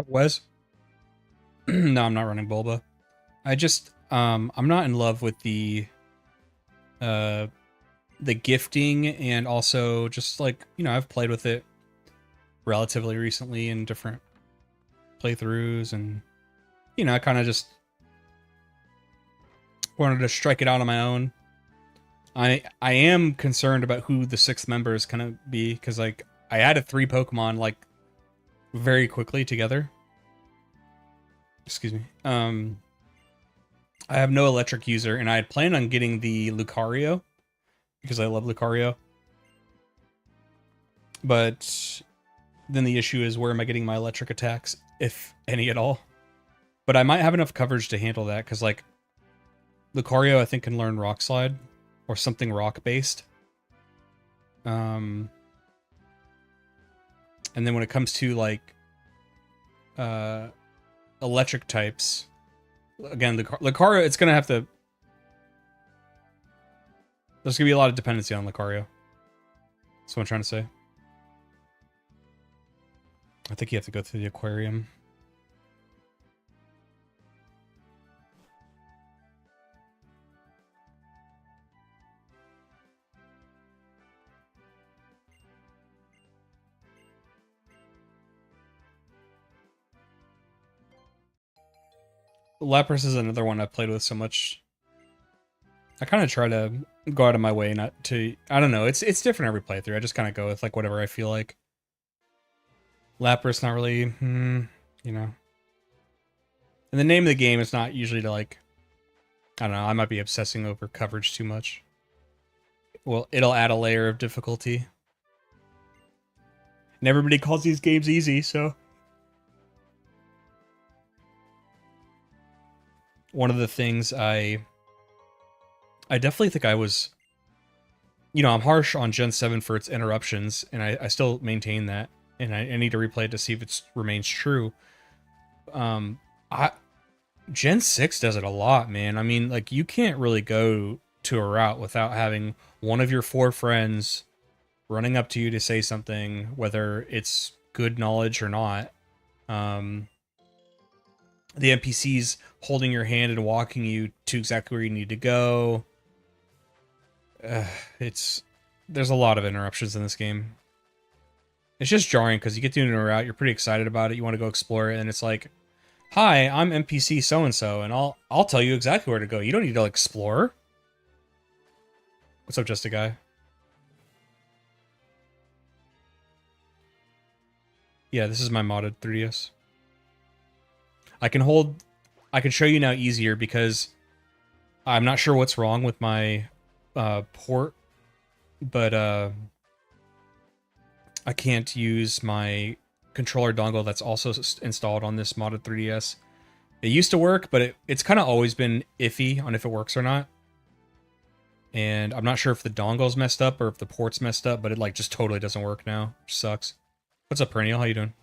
Wes? No, I'm not running Bulba. I just I'm not in love with uh the gifting, and also just like, I've played with it relatively recently in different playthroughs, and I kind of just wanted to strike it out on my own. I am concerned about who the sixth member is gonna be, because like I added three Pokemon like very quickly together. Excuse me. I have no electric user, and I had planned on getting the Lucario because I love Lucario. But then the issue is, where am I getting my electric attacks, if any at all? But I might have enough coverage to handle that, because like Lucario I think can learn Rock Slide or something rock based. And then when it comes to like electric types, again, Lucario, it's gonna have to. There's gonna be a lot of dependency on Lucario. That's what I'm trying to say. I think you have to go through the aquarium. Lapras is another one I've played with so much. I kind of try to go out of my way not to. I don't know. It's different every playthrough. I just kind of go with like whatever I feel like. Lapras not really, you know. And the name of the game is not usually to like. I don't know. I might be obsessing over coverage too much. Well, it'll add a layer of difficulty. And everybody calls these games easy, so. One of the things I definitely think I was, I'm harsh on Gen 7 for its interruptions, and I still maintain that, and I need to replay it to see if it remains true. I Gen 6 does it a lot, man. I mean, like, you can't really go to a route without having one of your four friends running up to you to say something, whether it's good knowledge or not. The NPCs holding your hand and walking you to exactly where you need to go. There's a lot of interruptions in this game. It's just jarring because you get to a route, you're pretty excited about it, you want to go explore it, and it's like, "Hi, I'm NPC so and so, and I'll tell you exactly where to go. You don't need to explore." What's up, just a guy? Yeah, this is my modded 3DS. I can hold. I can show you now easier because I'm not sure what's wrong with my port, but I can't use my controller dongle that's also installed on this modded 3DS. It used to work, but it's kind of always been iffy on if it works or not. And I'm not sure if the dongle's messed up or if the port's messed up, but it like just totally doesn't work now, which sucks. What's up, Perennial? How you doing?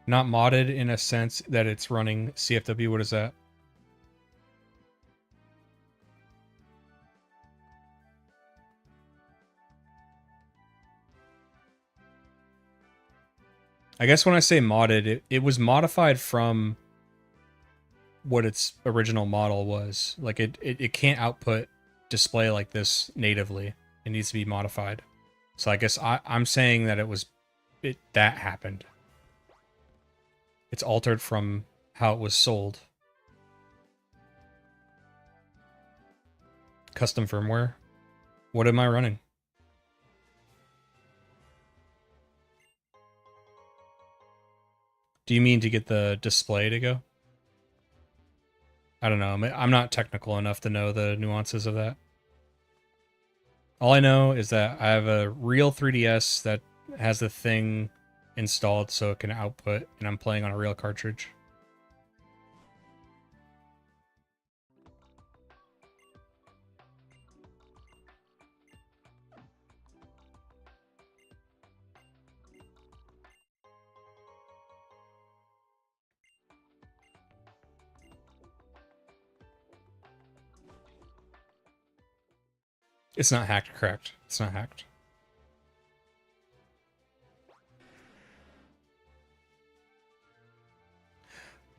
Not modded in a sense that it's running CFW. What is that? I guess when I say modded, it was modified from what its original model was. Like it can't output display like this natively. It needs to be modified. So I guess I'm saying that that happened. It's altered from how it was sold. Custom firmware. What am I running? Do you mean to get the display to go? I don't know. I'm not technical enough to know the nuances of that. All I know is that I have a real 3DS that has the thing installed so it can output, and I'm playing on a real cartridge. It's not hacked, correct. It's not hacked.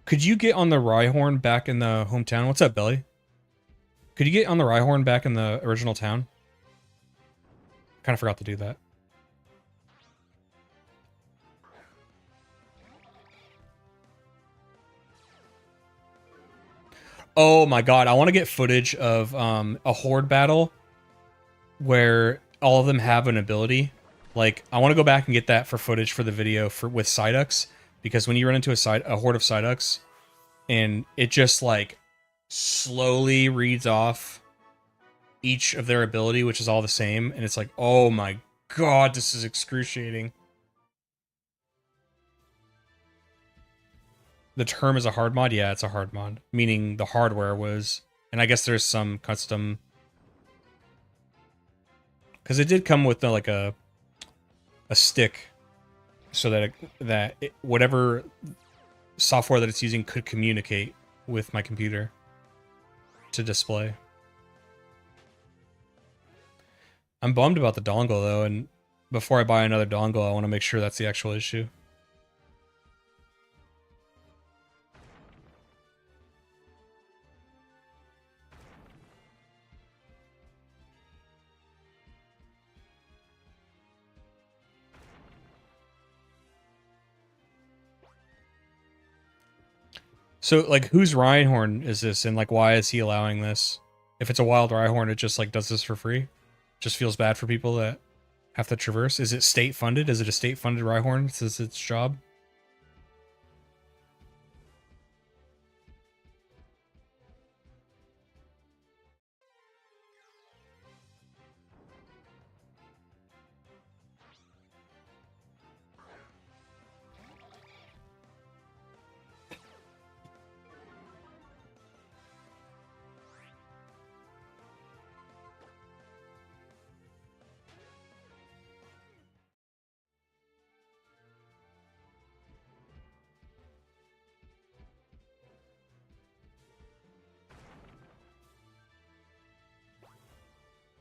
Could you get on the Rhyhorn back in the hometown? What's up, Belly? Could you get on the Rhyhorn back in the original town? Kind of forgot to do that. Oh my god, I want to get footage of a horde battle where all of them have an ability. Like, I want to go back and get that for footage for the video with Psyducks, because when you run into a horde of Psyducks, and it just like slowly reads off each of their ability, which is all the same, and it's like, oh my god, this is excruciating. The term is a hard mod? Yeah, it's a hard mod. Meaning the hardware was... And I guess there's some custom... Because it did come with like a stick, so that whatever software that it's using could communicate with my computer to display. I'm bummed about the dongle, though, and before I buy another dongle, I want to make sure that's the actual issue. So, like, whose Rhyhorn is this, and, like, why is he allowing this? If it's a wild Rhyhorn, it just, like, does this for free? Just feels bad for people that have to traverse? Is it state-funded? Is it a state-funded Rhyhorn? Is this its job?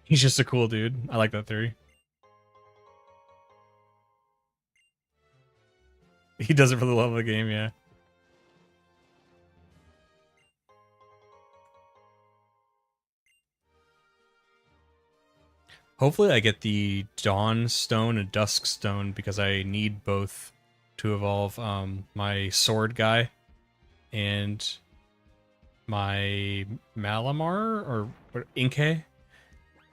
He's just a cool dude. I like that theory. He does it for the love of the game, yeah. Hopefully I get the Dawn Stone and Dusk Stone, because I need both to evolve my sword guy and my Malamar or Inkay.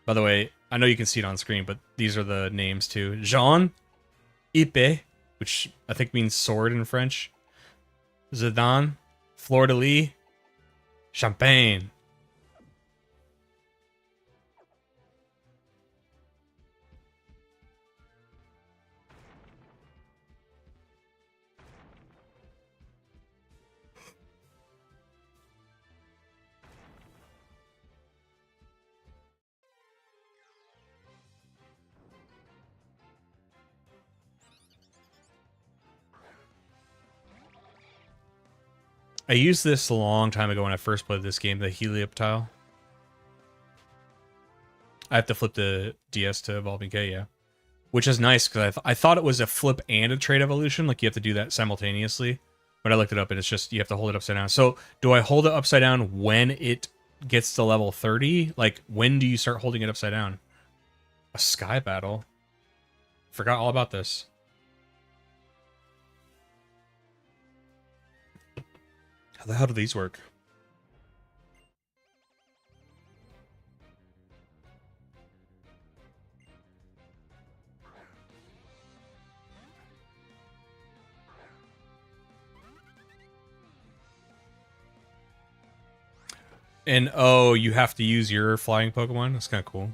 By the way, I know you can see it on screen, but these are the names too. Jean, Ipe, which I think means sword in French. Zidane, Fleur de Lis, Champagne. I used this a long time ago when I first played this game, the Helioptile. I have to flip the DS to Evolving K, yeah. Which is nice, because I thought it was a flip and a trade evolution, like you have to do that simultaneously. But I looked it up, and it's just, you have to hold it upside down. So, do I hold it upside down when it gets to level 30? Like, when do you start holding it upside down? A sky battle? Forgot all about this. How the hell do these work? And, oh, you have to use your flying Pokemon? That's kind of cool.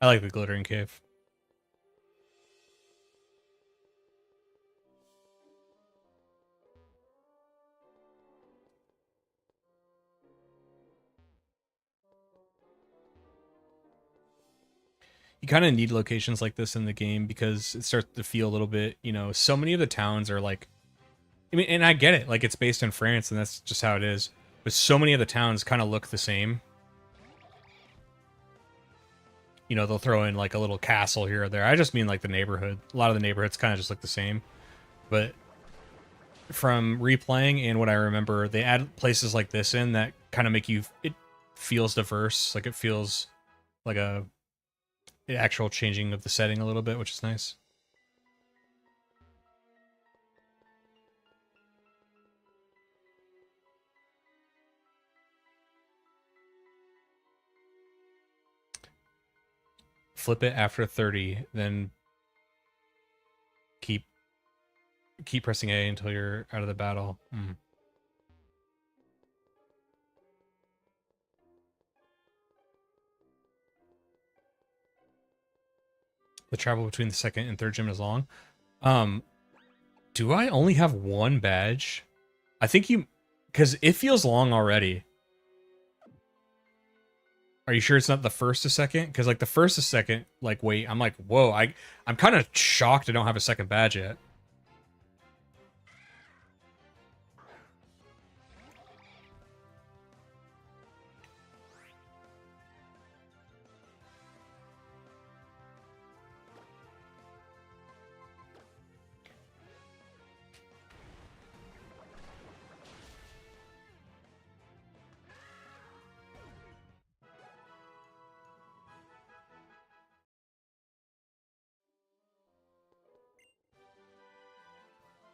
I like the glittering cave. You kind of need locations like this in the game because it starts to feel a little bit, you know, so many of the towns are like, I mean, and I get it, like it's based in France and that's just how it is, but so many of the towns kind of look the same. You know, they'll throw in like a little castle here or there. I just mean like the neighborhood. A lot of the neighborhoods kind of just look the same. But from replaying and what I remember, they add places like this in that kind of make you, it feels diverse. Like it feels like a actual changing of the setting a little bit, which is nice. Flip it after 30, then keep pressing A until you're out of the battle. The travel between the second and third gym is long. Do I only have one badge? I think you, because it feels long already. Are you sure it's not the first to second? Because like the first to second, like wait, I'm like, whoa, I'm kind of shocked I don't have a second badge yet.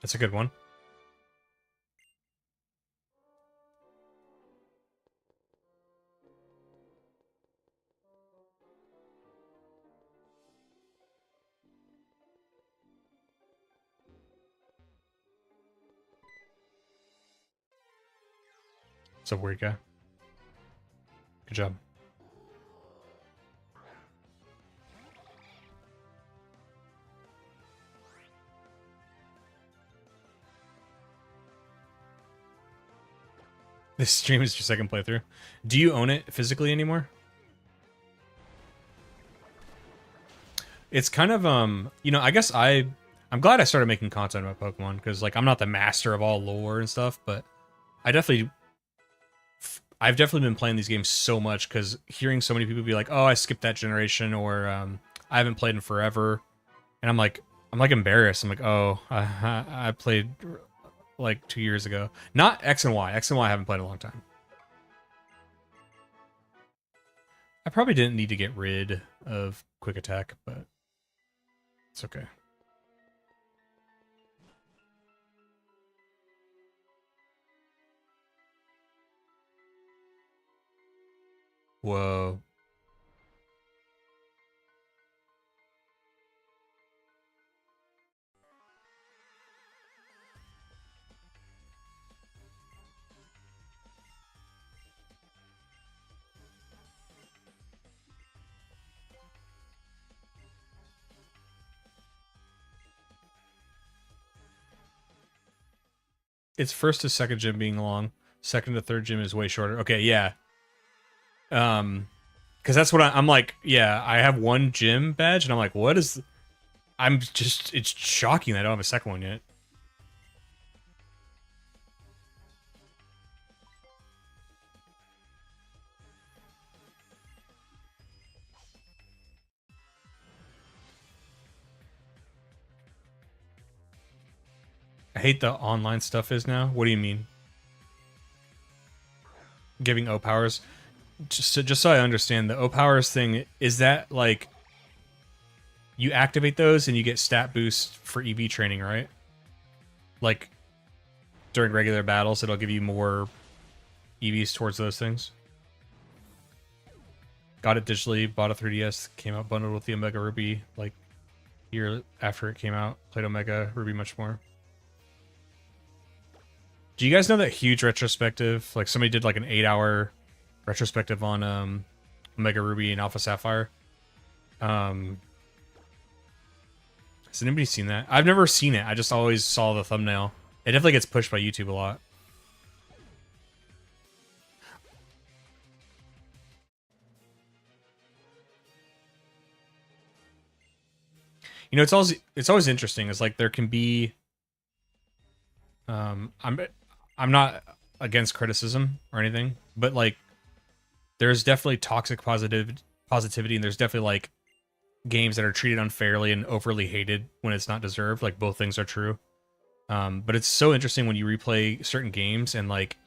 That's a good one. It's a weird guy. Good job. This stream is your second playthrough. Do you own it physically anymore? It's kind of you know, I guess I'm glad I started making content about Pokemon because like I'm not the master of all lore and stuff, but I've definitely been playing these games so much because hearing so many people be like, "Oh, I skipped that generation," or "I haven't played in forever," and I'm like embarrassed. I'm like, "Oh, I played like 2 years ago." Not X and Y. X and Y I haven't played in a long time. I probably didn't need to get rid of Quick Attack, but it's okay. Whoa. It's first to second gym being long. Second to third gym is way shorter. Okay, yeah. Because that's what I'm like. Yeah, I have one gym badge, and I'm like, what is? I'm just. It's shocking that I don't have a second one yet. I hate the online stuff is now. What do you mean? Giving O powers? Just so I understand, the O powers thing, is that like you activate those and you get stat boost for EV training, right? Like during regular battles, it'll give you more EVs towards those things. Got it digitally, bought a 3DS, came out bundled with the Omega Ruby like year after it came out. Played Omega Ruby much more. Do you guys know that huge retrospective? Like somebody did like an 8-hour retrospective on Omega Ruby and Alpha Sapphire. Um, has anybody seen that? I've never seen it. I just always saw the thumbnail. It definitely gets pushed by YouTube a lot. You know, it's always interesting. It's like there can be I'm not against criticism or anything, but like there's definitely toxic positivity and there's definitely like games that are treated unfairly and overly hated when it's not deserved. Like both things are true. But it's so interesting when you replay certain games and like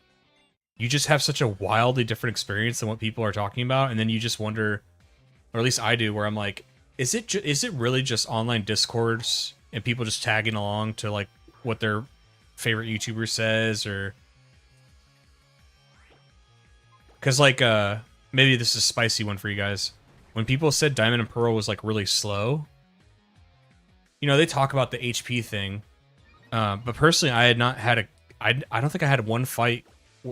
you just have such a wildly different experience than what people are talking about, and then you just wonder, or at least I do, where I'm like, is it really just online discords and people just tagging along to like what their favorite YouTuber says, or because like maybe this is a spicy one for you guys. When people said Diamond and Pearl was like really slow, you know, they talk about the HP thing, but personally, I had not had a I don't think I had one fight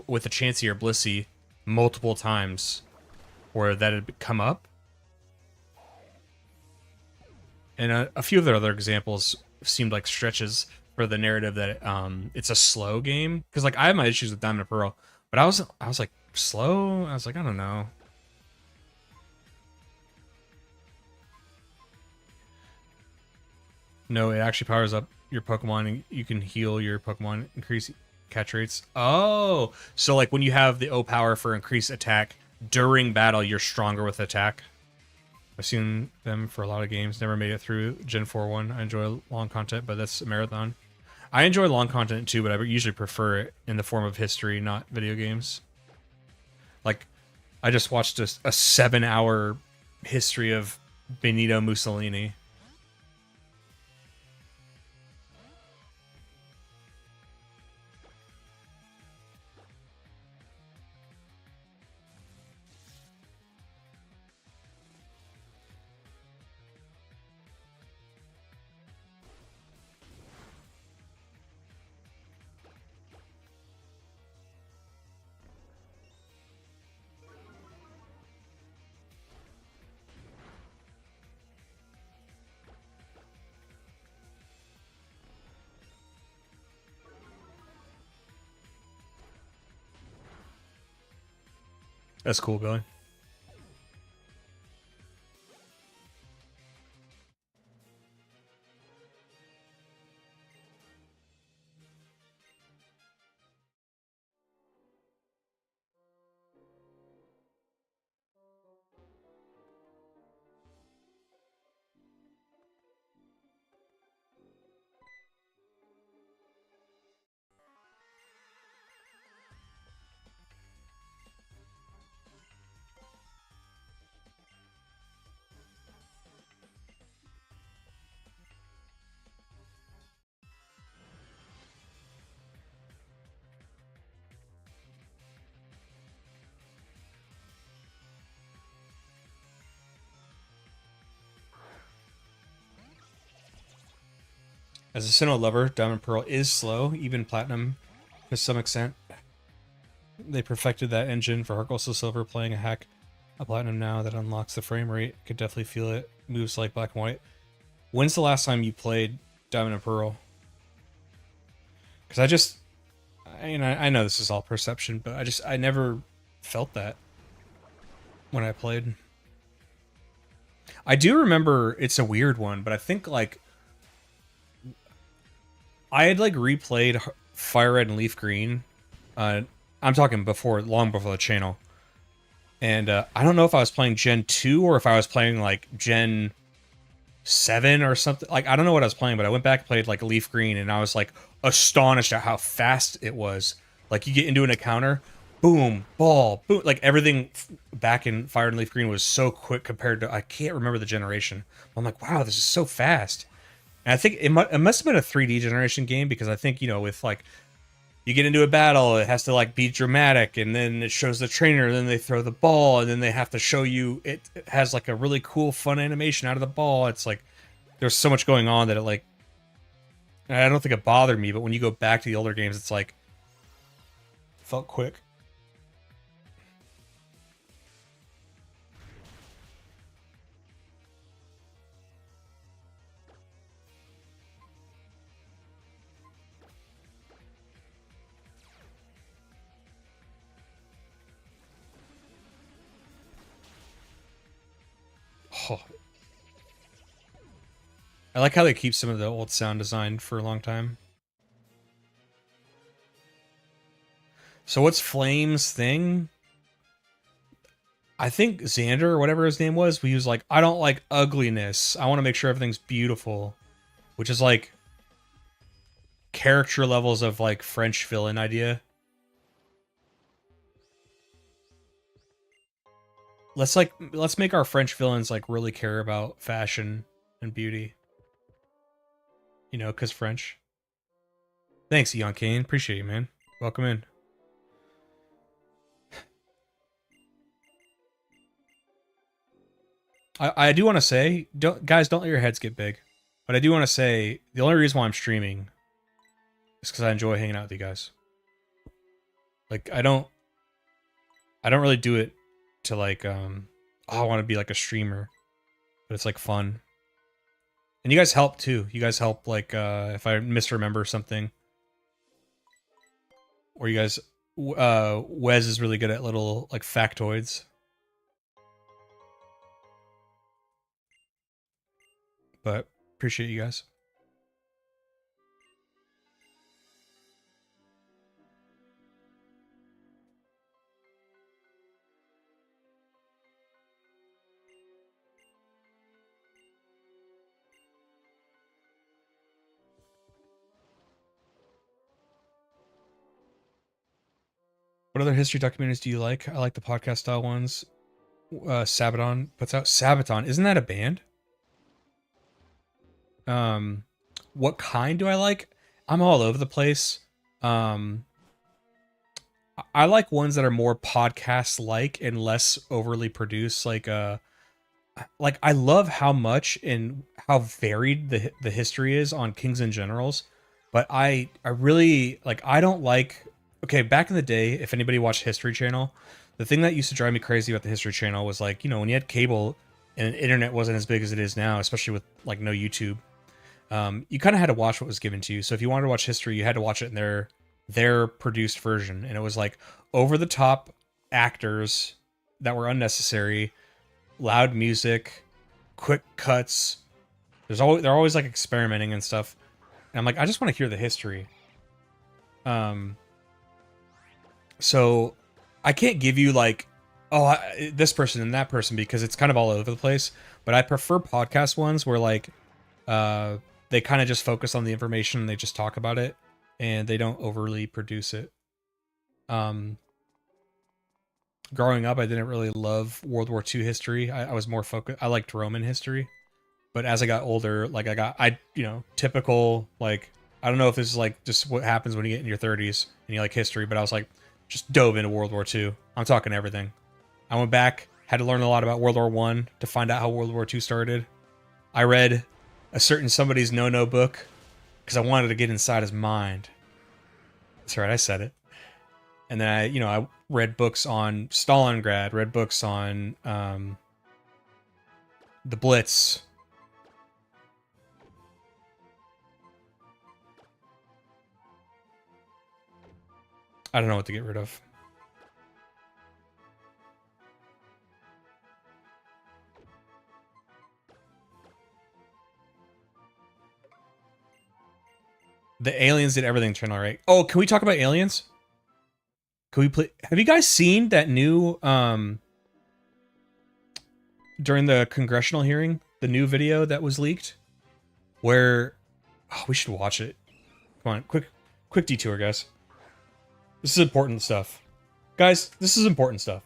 with a Chansey or Blissey multiple times where that had come up. And a few of their other examples seemed like stretches for the narrative that it's a slow game. Because like I have my issues with Diamond and Pearl, but I was like slow. I was like, I don't know. No, it actually powers up your Pokemon and you can heal your Pokemon, increase catch rates. Oh, so like when you have the O power for increased attack during battle, you're stronger with attack. I've seen them for a lot of games. Never made it through Gen 4 one. I enjoy long content, but that's a marathon. I enjoy long content too, but I usually prefer it in the form of history, not video games. Like, I just watched a 7-hour history of Benito Mussolini. That's cool, Billy. As a Sinnoh lover, Diamond Pearl is slow, even Platinum to some extent. They perfected that engine for Heart Gold Soul Silver, playing a hack a Platinum now that unlocks the frame rate. Could definitely feel it. Moves like Black and White. When's the last time you played Diamond and Pearl? Because I know this is all perception, but I never felt that when I played. I do remember it's a weird one, but I think like I had like replayed Fire Red and Leaf Green. I'm talking long before the channel. And I don't know if I was playing Gen 2 or if I was playing like Gen 7 or something. Like, I don't know what I was playing, but I went back and played like Leaf Green and I was like astonished at how fast it was. Like, you get into an encounter, boom, ball, boom. Like, everything back in Fire and Leaf Green was so quick compared to, I can't remember the generation. I'm like, wow, this is so fast. And I think it must have been a 3D generation game because I think, you know, with like, you get into a battle, it has to like be dramatic, and then it shows the trainer, and then they throw the ball, and then they have to show you it has like a really cool, fun animation out of the ball. It's like there's so much going on that it like, I don't think it bothered me, but when you go back to the older games, it's like felt quick. Oh, I like how they keep some of the old sound design for a long time. So what's Flame's thing? I think Xander or whatever his name was, he was like, I don't like ugliness. I want to make sure everything's beautiful. Which is like character levels of like French villain idea. Let's make our French villains like really care about fashion and beauty. You know, cause French. Thanks, Eon Kane. Appreciate you, man. Welcome in. I do want to say, don't let your heads get big. But I do want to say the only reason why I'm streaming is because I enjoy hanging out with you guys. Like I don't really do it to like oh, I want to be like a streamer, but it's like fun. And you guys help too. You guys help like if I misremember something, or you guys Wes is really good at little like factoids. But appreciate you guys. What other history documentaries do you like? I like the podcast style ones. Sabaton puts out Sabaton. Isn't that a band? Um, what kind do I like? I'm all over the place. Um, I like ones that are more podcast like and less overly produced. Like I love how much and how varied the history is on Kings and Generals, but I really like I don't like. Okay, back in the day, if anybody watched History Channel, the thing that used to drive me crazy about the History Channel was like, you know, when you had cable and internet wasn't as big as it is now, especially with like no YouTube, you kind of had to watch what was given to you. So if you wanted to watch history, you had to watch it in their produced version, and it was like over the top actors that were unnecessary, loud music, quick cuts. They're always like experimenting and stuff. And I'm like, I just want to hear the history. Um, so I can't give you like, oh, this person and that person because it's kind of all over the place. But I prefer podcast ones where like, uh, they kind of just focus on the information and they just talk about it and they don't overly produce it. Um, Growing up, I didn't really love World War II history. I was more focused. I liked Roman history. But as I got older, like you know, typical, like, I don't know if this is like just what happens when you get in your 30s and you like history, but I was like, just dove into World War II. I'm talking everything. I went back, had to learn a lot about World War One to find out how World War II started. I read a certain somebody's no book because I wanted to get inside his mind. That's right, I said it. And then I read books on Stalingrad, read books on the Blitz. I don't know what to get rid of. The Aliens did everything channel, right? Oh, can we talk about Aliens? Can we play? Have you guys seen that new during the congressional hearing, the new video that was leaked? Where oh, we should watch it. Come on, quick detour, guys. This is important stuff. Guys, this is important stuff.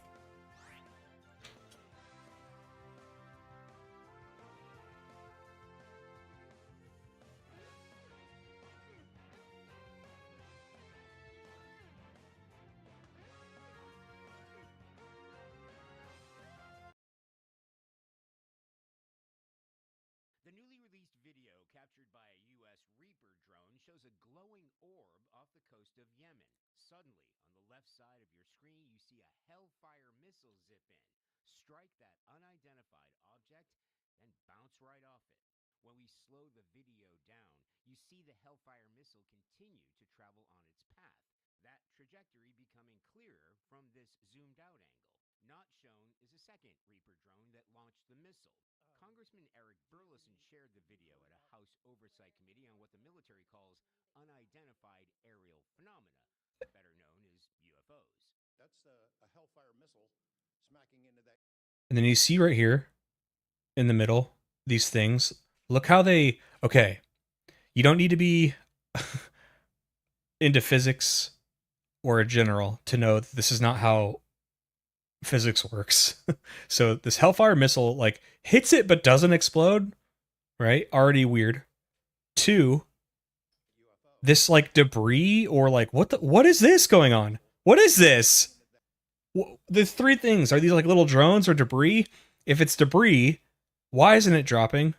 The newly released video captured by a U.S. Reaper drone shows a glowing orb off the coast of Yemen. Suddenly, on the left side of your screen, you see a Hellfire missile zip in, strike that unidentified object, then bounce right off it. When we slow the video down, you see the Hellfire missile continue to travel on its path, that trajectory becoming clearer from this zoomed out angle. Not shown is a second Reaper drone that launched the missile. Congressman Eric Burleson shared the video at a House Oversight Committee on what the military calls unidentified aerial phenomena, better known as UFOs. That's a Hellfire missile smacking into that. And then you see right here in the middle these things. Look how they. Okay, you don't need to be into physics or a general to know that this is not how physics works. So this Hellfire missile like hits it but doesn't explode, right? Already weird. Two, this like debris or like what is this going on? What is this? The three things, are these like little drones or debris? If it's debris, why isn't it dropping?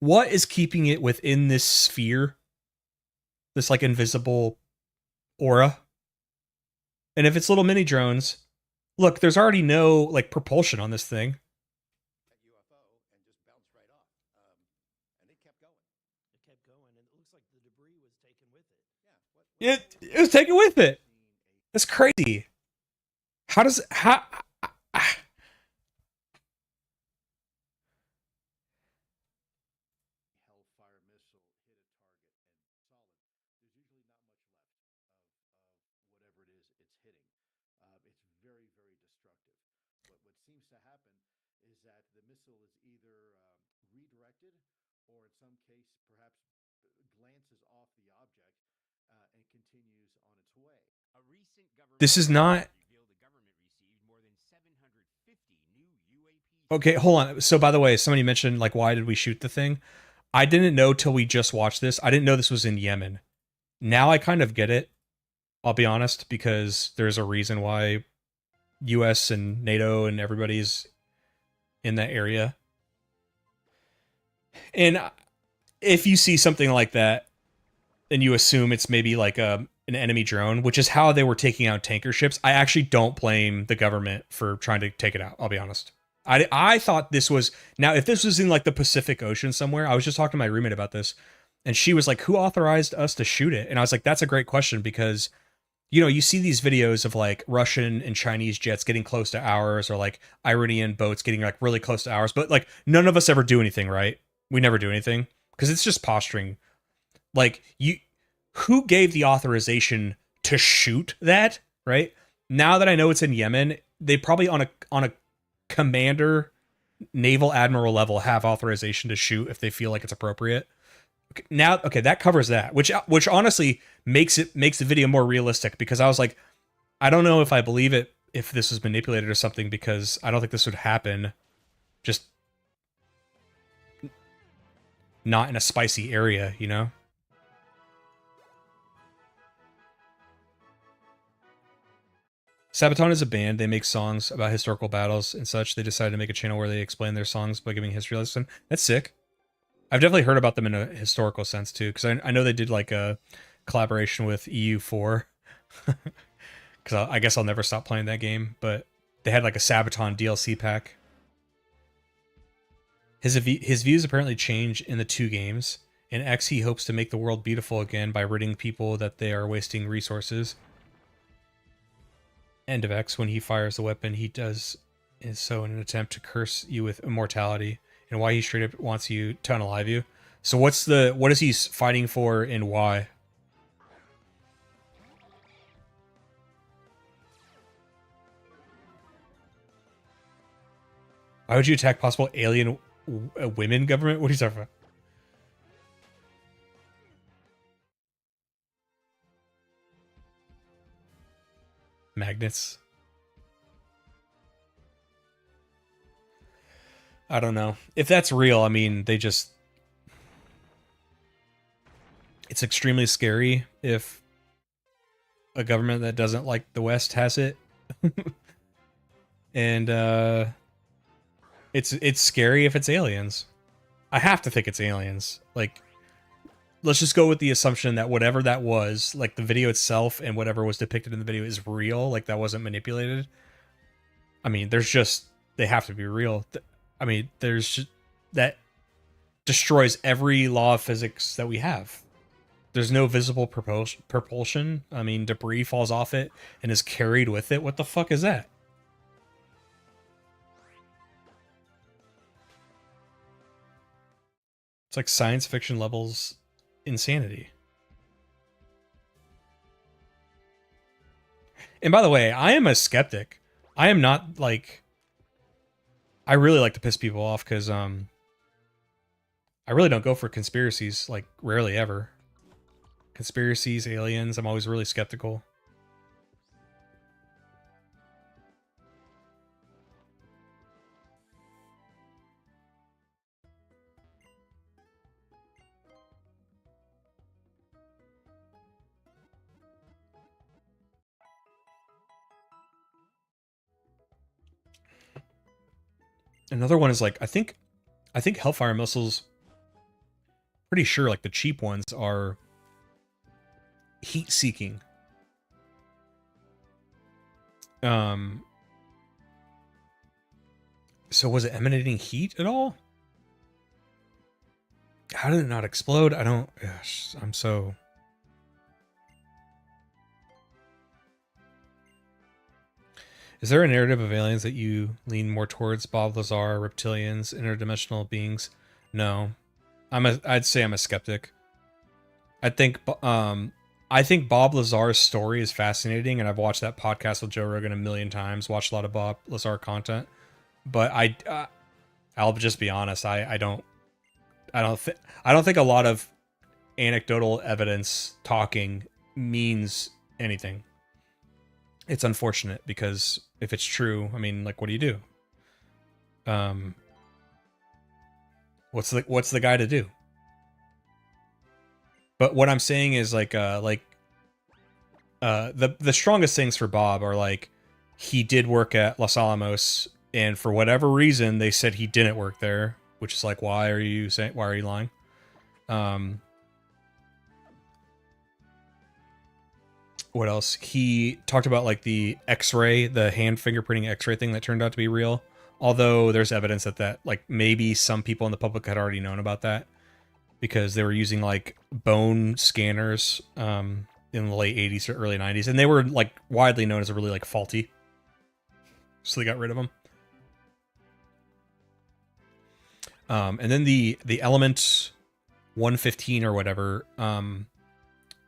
What is keeping it within this sphere? This like invisible aura? And if it's little mini drones, look, there's already no like propulsion on this thing. UFO and just bounced right off. And it kept going. It kept going, and it looks like the debris was taken with it. Yeah. It was taken with it. That's crazy. How does how Hellfire missile hit a target and solid. There's usually not much left of whatever it is it's hitting. It's very, very destructive. What seems to happen is that the missile is either redirected or in some case perhaps glances off the object and continues on its way. A recent government this is not revealed the government received more than 750 new UAPs. okay, hold on. So by the way, somebody mentioned like why did we shoot the thing? I didn't know till we just watched this. I didn't know this was in Yemen. Now I kind of get it. I'll be honest, because there's a reason why US and NATO and everybody's in that area. And if you see something like that and you assume it's maybe like an enemy drone, which is how they were taking out tanker ships, I actually don't blame the government for trying to take it out. I'll be honest. I thought this was, now if this was in like the Pacific Ocean somewhere, I was just talking to my roommate about this, and she was like, who authorized us to shoot it? And I was like, that's a great question, because you know, you see these videos of like Russian and Chinese jets getting close to ours, or like Iranian boats getting like really close to ours, but like none of us ever do anything, right? We never do anything because it's just posturing. Like who gave the authorization to shoot that, right? Now that I know it's in Yemen, they probably on a commander naval admiral level have authorization to shoot if they feel like it's appropriate. Now, okay, that covers that, which honestly makes the video more realistic, because I was like, I don't know if I believe it if this was manipulated or something, because I don't think this would happen just not in a spicy area, you know? Sabaton is a band. They make songs about historical battles and such. They decided to make a channel where they explain their songs by giving a history lesson. That's sick. I've definitely heard about them in a historical sense too, because I know they did like a collaboration with EU4. Because I guess I'll never stop playing that game, but they had like a Sabaton DLC pack. His views apparently change in the two games. In X, he hopes to make the world beautiful again by ridding people that they are wasting resources. End of X, when he fires the weapon, he does so in an attempt to curse you with immortality, and why he straight up wants you to unalive you. So what is he fighting for, and why? Why would you attack possible alien women government? What are you talking about? Magnets. I don't know. If that's real, I mean, it's extremely scary if a government that doesn't like the West has it. And it's scary if it's aliens. I have to think it's aliens. Like, let's just go with the assumption that whatever that was, like the video itself and whatever was depicted in the video is real, like that wasn't manipulated. I mean, they have to be real. I mean, that destroys every law of physics that we have. There's no visible propulsion. I mean, debris falls off it and is carried with it. What the fuck is that? It's like science fiction levels insanity. And by the way, I am a skeptic. I am not like, I really like to piss people off because I really don't go for conspiracies, like rarely ever. Conspiracies, aliens, I'm always really skeptical. Another one is like, I think Hellfire missiles, pretty sure like the cheap ones are heat seeking. So was it emanating heat at all? How did it not explode? I don't, gosh, I'm so... Is there a narrative of aliens that you lean more towards? Bob Lazar, reptilians, interdimensional beings? No. I'd say I'm a skeptic. I think Bob Lazar's story is fascinating, and I've watched that podcast with Joe Rogan a million times, watched a lot of Bob Lazar content. But I'll just be honest, I don't think a lot of anecdotal evidence talking means anything. It's unfortunate because if it's true, I mean, like, what do you do? What's the guy to do? But what I'm saying is the strongest things for Bob are like he did work at Los Alamos, and for whatever reason they said he didn't work there, which is like, why are you lying? What else? He talked about like the X-ray, the hand fingerprinting X-ray thing that turned out to be real. Although there's evidence that like maybe some people in the public had already known about that because they were using like bone scanners in the late 80s or early 90s, and they were like widely known as really like faulty. So they got rid of them. And then the element 115 or whatever.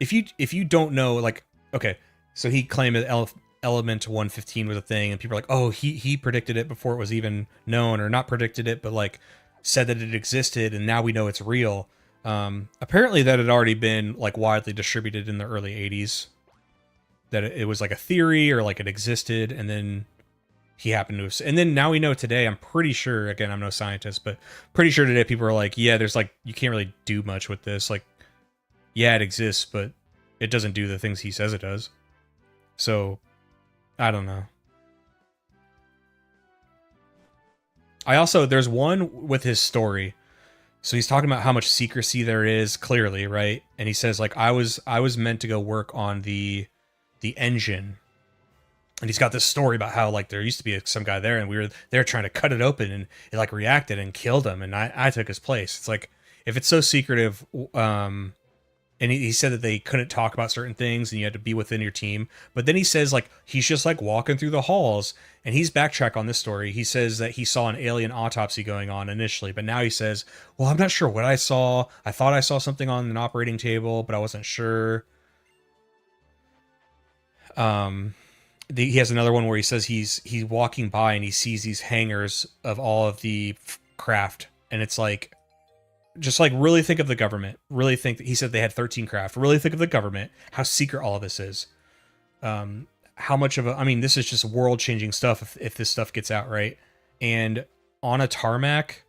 If you don't know, like, okay, so he claimed that element 115 was a thing, and people are like, oh, he predicted it before it was even known, or not predicted it, but like said that it existed, and now we know it's real. Apparently that had already been like widely distributed in the early 80s, that it was like a theory or like it existed, and then he happened to have, and then now we know today, I'm pretty sure, again, I'm no scientist, but pretty sure today people are like, yeah, there's like, you can't really do much with this. Like, yeah, it exists, but it doesn't do the things he says it does. So, I don't know. There's one with his story. So he's talking about how much secrecy there is, clearly, right? And he says, like, I was meant to go work on the engine. And he's got this story about how, like, there used to be some guy there, and we were there trying to cut it open, and it, like, reacted and killed him, and I took his place. It's like, if it's so secretive, and he said that they couldn't talk about certain things, and you had to be within your team. But then he says, like, he's just, like, walking through the halls, and he's backtrack on this story. He says that he saw an alien autopsy going on initially, but now he says, well, I'm not sure what I saw. I thought I saw something on an operating table, but I wasn't sure. He has another one where he says he's walking by and he sees these hangars of all of the craft, and it's like, just like really think of the government. Really think that he said they had 13 craft. Really think of the government, how secret all of this is. How much of I mean, this is just world changing stuff if this stuff gets out, right? And on a tarmac,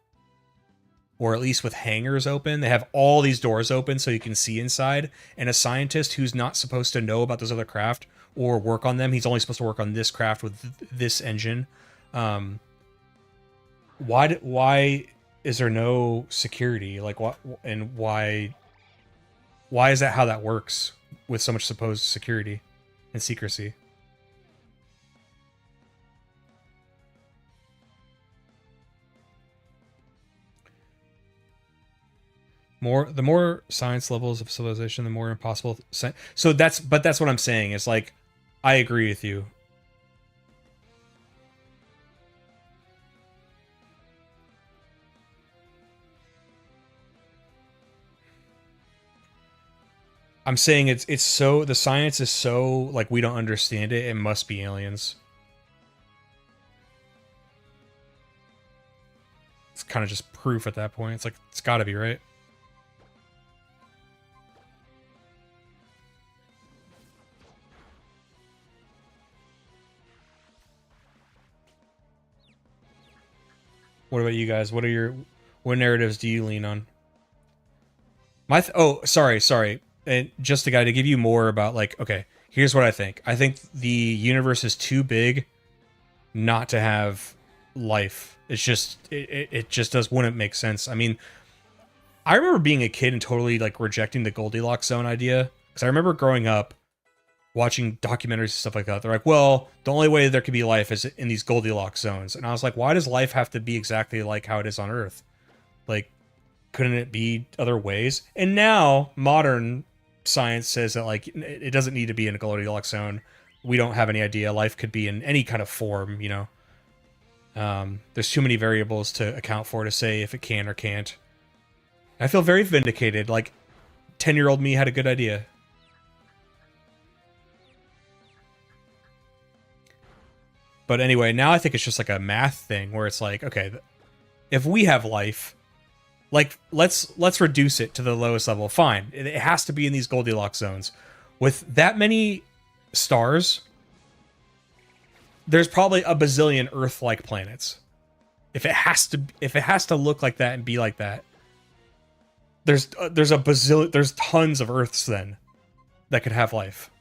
or at least with hangars open, they have all these doors open so you can see inside. And a scientist who's not supposed to know about those other craft or work on them, he's only supposed to work on this craft with this engine. Why is there no security? Like, what, and why is that how that works with so much supposed security and secrecy? The more science levels of civilization, the more impossible. So that's what I'm saying. Is like, I agree with you. I'm saying it's so, the science is so like we don't understand it. It must be aliens. It's kind of just proof at that point. It's like it's got to be, right? What about you guys? What narratives do you lean on? Oh, sorry. And just a guy to give you more about like, okay, here's what I think. I think the universe is too big not to have life. It's just it just does wouldn't make sense. I mean, I remember being a kid and totally like rejecting the Goldilocks zone idea because I remember growing up watching documentaries and stuff like that. They're like, well, the only way there could be life is in these Goldilocks zones. And I was like, why does life have to be exactly like how it is on Earth? Like, couldn't it be other ways? And now modern science says that like it doesn't need to be in a Goldilocks zone. We don't have any idea. Life could be in any kind of form, you know. There's too many variables to account for to say if it can or can't. I feel very vindicated. Like, 10-year-old me had a good idea. But anyway, now I think it's just like a math thing where it's like, okay, if we have life, like let's reduce it to the lowest level. Fine, it has to be in these Goldilocks zones. With that many stars, there's probably a bazillion Earth-like planets. If it has to look like that and be like that, there's a bazillion, there's tons of Earths then that could have life.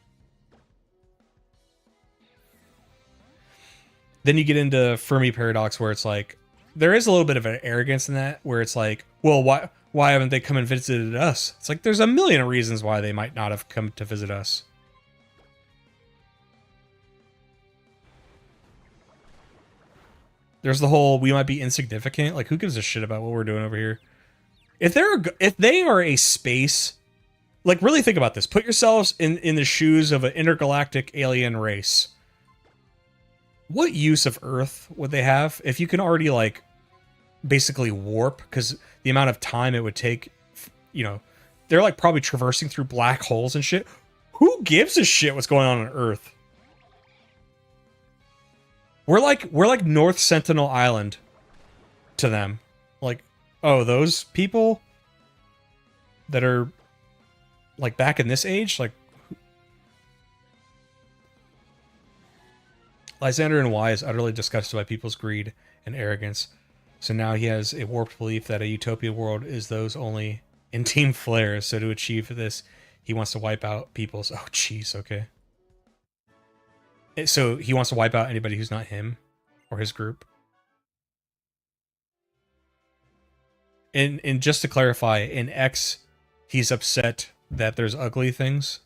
Then you get into Fermi paradox where it's like there is a little bit of an arrogance in that where it's like, well, why haven't they come and visited us? It's like there's a million reasons why they might not have come to visit us. There's the whole we might be insignificant. Like, who gives a shit about what we're doing over here? If they are a space, like, really think about this. Put yourselves in the shoes of an intergalactic alien race. What use of Earth would they have if you can already, like, basically warp? Because the amount of time it would take, you know, they're, like, probably traversing through black holes and shit. Who gives a shit what's going on Earth? We're like North Sentinel Island to them. Like, oh, those people that are, like, back in this age? Like, Lysander and Y is utterly disgusted by people's greed and arrogance. So now he has a warped belief that a utopia world is those only in Team Flare. So to achieve this, he wants to wipe out people's... Oh, jeez, okay. So he wants to wipe out anybody who's not him or his group. And just to clarify, in X, he's upset that there's ugly things.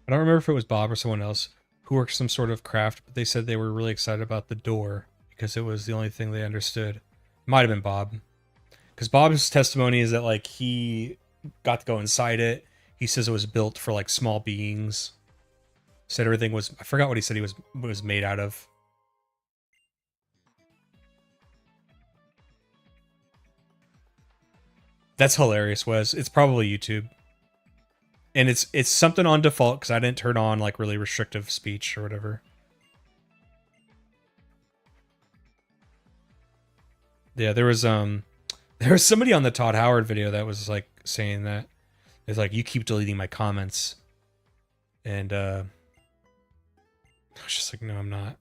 I don't remember if it was Bob or someone else who worked some sort of craft, but they said they were really excited about the door because it was the only thing they understood. Might have been Bob. Because Bob's testimony is that, like, he got to go inside it. He says it was built for, like, small beings. Said everything was... I forgot what he said he was made out of. That's hilarious, Wes. It's probably YouTube. And it's something on default because I didn't turn on, like, really restrictive speech or whatever. Yeah, there was somebody on the Todd Howard video that was like saying that it's like, you keep deleting my comments, and I was just like, no, I'm not.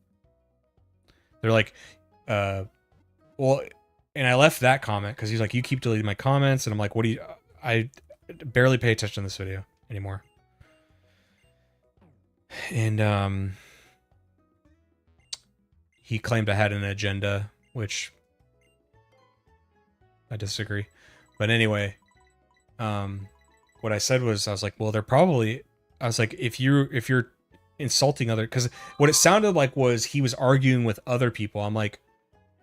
They're like, well, and I left that comment because he's like, you keep deleting my comments, and I'm like, what do you? I barely pay attention to this video anymore. And he claimed I had an agenda, which I disagree. But anyway, what I said was, I was like, well, they're probably, I was like, if you're insulting other, because what it sounded like was he was arguing with other people. I'm like,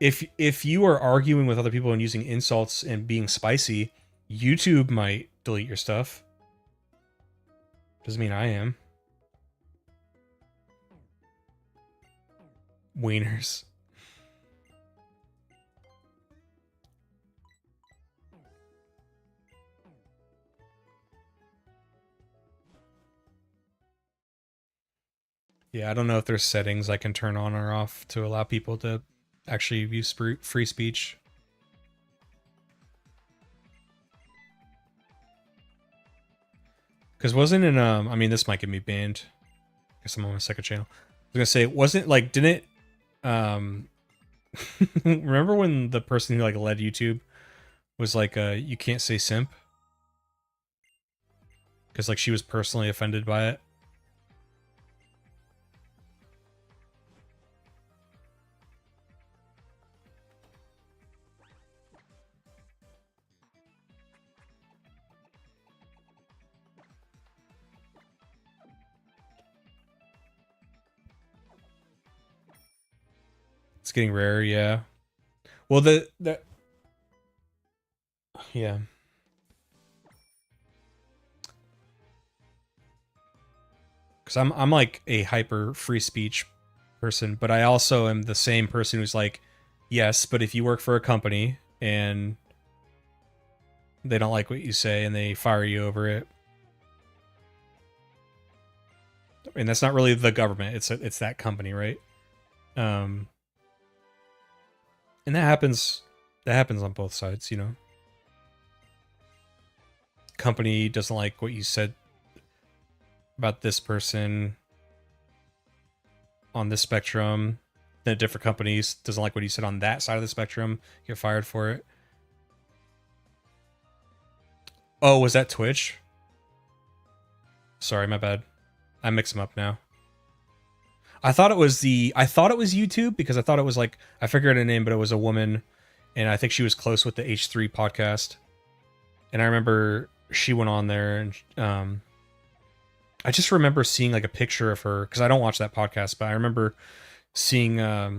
if you are arguing with other people and using insults and being spicy, YouTube might delete your stuff. Doesn't mean I am. Wieners. Yeah, I don't know if there's settings I can turn on or off to allow people to actually use free speech. Because wasn't it, I mean, this might get me banned. I guess I'm on my second channel. I was gonna say, wasn't, like, didn't, remember when the person who, like, led YouTube was like, you can't say simp? Because, like, she was personally offended by it. It's getting rare, yeah. Well, yeah. Because I'm like a hyper free speech person, but I also am the same person who's like, yes, but if you work for a company and they don't like what you say and they fire you over it, and that's not really the government, it's that company, right? And that happens on both sides, you know. Company doesn't like what you said about this person on this spectrum. Then different companies doesn't like what you said on that side of the spectrum, get fired for it. Oh, was that Twitch? Sorry, my bad. I mix them up now. I thought it was YouTube because I thought it was like, I figured a name, but it was a woman, and I think she was close with the H3 podcast. And I remember she went on there, and I just remember seeing like a picture of her, because I don't watch that podcast, but I remember seeing a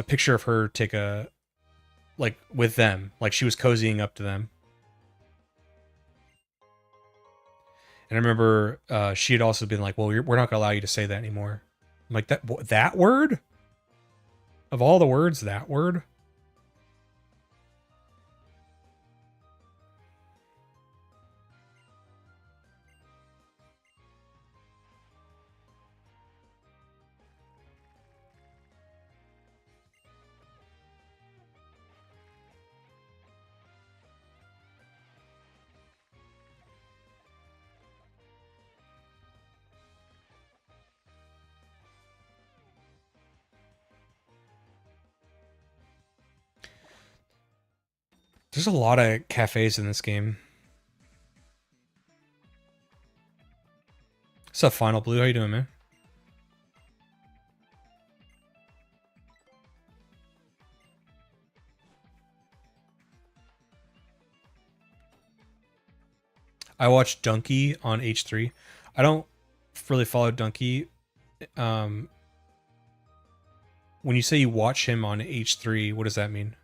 picture of her take a, like, with them, like she was cozying up to them. And I remember she had also been like, well, we're not gonna allow you to say that anymore. I'm like, that word? Of all the words, that word? There's a lot of cafes in this game. What's up, Final Blue? How you doing, man? I watched Donkey on H3. I don't really follow Donkey. When you say you watch him on H3, what does that mean?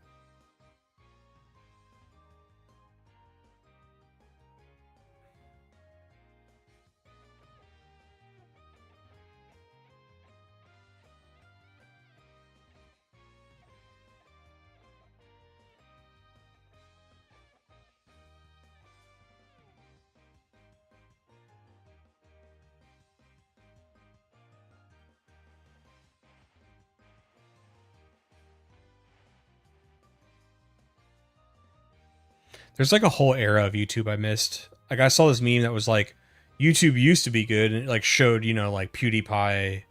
There's like a whole era of YouTube I missed. Like I saw this meme that was like, YouTube used to be good, and it like showed, you know, like PewDiePie,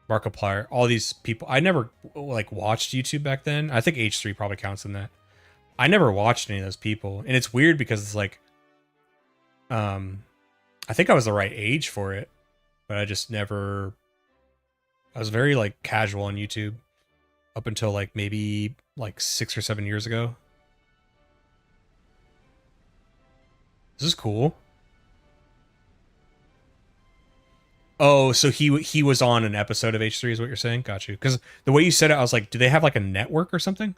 Markiplier, all these people. I never like watched YouTube back then. I think H3 probably counts in that. I never watched any of those people, and it's weird because it's like, I think I was the right age for it, but I just never. I was very like casual on YouTube up until like maybe like 6 or 7 years ago. This is cool. Oh, so he was on an episode of H3 is what you're saying? Got you. Because the way you said it, I was like, do they have like a network or something?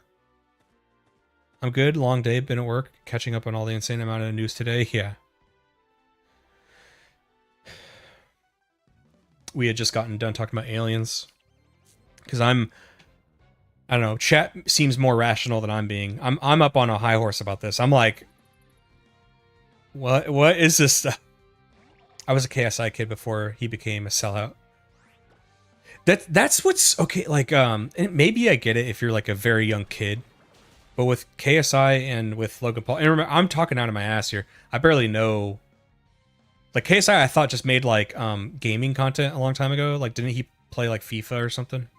I'm good. Long day, been at work, catching up on all the insane amount of news today. Yeah. We had just gotten done talking about aliens. Because I don't know, chat seems more rational than I'm being. I'm up on a high horse about this. I'm like, what is this stuff? I was a KSI kid before he became a sellout. That's what's okay, like and maybe I get it if you're like a very young kid. But with KSI and with Logan Paul, and remember, I'm talking out of my ass here. I barely know. Like KSI, I thought just made like gaming content a long time ago. Like, didn't he play like FIFA or something?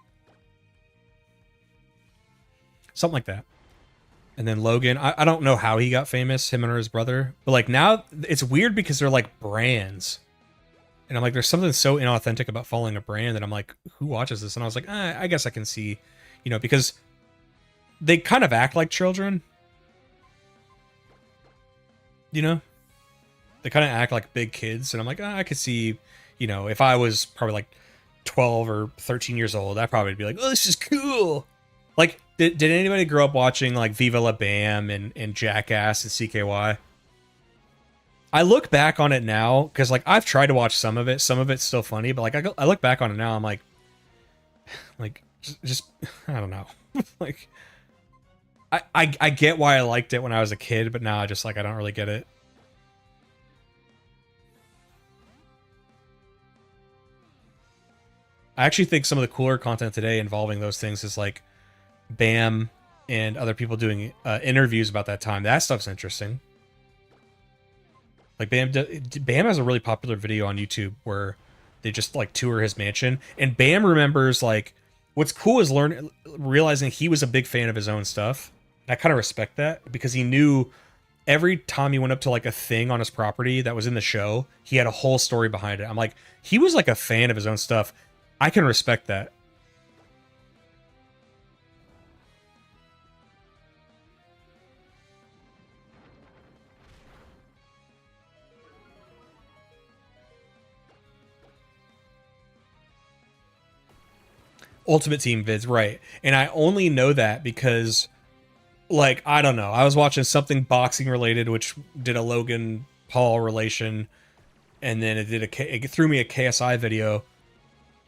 Something like that. And then Logan, I don't know how he got famous, him and his brother. But like now, it's weird because they're like brands. And I'm like, there's something so inauthentic about following a brand that I'm like, who watches this? And I was like, I guess I can see, you know, because they kind of act like children. You know? They kind of act like big kids. And I'm like, I could see, you know, if I was probably like 12 or 13 years old, I'd probably be like, oh, this is cool. Like, did anybody grow up watching like Viva La Bam and Jackass and CKY? I look back on it now because like I've tried to watch some of it. Some of it's still funny, but like I look back on it now, I'm like just I don't know. Like I get why I liked it when I was a kid, but now I just like I don't really get it. I actually think some of the cooler content today involving those things is like Bam and other people doing interviews about that time. That stuff's interesting. Like Bam has a really popular video on YouTube where they just like tour his mansion, and Bam remembers like what's cool is realizing he was a big fan of his own stuff. And I kind of respect that because he knew every time he went up to like a thing on his property that was in the show, he had a whole story behind it. I'm like, he was like a fan of his own stuff. I can respect that. Ultimate Team vids, right. And I only know that because, like, I don't know. I was watching something boxing related, which did a Logan Paul relation, and then it threw me a KSI video.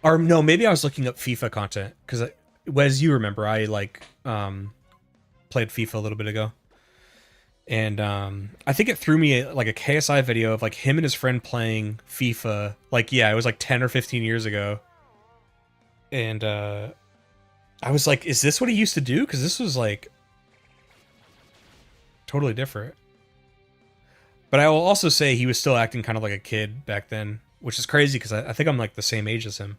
Or no, maybe I was looking up FIFA content, because, as you remember, I, like, played FIFA a little bit ago. And I think it threw me like a KSI video of, like, him and his friend playing FIFA. Like, yeah, it was, like, 10 or 15 years ago. And I was like, is this what he used to do? Because this was like totally different. But I will also say he was still acting kind of like a kid back then, which is crazy because I think I'm like the same age as him.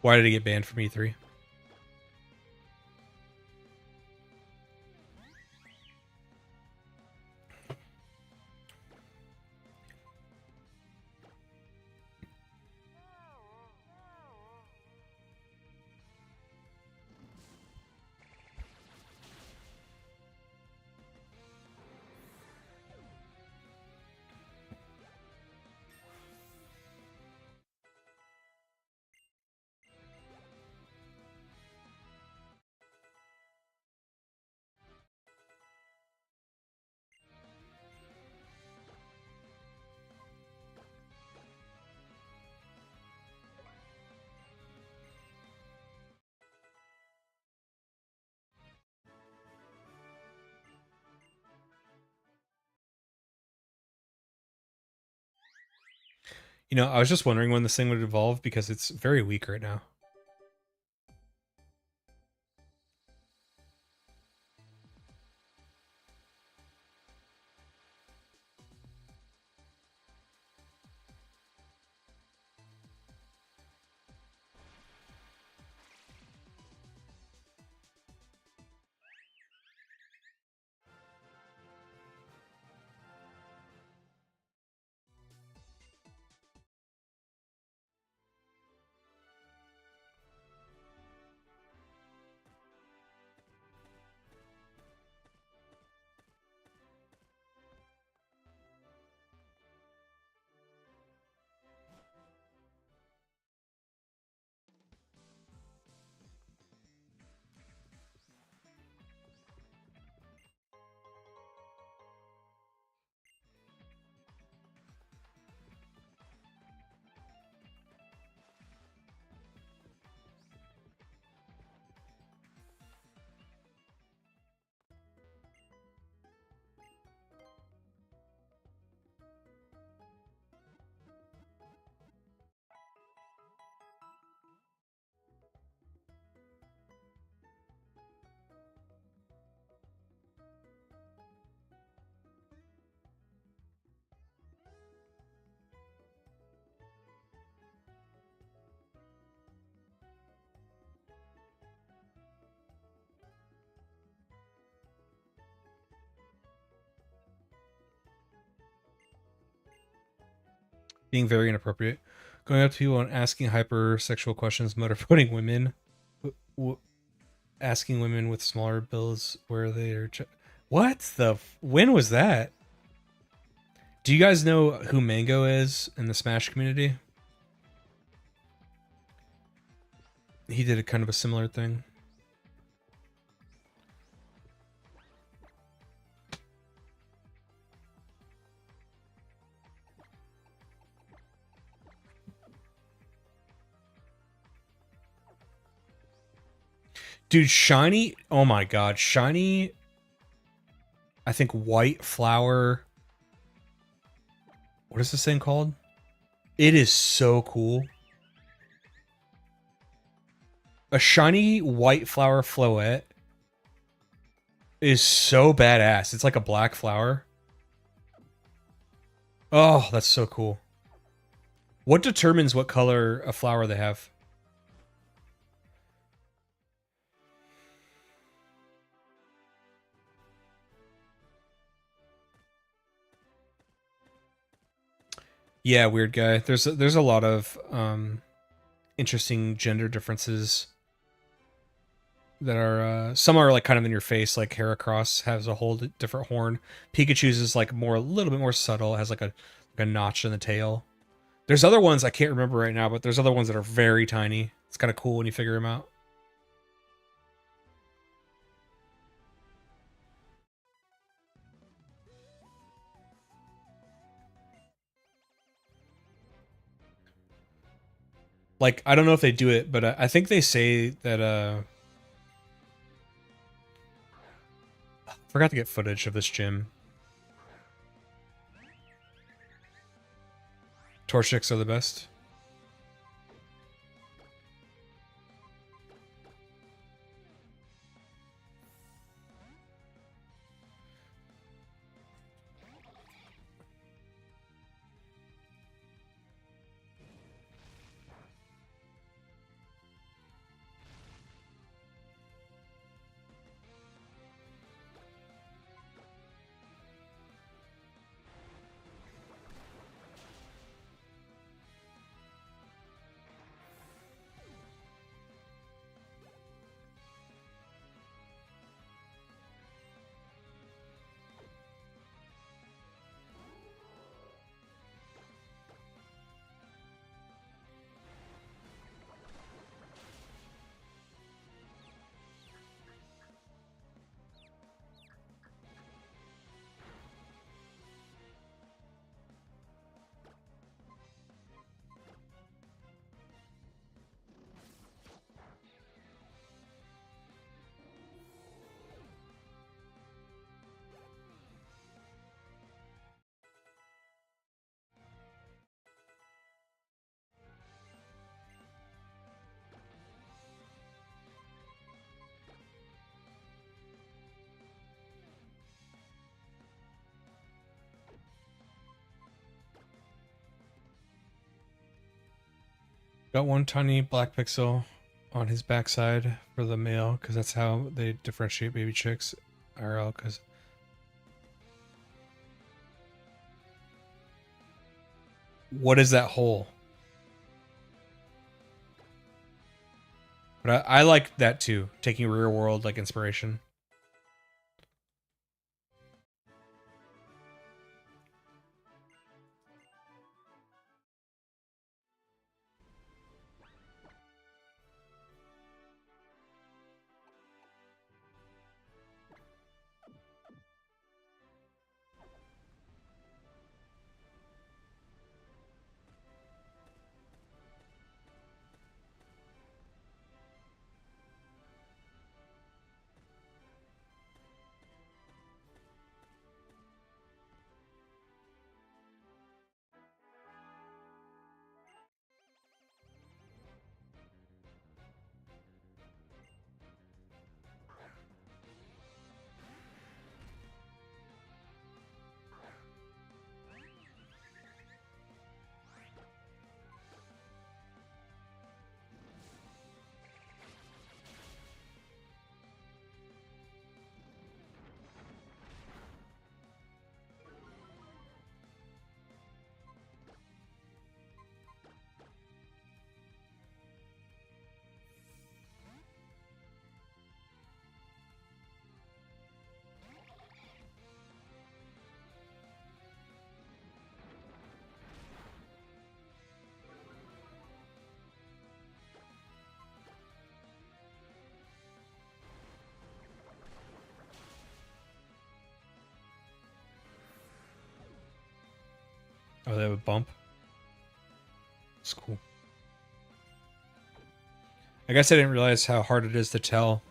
Why did he get banned from E3? You know, I was just wondering when this thing would evolve because it's very weak right now. Being very inappropriate. Going up to people and asking hypersexual questions, motorboating women. Asking women with smaller bills where they are. What the? When was that? Do you guys know who Mango is in the Smash community? He did a kind of a similar thing. Dude, shiny. Oh my god, shiny. I think white flower. What is this thing called? It is so cool. A shiny white flower floette is so badass. It's like a black flower. Oh, that's so cool. What determines what color a flower they have? Yeah, weird guy. There's a lot of interesting gender differences that are some are like kind of in your face, like Heracross has a whole different horn. Pikachu's is like more a little bit more subtle, it has like a notch in the tail. There's other ones I can't remember right now, but there's other ones that are very tiny. It's kind of cool when you figure them out. Like I don't know if they do it, but I think they say that I forgot to get footage of this gym. Torchics are the best. Got one tiny black pixel on his backside for the male, because that's how they differentiate baby chicks IRL. Because what is that hole? But I like that too, taking real world like inspiration. Oh, they have a bump. It's cool. I guess I didn't realize how hard it is to tell.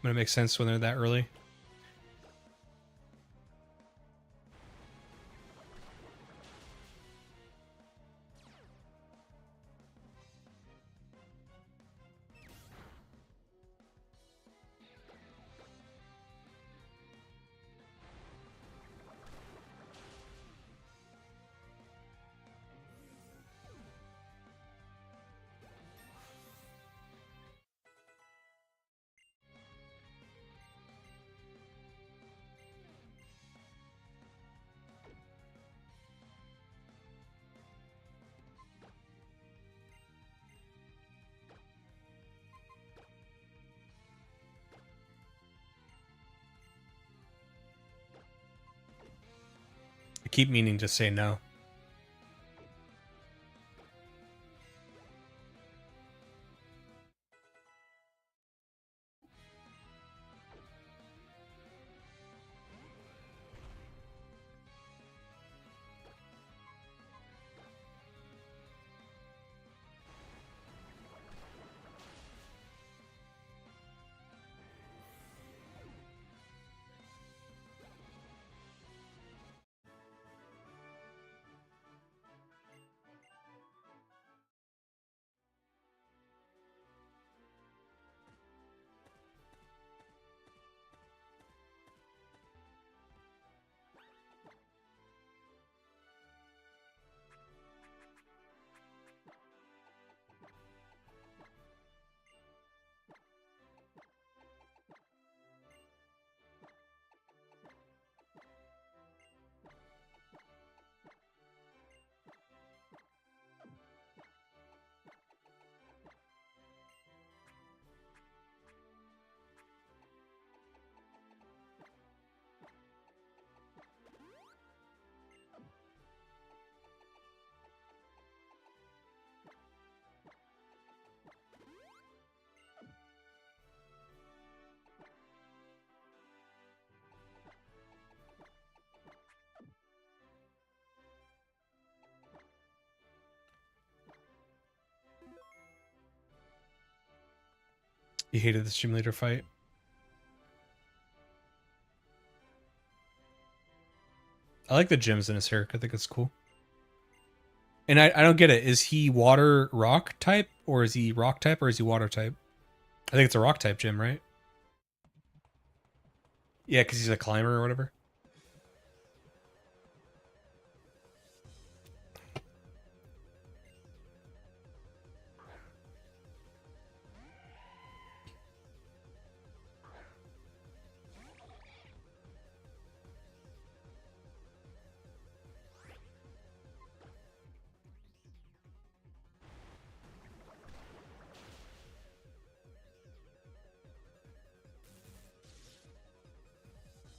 But it makes sense when they're that early. I keep meaning to say no. You hated the simulator fight. I like the gems in his hair. I think it's cool. And I don't get it. Is he water rock type, or is he rock type, or is he water type? I think it's a rock type gem, right? Yeah, because he's a climber or whatever.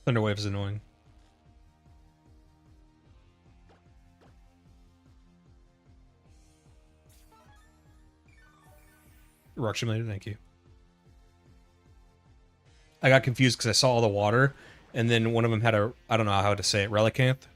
Thunder Wave is annoying. Rock Simulator, thank you. I got confused because I saw all the water, and then one of them had a, I don't know how to say it, Relicanth.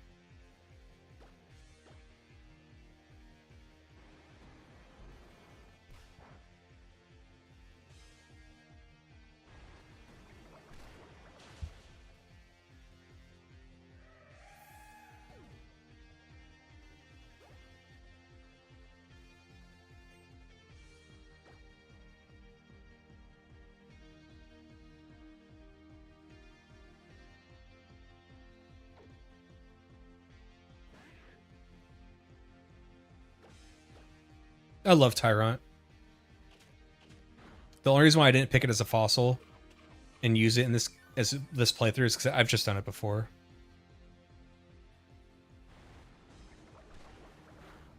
I love Tyrant. The only reason why I didn't pick it as a fossil and use it in this playthrough is because I've just done it before.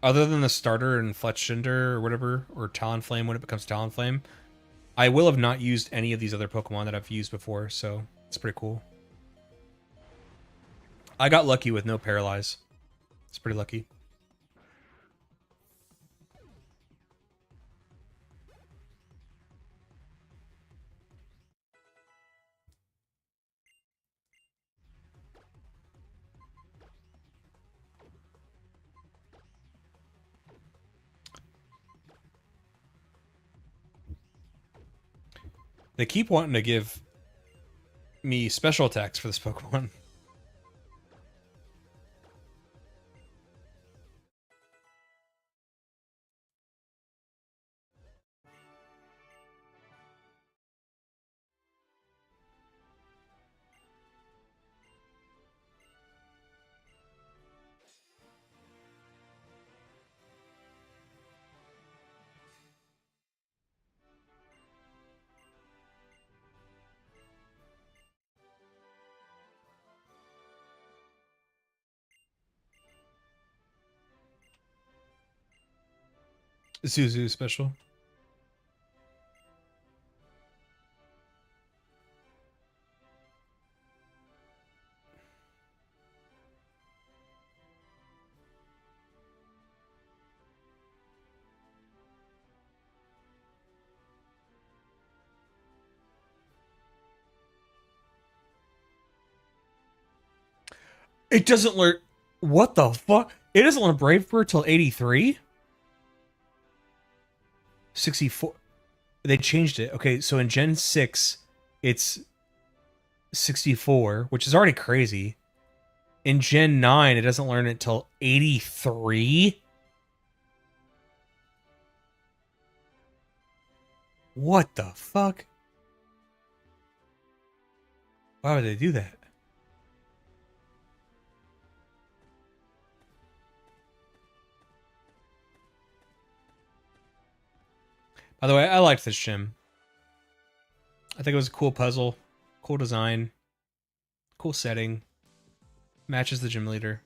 Other than the starter and Fletchinder or whatever, or Talonflame when it becomes Talonflame, I will have not used any of these other Pokemon that I've used before, so it's pretty cool. I got lucky with no Paralyze. It's pretty lucky. They keep wanting to give me special attacks for this Pokemon. Zuzu special. It doesn't learn. What the fuck? It doesn't learn Brave Bird till 83? 64. They changed it. Okay, so in Gen 6, it's 64, which is already crazy. In Gen 9, it doesn't learn it till 83? What the fuck? Why would they do that? By the way, I liked this gym. I think it was a cool puzzle, cool design, cool setting. Matches the gym leader.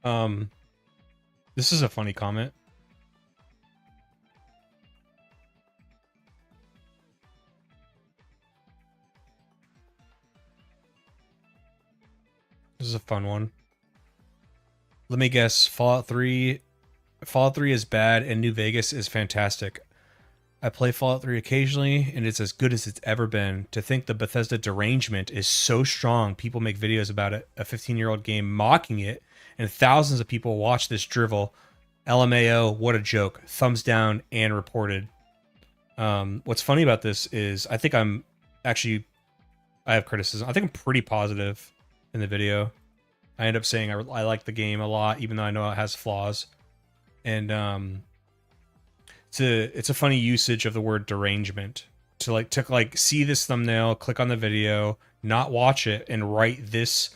Um, this is a funny comment. This is a fun one. Let me guess. Fallout 3 is bad and New Vegas is fantastic. I play Fallout 3 occasionally, and it's as good as it's ever been. To think the Bethesda derangement is so strong, people make videos about it, a 15-year-old game mocking it, and thousands of people watch this drivel. LMAO, what a joke. Thumbs down and reported. What's funny about this is I think I have criticism. I think I'm pretty positive in the video. I end up saying I like the game a lot, even though I know it has flaws. And it's a funny usage of the word derangement to like see this thumbnail, click on the video, not watch it, and write this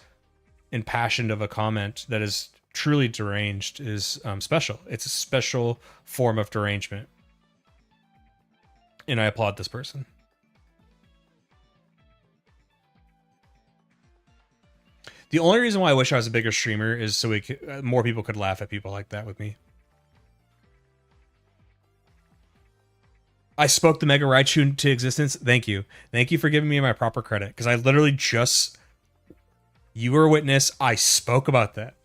impassioned of a comment that is truly deranged is special. It's a special form of derangement, and I applaud this person. The only reason why I wish I was a bigger streamer is so more people could laugh at people like that with me. I spoke the Mega Raichu to existence. Thank you. Thank you for giving me my proper credit. Because I literally just... You were a witness. I spoke about that.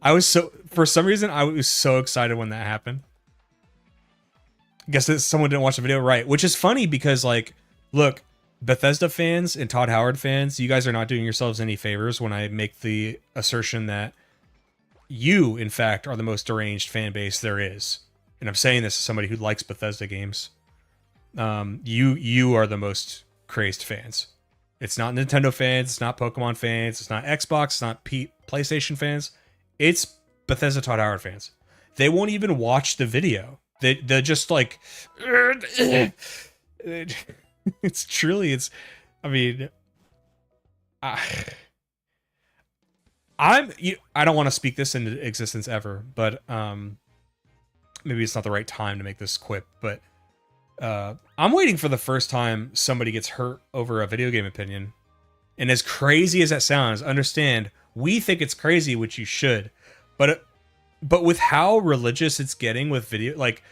I was so... For some reason, I was so excited when that happened. Guess that someone didn't watch the video, right? Which is funny because, like, look, Bethesda fans and Todd Howard fans, you guys are not doing yourselves any favors when I make the assertion that you, in fact, are the most deranged fan base there is. And I'm saying this as somebody who likes Bethesda games. You are the most crazed fans. It's not Nintendo fans, it's not Pokemon fans, it's not Xbox, it's not PlayStation fans. It's Bethesda Todd Howard fans. They won't even watch the video. They're just like... It's truly, I mean... I don't want to speak this into existence ever, but maybe it's not the right time to make this quip, but I'm waiting for the first time somebody gets hurt over a video game opinion. And as crazy as that sounds, understand, we think it's crazy, which you should. But with how religious it's getting with video, like,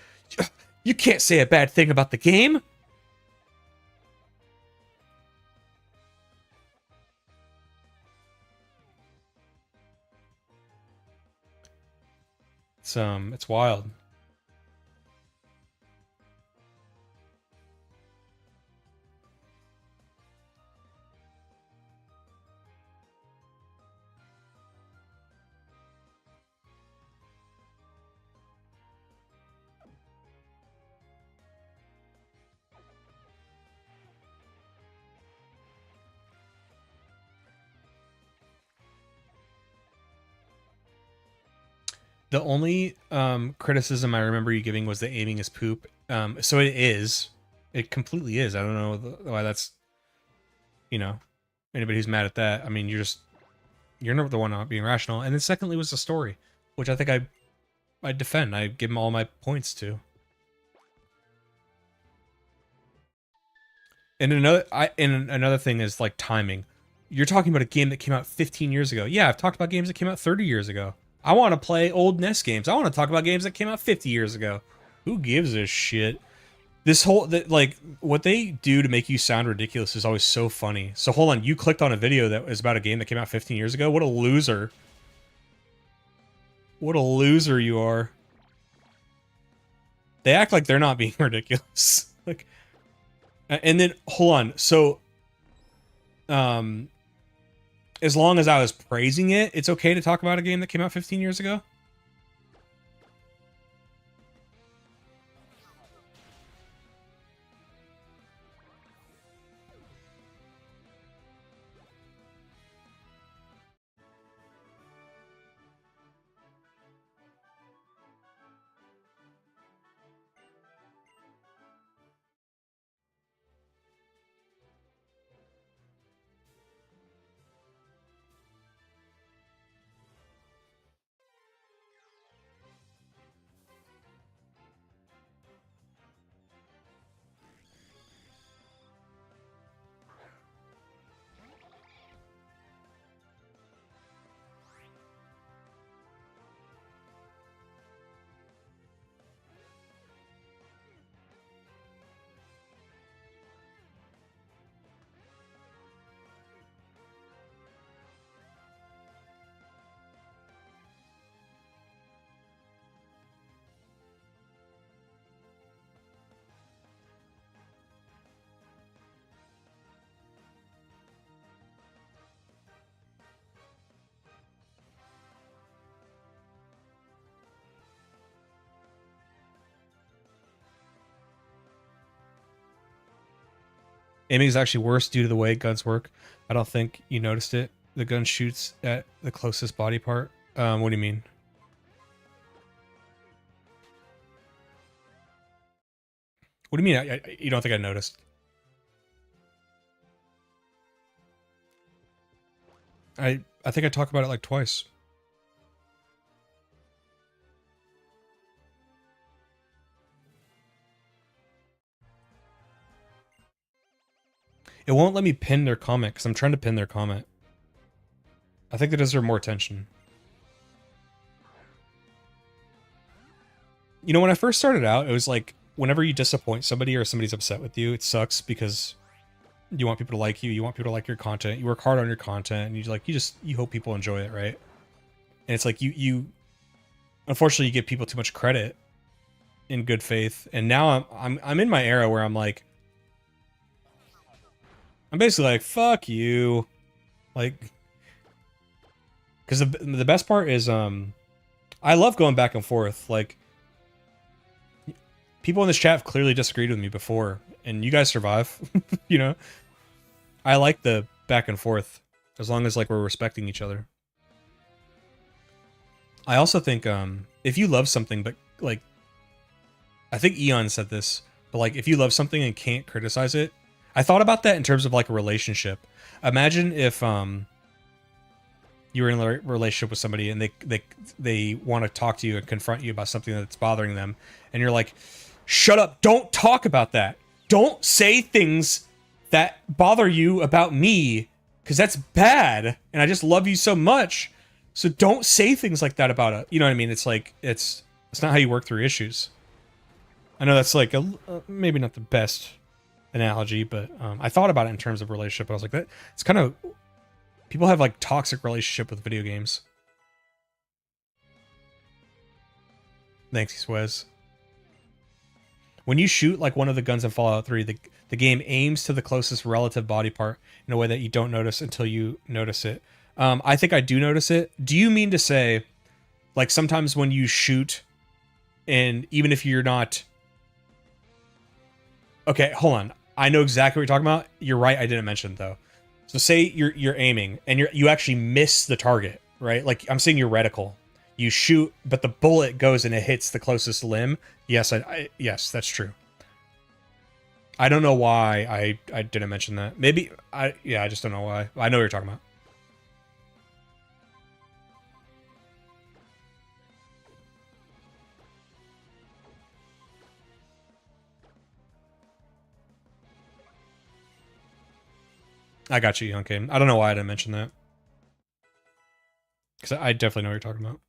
you can't say a bad thing about the game. It's wild. The only criticism I remember you giving was that aiming is poop. So it is. It completely is. I don't know why that's, you know, anybody who's mad at that. I mean, you're not the one not being rational. And then secondly was the story, which I think I defend. I give them all my points to. And another thing is like timing. You're talking about a game that came out 15 years ago. Yeah, I've talked about games that came out 30 years ago. I want to play old NES games. I want to talk about games that came out 50 years ago. Who gives a shit? This whole, like, what they do to make you sound ridiculous is always so funny. So hold on, you clicked on a video that was about a game that came out 15 years ago? What a loser. What a loser you are. They act like they're not being ridiculous. Like, and then, hold on, so, as long as I was praising it, it's okay to talk about a game that came out 15 years ago? Aiming is actually worse due to the way guns work. I don't think you noticed it. The gun shoots at the closest body part. What do you mean? What do you mean? You don't think I noticed? I think I talked about it like twice. It won't let me pin their comment because I'm trying to pin their comment. I think they deserve more attention. You know, when I first started out, it was like, whenever you disappoint somebody or somebody's upset with you, it sucks because you want people to like you. You want people to like your content. You work hard on your content, and you hope people enjoy it, right? And it's like you unfortunately you give people too much credit in good faith. And now I'm in my era where I'm basically like, fuck you, like, because the best part is I love going back and forth. Like, people in this chat have clearly disagreed with me before, and you guys survive. You know, I like the back and forth as long as like we're respecting each other. I also think if you love something, but like, I think Eon said this, but like, if you love something and can't criticize it, I thought about that in terms of like a relationship. Imagine if you were in a relationship with somebody and they want to talk to you and confront you about something that's bothering them, and you're like, shut up, don't talk about that. Don't say things that bother you about me, because that's bad, and I just love you so much. So don't say things like that about it. You know what I mean? It's like, it's not how you work through issues. I know that's like maybe not the best analogy, but I thought about it in terms of relationship. I was like, that it's kind of, people have like toxic relationship with video games. Thanks, Swez. When you shoot like one of the guns in Fallout 3, the game aims to the closest relative body part in a way that you don't notice until you notice it. I think I do notice it. Do you mean to say, like, sometimes when you shoot, and even if you're not... Okay, hold on. I know exactly what you're talking about. You're right, I didn't mention it, though. So say you're aiming, and you actually miss the target, right? Like, I'm saying your reticle. You shoot, but the bullet goes and it hits the closest limb. Yes, yes, that's true. I don't know why I didn't mention that. Maybe, I just don't know why. I know what you're talking about. I got you, Youngkin. I don't know why I didn't mention that. Because I definitely know what you're talking about.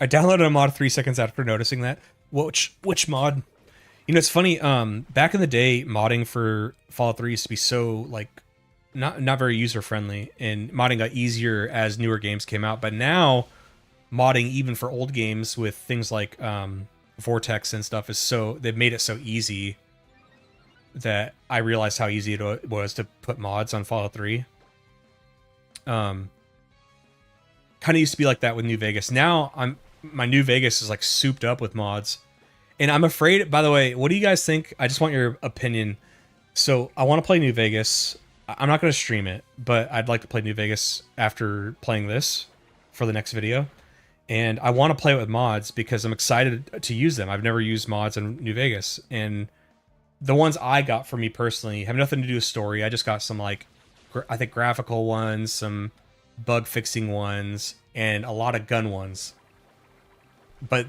I downloaded a mod 3 seconds after noticing that. Which mod? You know, it's funny. Back in the day, modding for Fallout 3 used to be so like not very user friendly, and modding got easier as newer games came out. But now, modding even for old games with things like Vortex and stuff they've made it so easy that I realized how easy it was to put mods on Fallout 3. Kind of used to be like that with New Vegas. Now my New Vegas is like souped up with mods, and I'm afraid. By the way, what do you guys think? I just want your opinion. So I want to play New Vegas. I'm not going to stream it, but I'd like to play New Vegas after playing this for the next video, and I want to play it with mods because I'm excited to use them. I've never used mods in New Vegas, and the ones I got for me personally have nothing to do with story. I just got some like I think graphical ones, some bug fixing ones, and a lot of gun ones. But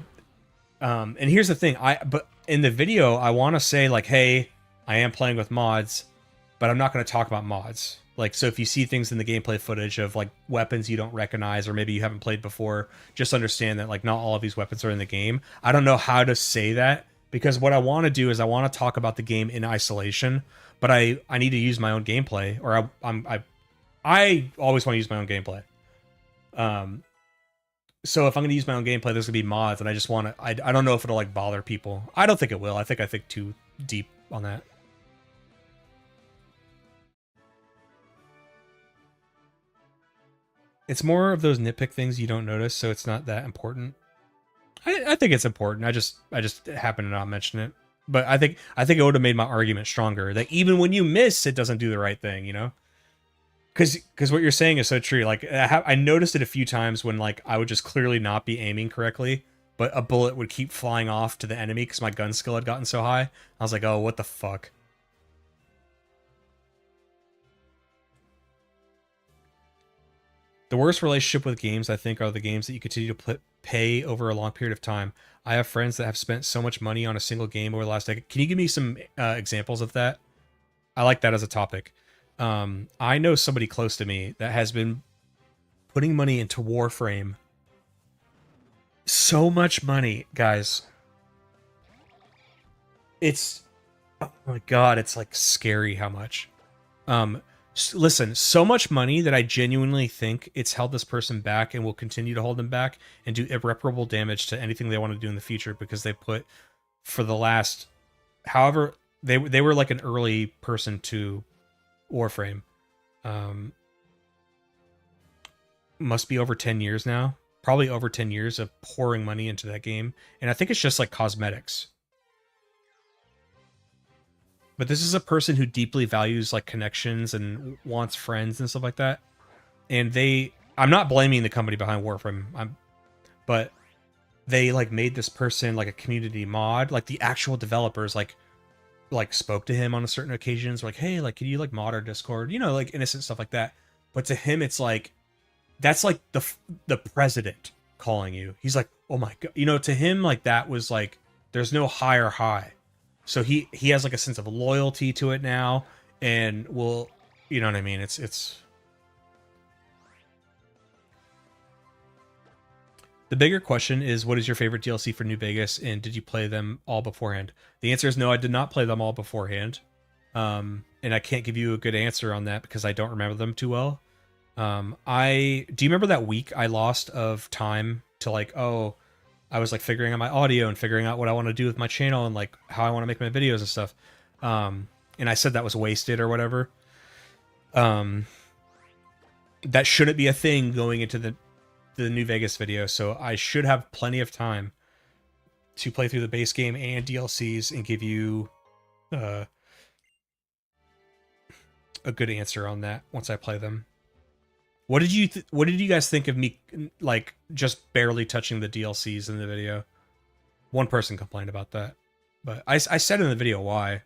and here's the thing, but in the video I want to say like, hey, I am playing with mods, but I'm not going to talk about mods. Like, so if you see things in the gameplay footage of like weapons you don't recognize or maybe you haven't played before, just understand that like not all of these weapons are in the game. I don't know how to say that, because what I want to do is I want to talk about the game in isolation, but I need to use my own gameplay, or I always want to use my own gameplay. So if I'm gonna use my own gameplay, there's gonna be mods, and I just want to. I don't know if it'll like bother people. I don't think it will. I think too deep on that. It's more of those nitpick things you don't notice, so it's not that important. I think it's important. I just happen to not mention it. But I think it would have made my argument stronger. That even when you miss, it doesn't do the right thing. You know. Because what you're saying is so true. Like I noticed it a few times when like I would just clearly not be aiming correctly, but a bullet would keep flying off to the enemy because my gun skill had gotten so high. I was like, oh, what the fuck. The worst relationship with games, I think, are the games that you continue to pay over a long period of time. I have friends that have spent so much money on a single game over the last decade. Can you give me some examples of that? I like that as a topic. I know somebody close to me that has been putting money into Warframe. So much money, guys. It's, oh my god, it's like scary how much. Listen, so much money that I genuinely think it's held this person back and will continue to hold them back and do irreparable damage to anything they want to do in the future because they put for the last, however, they were like an early person to Warframe. Must be over 10 years now. Probably over 10 years of pouring money into that game. And I think it's just like cosmetics. But this is a person who deeply values like connections and wants friends and stuff like that. And I'm not blaming the company behind Warframe. But they like made this person like a community mod. Like the actual developers like spoke to him on certain occasions, like, hey, like, can you like mod our Discord? You know, like innocent stuff like that. But to him, it's like, that's like the president calling you. He's like, oh my god, you know, to him, like that was like, there's no higher high. So he has like a sense of loyalty to it now, and will, you know what I mean? It's the bigger question is, what is your favorite DLC for New Vegas, and did you play them all beforehand? The answer is no, I did not play them all beforehand. And I can't give you a good answer on that because I don't remember them too well. Do you remember that week I lost of time to like, oh, I was like figuring out my audio and figuring out what I want to do with my channel and like how I want to make my videos and stuff. And I said that was wasted or whatever. That shouldn't be a thing going into the New Vegas video, so I should have plenty of time to play through the base game and DLCs and give you a good answer on that once I play them. What did you guys think of me like just barely touching the DLCs in the video? One person complained about that, but I said in the video why.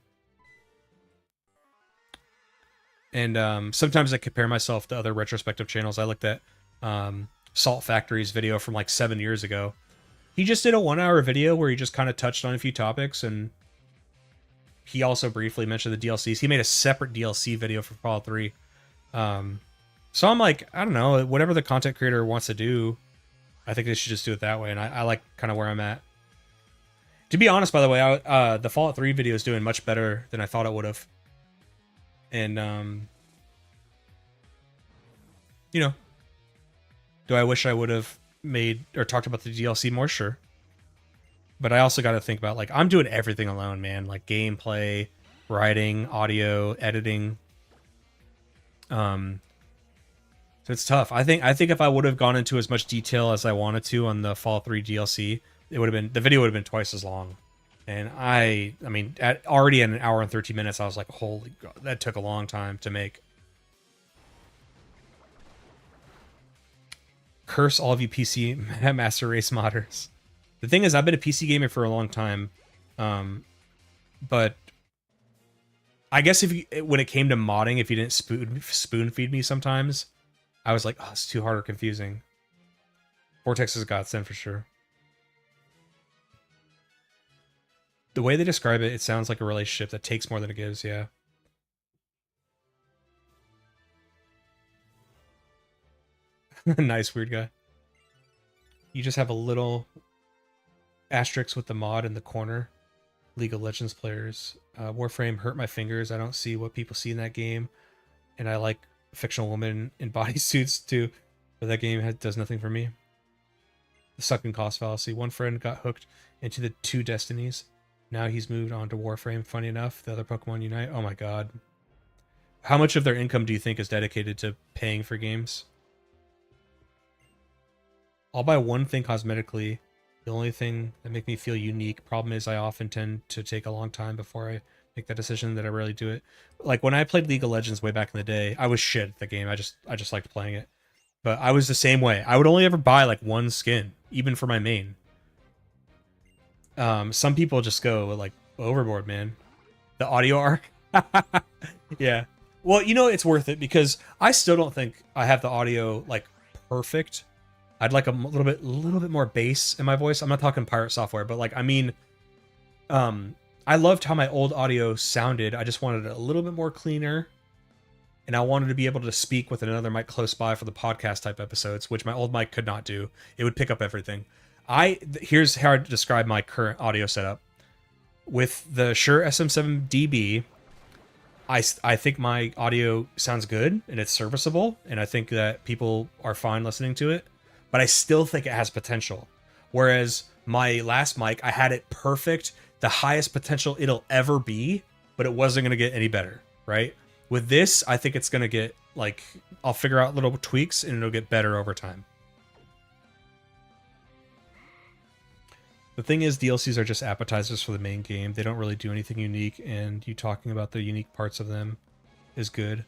And sometimes I compare myself to other retrospective channels. I looked at Salt Factory's video from like 7 years ago. He just did a 1-hour video where he just kind of touched on a few topics, and he also briefly mentioned the DLCs. He made a separate DLC video for Fallout 3. So I'm like, I don't know, whatever the content creator wants to do, I think they should just do it that way, and I like kind of where I'm at. To be honest, by the way, the Fallout 3 video is doing much better than I thought it would have. And, you know, do I wish I would have made or talked about the DLC more? Sure. But I also got to think about, like, I'm doing everything alone, man. Like, gameplay, writing, audio, editing. So it's tough. I think if I would have gone into as much detail as I wanted to on the Fallout 3 DLC, it would have been, the video would have been twice as long. And I mean, already at 1 hour and 13 minutes, I was like, holy god, that took a long time to make. Curse all of you PC Master Race modders. The thing is, I've been a PC gamer for a long time, but I guess when it came to modding, if you didn't spoon feed me sometimes, I was like, oh, it's too hard or confusing. Vortex is a godsend for sure. The way they describe it, it sounds like a relationship that takes more than it gives, yeah. Nice, weird guy. You just have a little asterisk with the mod in the corner. League of Legends players. Warframe hurt my fingers. I don't see what people see in that game. And I like fictional women in bodysuits too. but that game does nothing for me. The sucking cost fallacy. One friend got hooked into the 2 Destinies. Now he's moved on to Warframe. Funny enough, the other Pokemon Unite. Oh my god. How much of their income do you think is dedicated to paying for games? I'll buy one thing cosmetically. The only thing that make me feel unique. Problem is I often tend to take a long time before I make that decision that I really do it. Like when I played League of Legends way back in the day, I was shit at the game. I just liked playing it. But I was the same way. I would only ever buy like one skin, even for my main. Some people just go like overboard, man. The audio arc. Yeah. Well, you know, it's worth it because I still don't think I have the audio like perfect. I'd like a little bit more bass in my voice. I'm not talking pirate software, but like, I mean, I loved how my old audio sounded. I just wanted it a little bit more cleaner. And I wanted to be able to speak with another mic close by for the podcast type episodes, which my old mic could not do. It would pick up everything. Here's how I describe my current audio setup. With the Shure SM7DB, I think my audio sounds good and it's serviceable, and I think that people are fine listening to it, but I still think it has potential. Whereas my last mic, I had it perfect, the highest potential it'll ever be, but it wasn't going to get any better, right? With this, I think it's going to get, like, I'll figure out little tweaks and it'll get better over time. The thing is, DLCs are just appetizers for the main game. They don't really do anything unique, and you talking about the unique parts of them is good.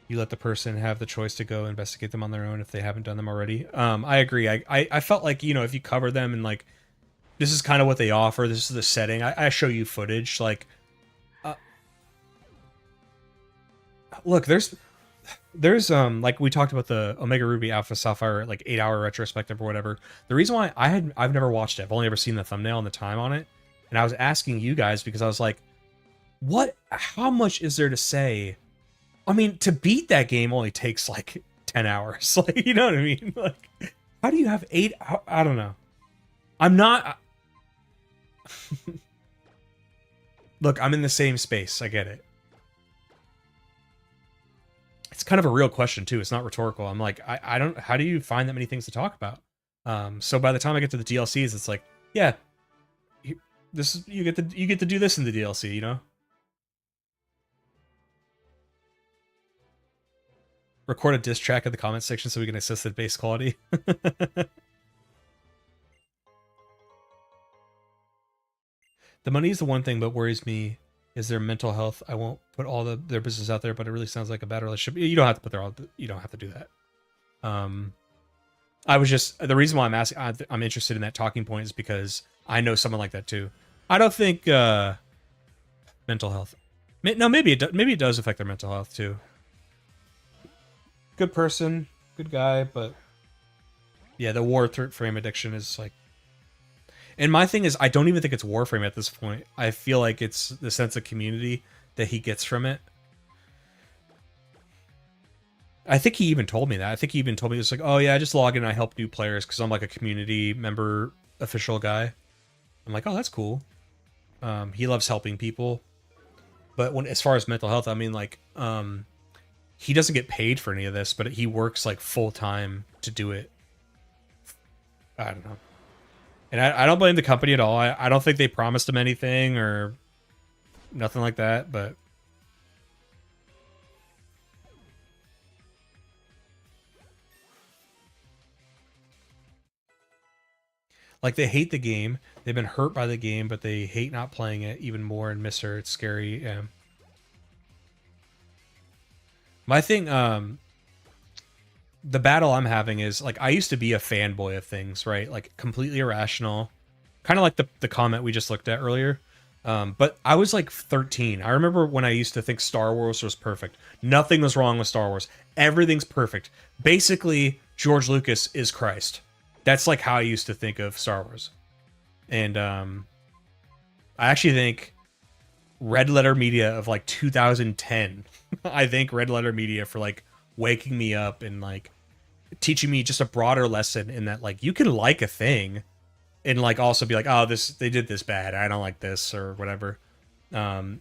You let the person have the choice to go investigate them on their own if they haven't done them already. I agree. I felt like, you know, if you cover them and, like, this is kind of what they offer, this is the setting, I show you footage, like, look, there's like we talked about the Omega Ruby Alpha Sapphire like 8-hour retrospective or whatever. The reason why I've never watched it, I've only ever seen the thumbnail and the time on it, and I was asking you guys because I was like, how much is there to say? I mean, to beat that game only takes like 10 hours. Like, you know what I mean? Like, how do you have 8? I don't know. I'm not. Look, I'm in the same space. I get it. It's kind of a real question too. It's not rhetorical. I'm like, I don't. How do you find that many things to talk about? So by the time I get to the DLCs, it's like, yeah, you get to do this in the DLC, you know. Record a diss track in the comment section so we can assess the base quality. The money is the one thing, but worries me is their mental health. I won't put all their business out there, but it really sounds like a bad relationship. You don't have to put you don't have to do that. I was just, the reason why I'm asking, I'm interested in that talking point is because I know someone like that too. I don't think mental health. No, maybe it does affect their mental health too. Good person, good guy, but yeah, the Warframe addiction is like. And my thing is, I don't even think it's Warframe at this point. I feel like it's the sense of community that he gets from it. I think he even told me that. I think he even told me it's like, oh yeah, I just log in and I help new players because I'm like a community member official guy. I'm like, oh, that's cool. He loves helping people. But as far as mental health, I mean, like, he doesn't get paid for any of this, but he works like full time to do it. I don't know. And I don't blame the company at all. I don't think they promised him anything or nothing like that, but like they hate the game. They've been hurt by the game, but they hate not playing it even more and miss her. It's scary. Yeah. My thing, the battle I'm having is like I used to be a fanboy of things, right? Like completely irrational, kind of like the comment we just looked at earlier. But I was like 13. I remember when I used to think Star Wars was perfect. Nothing was wrong with Star Wars. Everything's perfect. Basically, George Lucas is Christ. That's like how I used to think of Star Wars. And I actually think Red Letter Media of like 2010. I thank Red Letter Media for like waking me up and like teaching me just a broader lesson in that like you can like a thing and like also be like, oh, they did this bad, I don't like this or whatever. For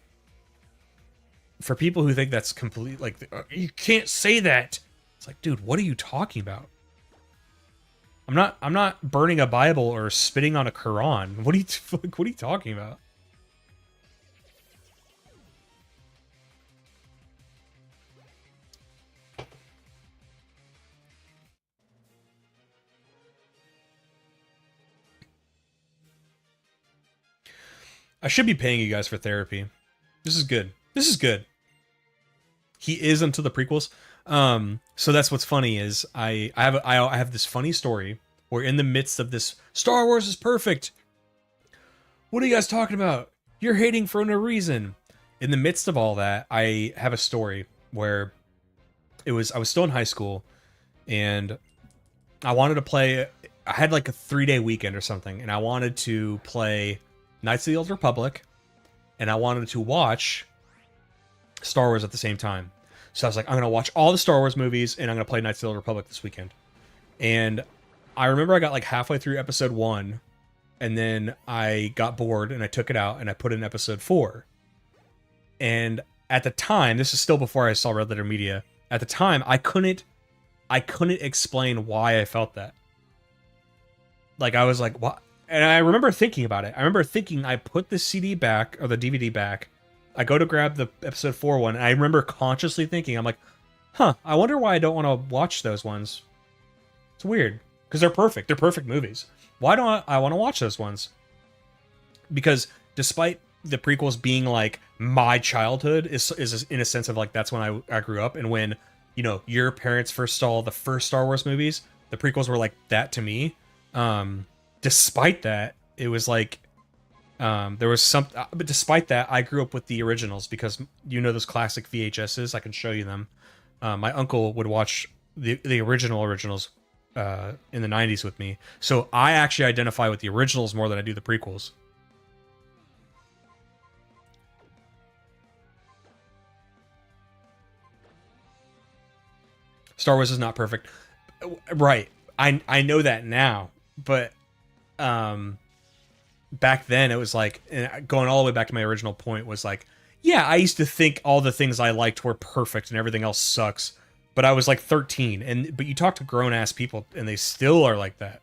people who think that's complete, like, you can't say that, it's like, dude, what are you talking about? I'm not burning a Bible or spitting on a Quran. What are you what are you talking about? I should be paying you guys for therapy. This is good. This is good. He is until the prequels. So that's what's funny is I have this funny story where in the midst of this Star Wars is perfect. What are you guys talking about? You're hating for no reason. In the midst of all that, I have a story where I was still in high school and I wanted to play. I had like a 3-day weekend or something, and I wanted to play Knights of the Old Republic, and I wanted to watch Star Wars at the same time. So I was like, I'm gonna watch all the Star Wars movies, and I'm gonna play Knights of the Old Republic this weekend. And I remember I got like halfway through episode 1, and then I got bored, and I took it out, and I put in episode 4. And at the time, this is still before I saw Red Letter Media. At the time, I couldn't explain why I felt that. Like, I was like, what? And I remember thinking about it. I remember thinking I put the CD back, or the DVD back. I go to grab the episode 4 one, and I remember consciously thinking, I'm like, huh, I wonder why I don't want to watch those ones. It's weird. Because they're perfect. They're perfect movies. Why don't I want to watch those ones? Because despite the prequels being like my childhood, is in a sense of like that's when I grew up, and when, you know, your parents first saw the first Star Wars movies, the prequels were like that to me. Despite that, it was like there was some, but despite that, I grew up with the originals because, you know, those classic VHSs. I can show you them. My uncle would watch the originals in the 90s with me, so I actually identify with the originals more than I do the prequels. Star Wars is not perfect, right? I know that now, but back then it was like, going all the way back to my original point was like, yeah, I used to think all the things I liked were perfect and everything else sucks, but I was like 13, but you talk to grown ass people and they still are like that.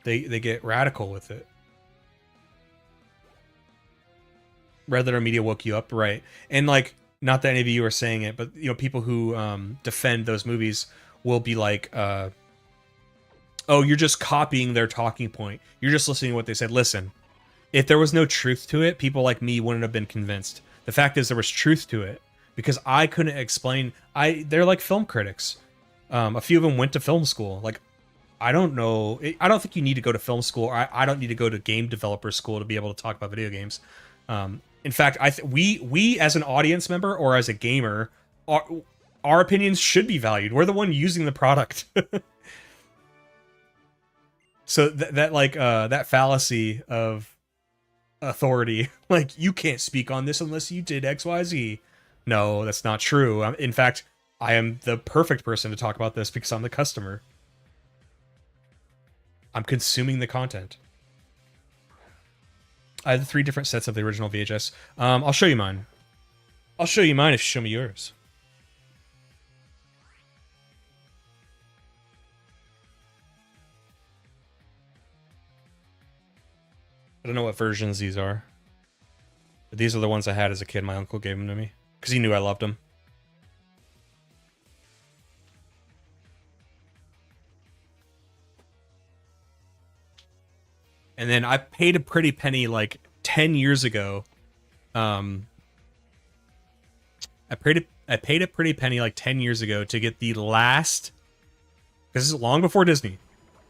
They get radical with it. Red Letter Media woke you up, right? And like, not that any of you are saying it, but you know, people who defend those movies will be like, oh, you're just copying their talking point. You're just listening to what they said. Listen, if there was no truth to it, people like me wouldn't have been convinced. The fact is, there was truth to it because I couldn't explain. They're like film critics. A few of them went to film school. Like, I don't know. I don't think you need to go to film school. I don't need to go to game developer school to be able to talk about video games. In fact, we as an audience member or as a gamer, our opinions should be valued. We're the one using the product. So that fallacy of authority, like, you can't speak on this unless you did XYZ. No, that's not true. In fact, I am the perfect person to talk about this because I'm the customer. I'm consuming the content. I have 3 different sets of the original VHS. I'll show you mine. I'll show you mine if you show me yours. I don't know what versions these are. But these are the ones I had as a kid. My uncle gave them to me because he knew I loved them. And then I paid a pretty penny like 10 years ago. I paid a pretty penny like 10 years ago to get the last, because this is long before Disney.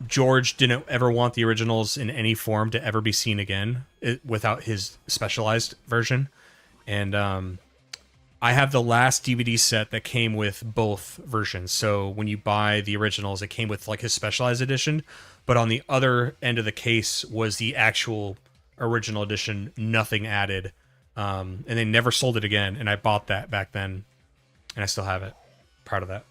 George didn't ever want the originals in any form to ever be seen again without his specialized version. And I have the last DVD set that came with both versions. So when you buy the originals, it came with like his specialized edition. But on the other end of the case was the actual original edition, nothing added. And they never sold it again. And I bought that back then. And I still have it. Proud of that.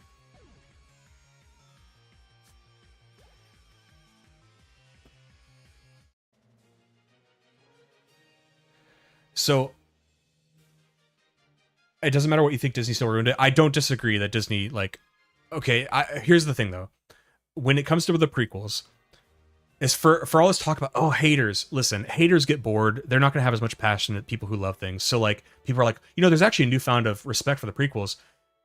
So it doesn't matter what you think, Disney still ruined it. I don't disagree that Disney, like, okay, here's the thing though. when it comes to the prequels, is for all this talk about, oh, haters. Listen, haters get bored. They're not going to have as much passion as people who love things. So like people are like, there's actually a newfound of respect for the prequels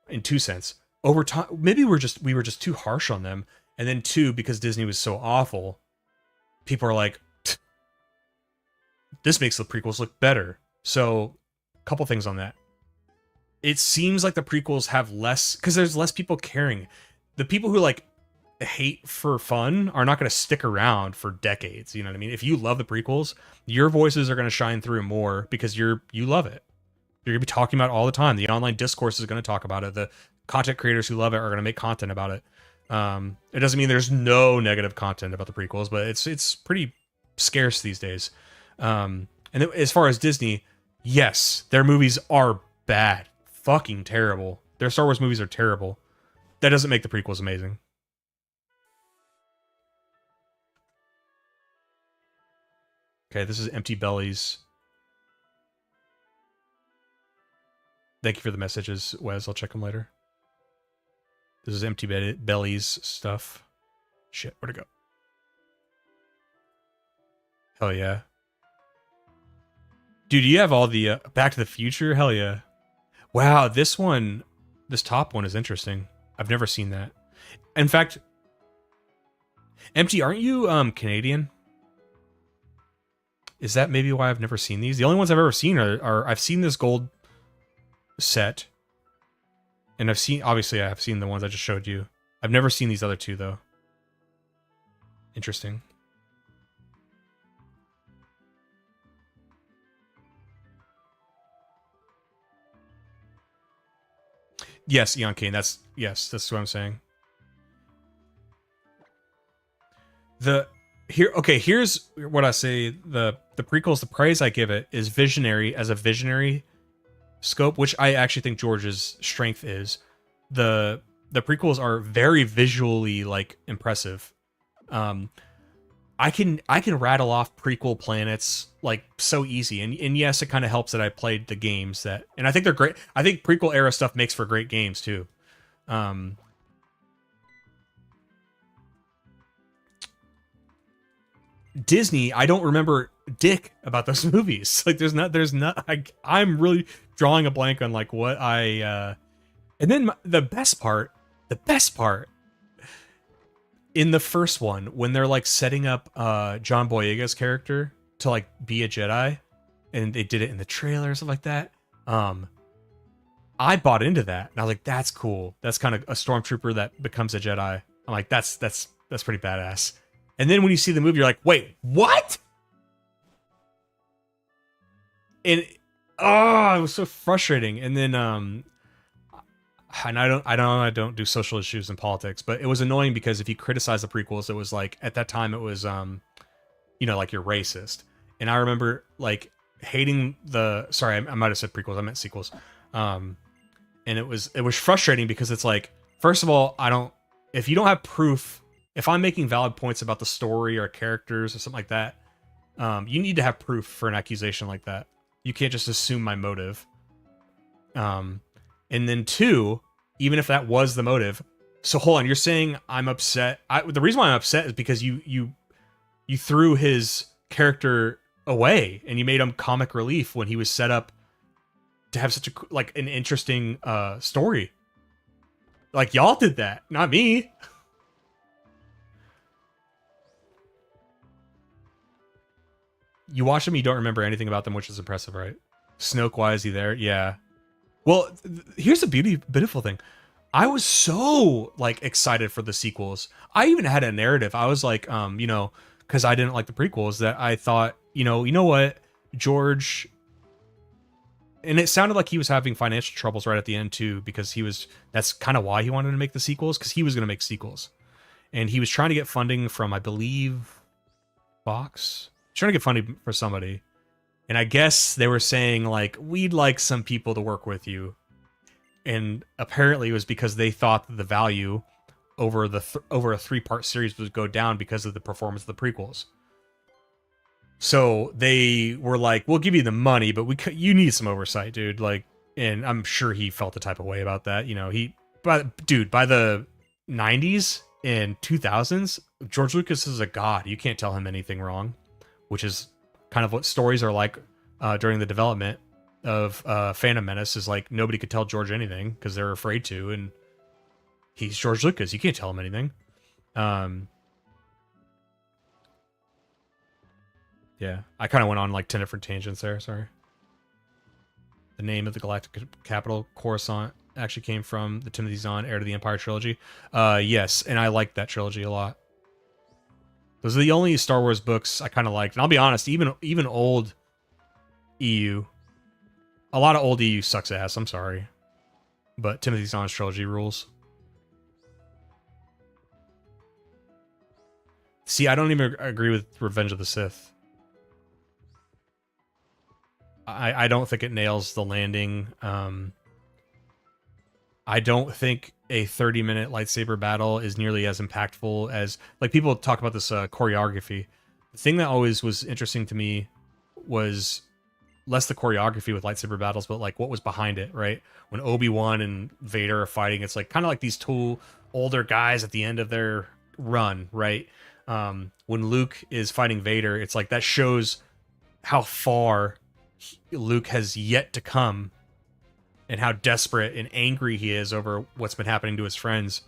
in two sense. Over time, maybe we were just too harsh on them, and then two, because Disney was so awful, people are like, this makes the prequels look better. So, a couple things on that. It seems like the prequels have less, because there's less people caring. The people who like hate for fun are not going to stick around for decades. You know what I mean? If you love the prequels, your voices are going to shine through more because you love it. You're going to be talking about it all the time. The online discourse is going to talk about it. The content creators who love it are going to make content about it. It doesn't mean there's no negative content about the prequels, but it's pretty scarce these days. And as far as Disney, yes, their movies are bad, fucking terrible. Their Star Wars movies are terrible. That doesn't make the prequels amazing. Okay, this is Empty Bellies. Thank you for the messages, Wes. I'll check them later. This is Empty Bellies stuff. Shit, where'd it go? Hell yeah. Dude, you have all the Back to the Future? Hell yeah. Wow, this top one is interesting. I've never seen that. In fact, Empty, aren't you Canadian? Is that maybe why I've never seen these? The only ones I've ever seen are I've seen this gold set. And I've seen the ones I just showed you. I've never seen these other two though. Interesting. Yes, Eon Kane, that's what I'm saying. Here's what I say, the prequels, the praise I give it is visionary, as a visionary scope, which I actually think George's strength is. The prequels are very visually like impressive. I can rattle off prequel planets like so easy, and yes, it kind of helps that I played the games and I think they're great. I think prequel era stuff makes for great games too. Disney, I don't remember dick about those movies. Like there's not I'm really drawing a blank on like what I and then the best part in the first one, when they're like setting up John Boyega's character to like be a Jedi, and they did it in the trailer and stuff like that, I bought into that, and I was like, that's cool. That's kind of a stormtrooper that becomes a Jedi. I'm like, that's pretty badass. And then when you see the movie, you're like, wait, what? And it was so frustrating. And then and I don't do social issues in politics, but it was annoying because if you criticize the prequels, it was like at that time it was like you're racist. And I remember like hating I might have said prequels, I meant sequels. And it was frustrating because it's like, first of all, if you don't have proof, if I'm making valid points about the story or characters or something like that, you need to have proof for an accusation like that. You can't just assume my motive. And then two, even if that was the motive, so hold on, you're saying I'm upset. The reason why I'm upset is because you threw his character away and you made him comic relief when he was set up to have such an interesting story. Like y'all did that, not me. You watch them, you don't remember anything about them, which is impressive, right? Snoke, why is he there? Yeah. Well, here's the beautiful thing. I was so like excited for the sequels. I even had a narrative. I was like, because I didn't like the prequels, that I thought, you know what, George. And it sounded like he was having financial troubles right at the end too, because that's kind of why he wanted to make the sequels, because he was going to make sequels, and he was trying to get funding from, I believe, Fox. Trying to get funding for somebody, and I guess they were saying like, we'd like some people to work with you, and apparently it was because they thought that the value over a 3-part series would go down because of the performance of the prequels. So they were like, we'll give you the money, but you need some oversight, dude. Like, and I'm sure he felt the type of way about that. By the 90s, in 2000s, George Lucas is a god. You can't tell him anything wrong, which is kind of what stories are like during the development of Phantom Menace. Is like nobody could tell George anything because they're afraid to, and he's George Lucas. You can't tell him anything. Yeah, I kind of went on like 10 different tangents there. Sorry. The name of the galactic capital, Coruscant, actually came from the Timothy Zahn Heir to the Empire trilogy. Yes, and I liked that trilogy a lot. Those are the only Star Wars books I kind of liked. And I'll be honest, even old EU, a lot of old EU sucks ass. I'm sorry, but Timothy Zahn's trilogy rules. See, I don't even agree with Revenge of the Sith. I don't think it nails the landing. I don't think a 30-minute lightsaber battle is nearly as impactful as, like, people talk about this choreography. The thing that always was interesting to me was less the choreography with lightsaber battles, but like what was behind it, right? When Obi-Wan and Vader are fighting, it's like kind of like these two older guys at the end of their run, right? When Luke is fighting Vader, it's like that shows how far Luke has yet to come and how desperate and angry he is over what's been happening to his friends.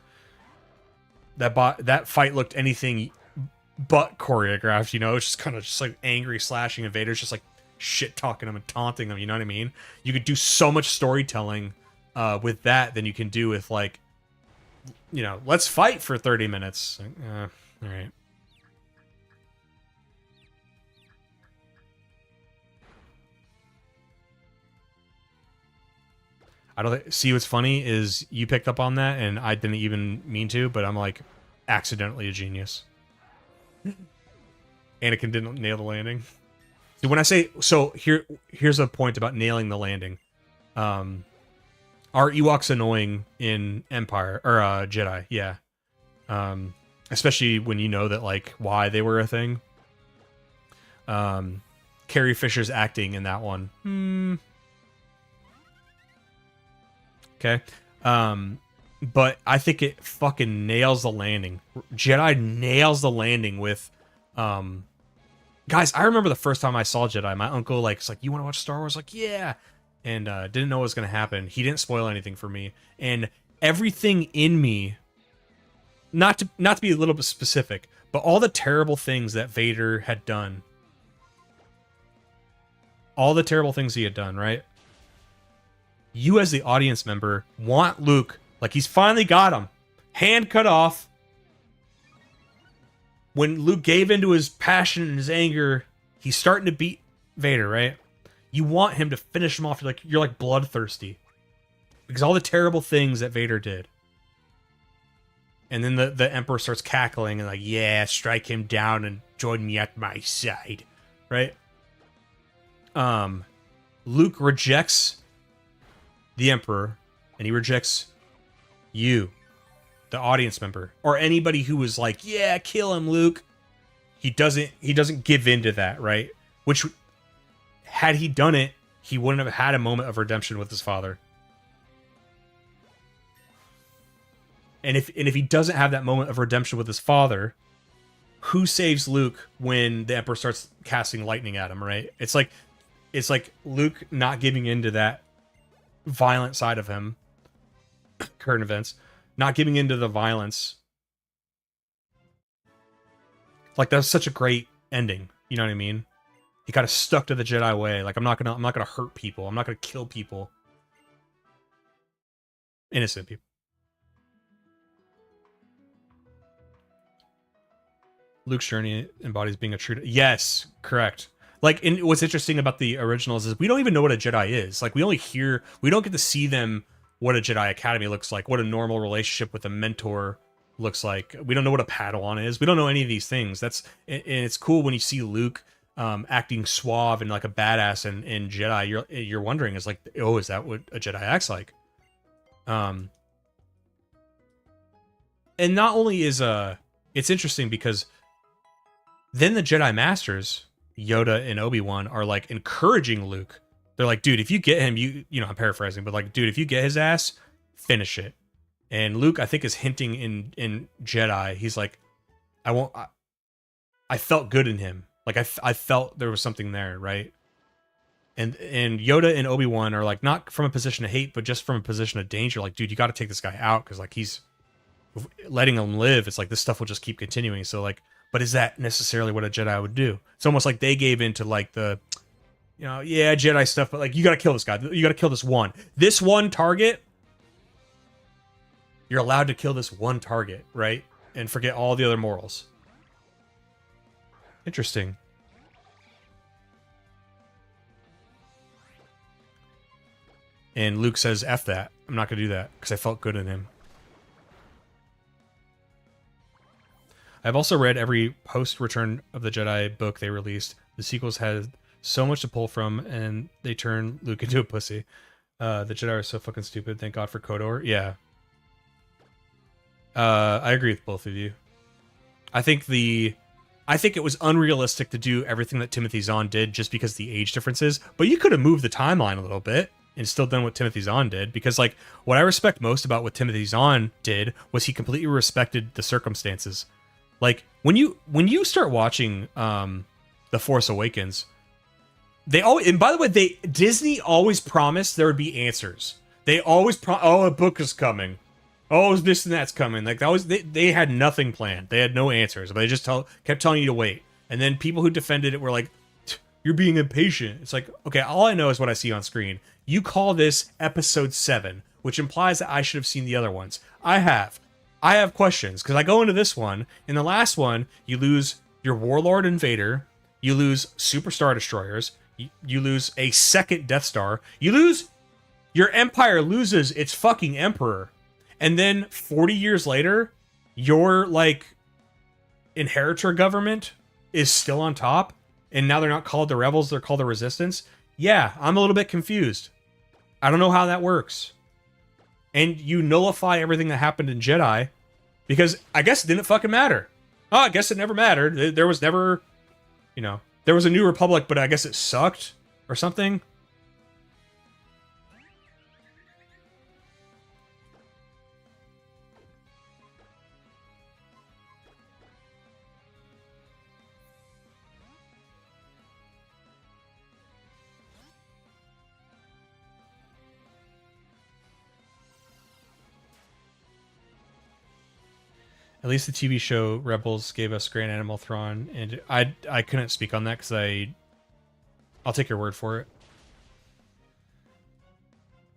That fight looked anything but choreographed, you know? It's just kind of just like angry slashing, and Vader's just like shit talking him and taunting him, you know what I mean? You could do so much storytelling with that than you can do with, like, you know, let's fight for 30 minutes. All right. I don't see what's funny is you picked up on that and I didn't even mean to, but I'm like accidentally a genius. Anakin didn't nail the landing. When I say so, here's a point about nailing the landing. Are Ewoks annoying in Empire or Jedi? Yeah. Especially when you know that like why they were a thing. Carrie Fisher's acting in that one. Okay. But I think it fucking nails the landing. Jedi nails the landing with guys, I remember the first time I saw Jedi, my uncle like was like, "You want to watch Star Wars?" Like, "Yeah." And didn't know what was going to happen. He didn't spoil anything for me. And everything in me, not to be a little bit specific, but all the terrible things that Vader had done. All the terrible things he had done, right? You as the audience member want Luke, like he's finally got him, hand cut off. When Luke gave into his passion and his anger, he's starting to beat Vader, right? You want him to finish him off. You're like bloodthirsty because all the terrible things that Vader did. And then the Emperor starts cackling and like, yeah, strike him down and join me at my side, right? Luke rejects the Emperor, and he rejects you, the audience member, or anybody who was like, yeah, kill him, Luke. He doesn't give in to that, right? Which, had he done it, he wouldn't have had a moment of redemption with his father. And if he doesn't have that moment of redemption with his father, who saves Luke when the Emperor starts casting lightning at him, right? It's like Luke not giving into that violent side of him, current events, not giving into the violence. Like, that's such a great ending. You know what I mean? He kind of stuck to the Jedi way. Like, I'm not gonna hurt people. I'm not gonna kill people. Innocent people. Luke's journey embodies being a true. Yes, correct. Like, and what's interesting about the originals is we don't even know what a Jedi is. Like, we don't get to see them, what a Jedi Academy looks like, what a normal relationship with a mentor looks like. We don't know what a Padawan is. We don't know any of these things. And it's cool when you see Luke acting suave and like a badass in Jedi. You're wondering, is like, oh, is that what a Jedi acts like? And not only is it's interesting because then the Jedi Masters, Yoda and Obi-Wan, are like encouraging Luke. They're like, dude, if you get him, you know, I'm paraphrasing, but like, dude, if you get his ass, finish it. And Luke, I think, is hinting in Jedi. He's like, I won't. I felt good in him. Like I felt there was something there, right? And Yoda and Obi-Wan are like not from a position of hate, but just from a position of danger. Like, dude, you got to take this guy out because like he's letting him live. It's like this stuff will just keep continuing. So like, but is that necessarily what a Jedi would do? It's almost like they gave into like the, yeah, Jedi stuff, but like you got to kill this guy. You got to kill this one target. You're allowed to kill this one target, right? And forget all the other morals. Interesting. And Luke says, F that. I'm not going to do that because I felt good in him. I've also read every post-Return of the Jedi book they released. The sequels had so much to pull from, and they turn Luke into a pussy. The Jedi are so fucking stupid. Thank God for KOTOR. Yeah. I agree with both of you. I think it was unrealistic to do everything that Timothy Zahn did just because the age differences, but you could have moved the timeline a little bit and still done what Timothy Zahn did, because like what I respect most about what Timothy Zahn did was he completely respected the circumstances. Like when you start watching The Force Awakens, and by the way, Disney always promised there would be answers. They always a book is coming. Oh, this and that's coming. Like that was they had nothing planned. They had no answers, but they just kept telling you to wait. And then people who defended it were like, "You're being impatient." It's like, okay, all I know is what I see on screen. You call this episode 7, which implies that I should have seen the other ones. I have questions because I go into this one. In the last one, you lose your Warlord and Vader. You lose Super Star Destroyers. You lose a second Death Star. Your Empire loses its fucking Emperor. And then 40 years later, your like inheritor government is still on top, and now they're not called the rebels, they're called the resistance. Yeah, I'm a little bit confused. I don't know how that works. And you nullify everything that happened in Jedi because I guess it didn't fucking matter. Oh, I guess it never mattered. There was never, there was a New Republic, but I guess it sucked or something. At least the TV show Rebels gave us Grand Animal Thrawn, and I couldn't speak on that because I'll take your word for it.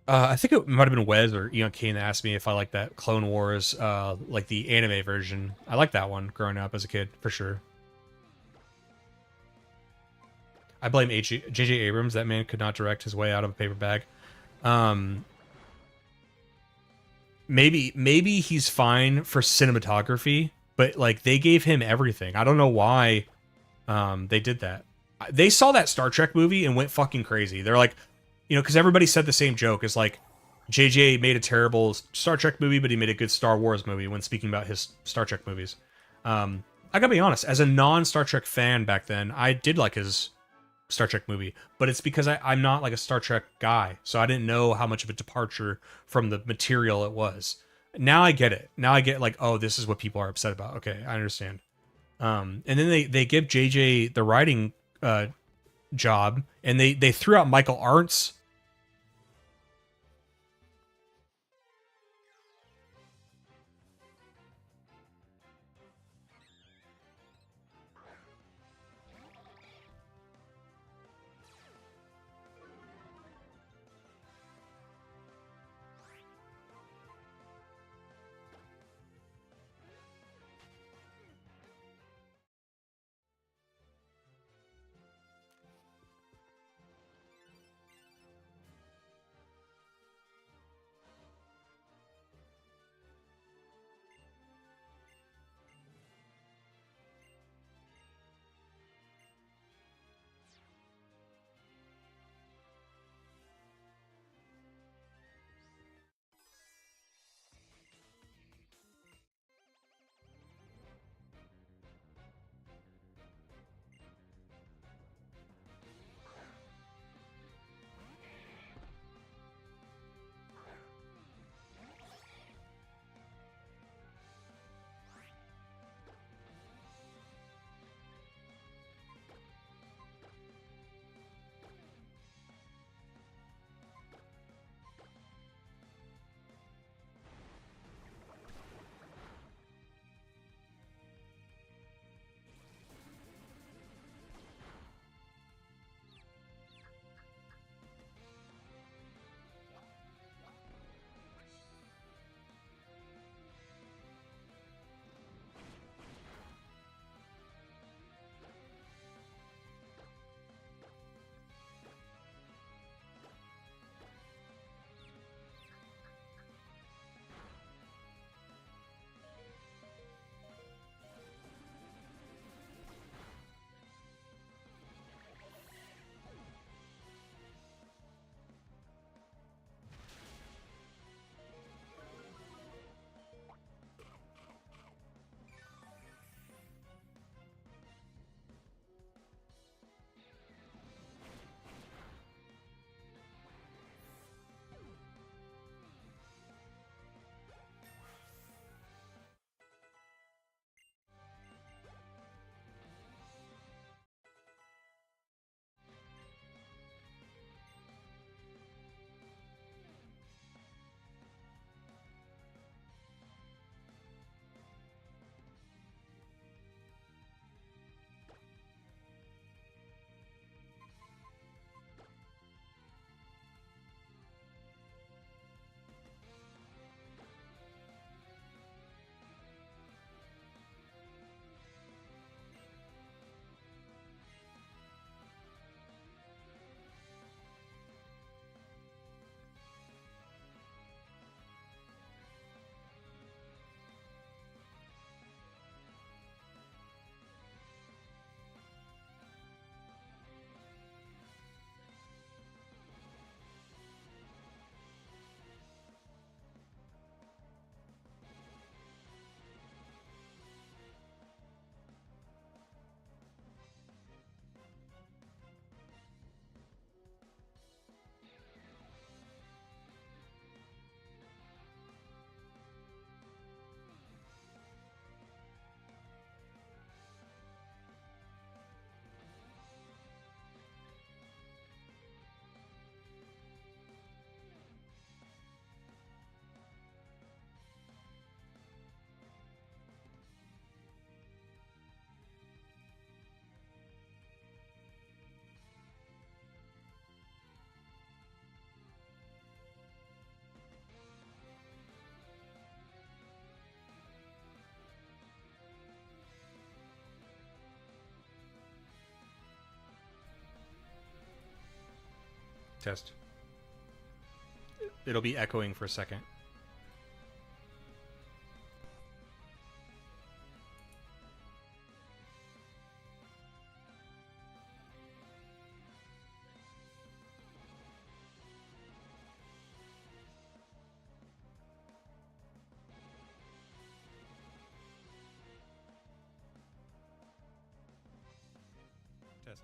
I think it might have been Wes or Eon Kane that asked me if I like that Clone Wars, like the anime version. I liked that one growing up as a kid, for sure. I blame J.J. Abrams. That man could not direct his way out of a paper bag. Maybe he's fine for cinematography, but like they gave him everything. I don't know why they did that. They saw that Star Trek movie and went fucking crazy. They're like, because everybody said the same joke. It's like JJ made a terrible Star Trek movie, but he made a good Star Wars movie when speaking about his Star Trek movies. I gotta be honest, as a non-Star Trek fan back then, I did like his Star Trek movie, but it's because I'm not like a Star Trek guy, so I didn't know how much of a departure from the material it was. Now I get it. Now I get like, oh, this is what people are upset about. Okay, I understand. And then they give JJ the writing job, and they threw out Michael Arndt. Test. It'll be echoing for a second. Test.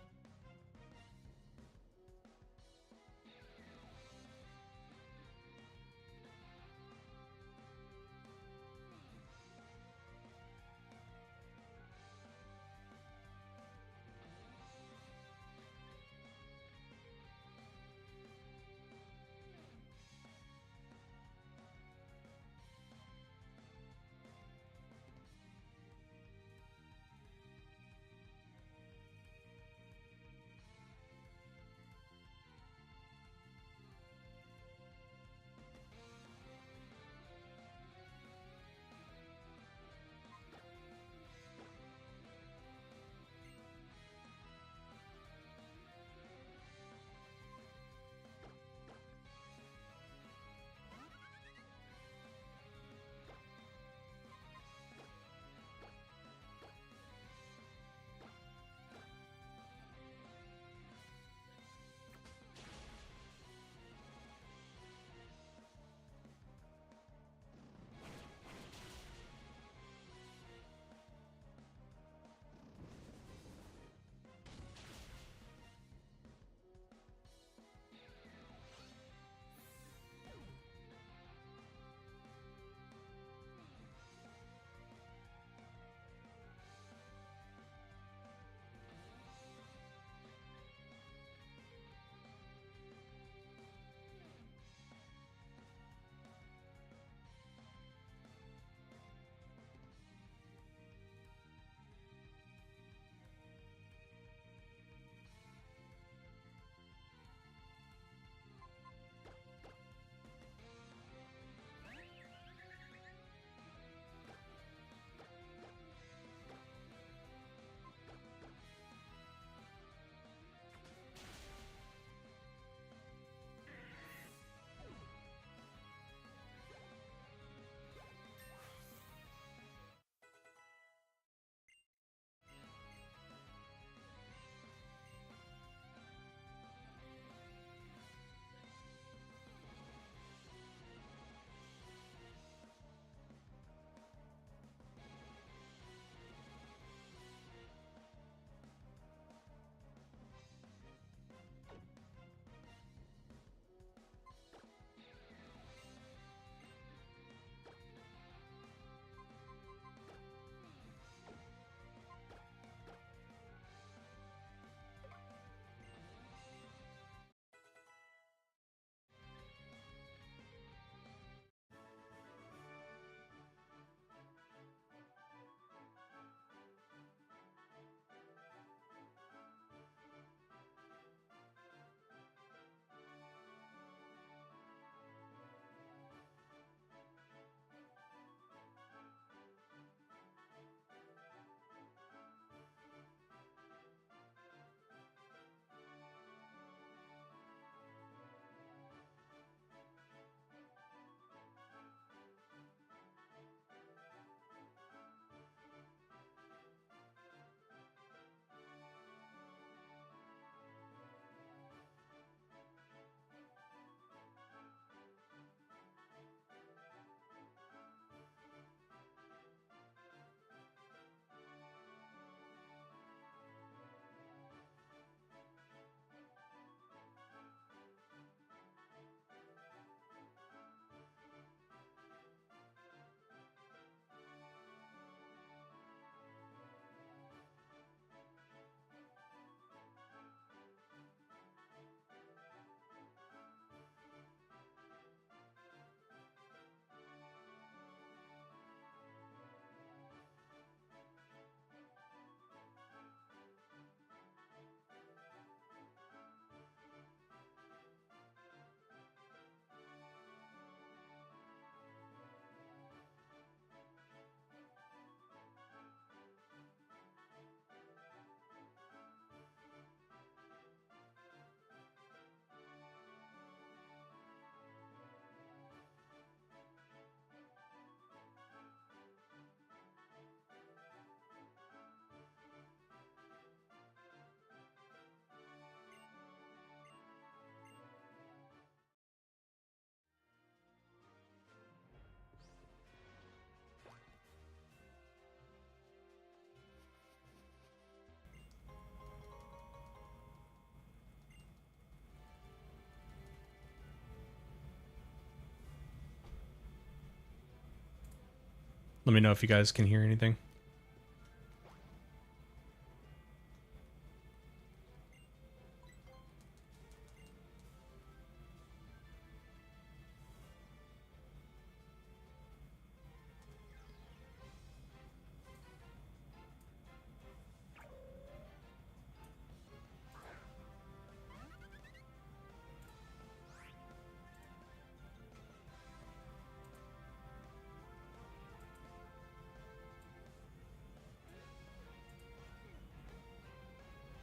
Let me know if you guys can hear anything.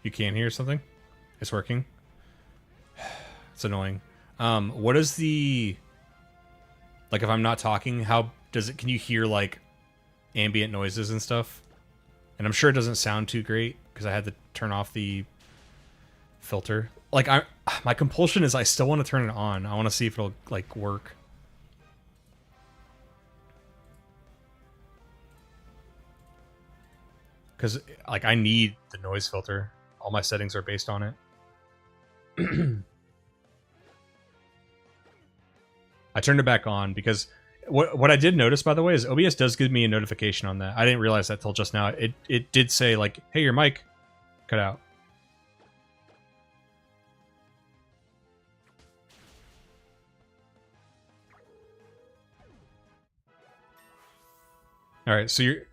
You can't hear something? It's working. It's annoying. What is the... Like, if I'm not talking, how does it... Can you hear, like, ambient noises and stuff? And I'm sure it doesn't sound too great, because I had to turn off the filter. Like, my compulsion is I still want to turn it on. I want to see if it'll, like, work. Because, like, I need the noise filter. All my settings are based on it. I turned it back on because what I did notice, by the way, is OBS does give me a notification on that. I didn't realize that till just now. It did say, like, hey, your mic cut out. All right, so you're...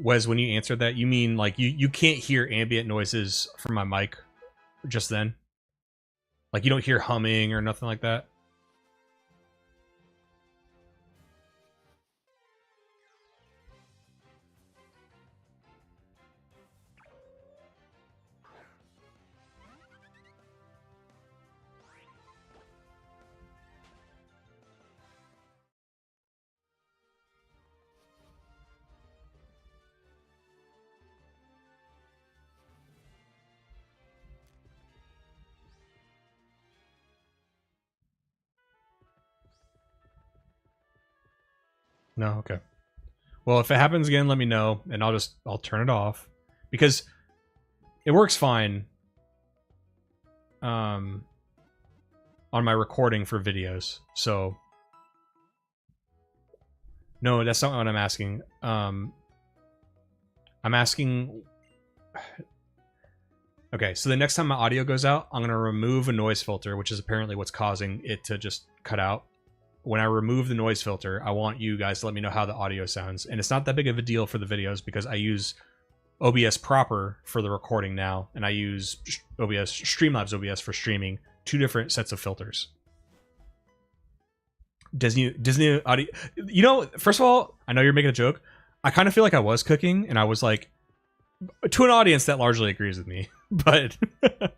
Wes, when you answered that, you mean like you can't hear ambient noises from my mic just then? Like you don't hear humming or nothing like that? No, okay. Well, if it happens again, let me know, and I'll turn it off because it works fine. On my recording for videos, so no, that's not what I'm asking. I'm asking. Okay, so the next time my audio goes out, I'm gonna remove a noise filter, which is apparently what's causing it to just cut out. When I remove the noise filter, I want you guys to let me know how the audio sounds. And it's not that big of a deal for the videos because I use OBS proper for the recording now, and I use OBS, Streamlabs OBS for streaming, 2 different sets of filters. Disney audio... You know, first of all, I know you're making a joke. I kind of feel like I was cooking, and I was like... To an audience that largely agrees with me. But... but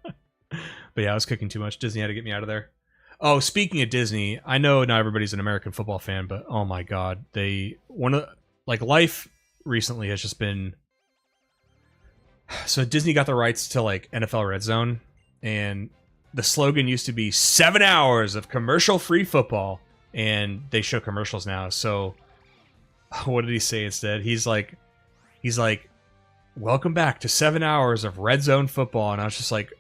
yeah, I was cooking too much. Disney had to get me out of there. Oh, speaking of Disney, I know not everybody's an American football fan, but oh my god, life recently has just been. So Disney got the rights to like NFL Red Zone, and the slogan used to be 7 hours of commercial-free football, and they show commercials now. So what did he say instead? He's like, welcome back to 7 hours of Red Zone football, and I was just like,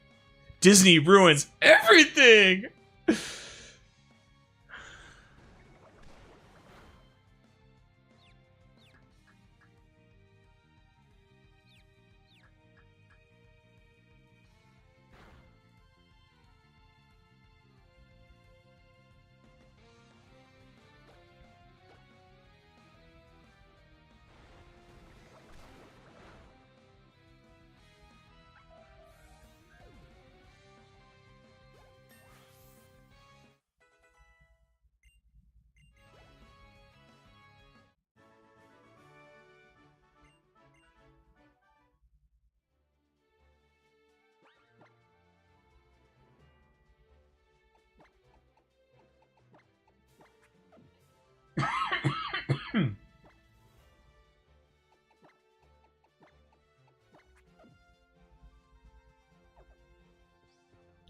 Disney ruins everything. Hmm.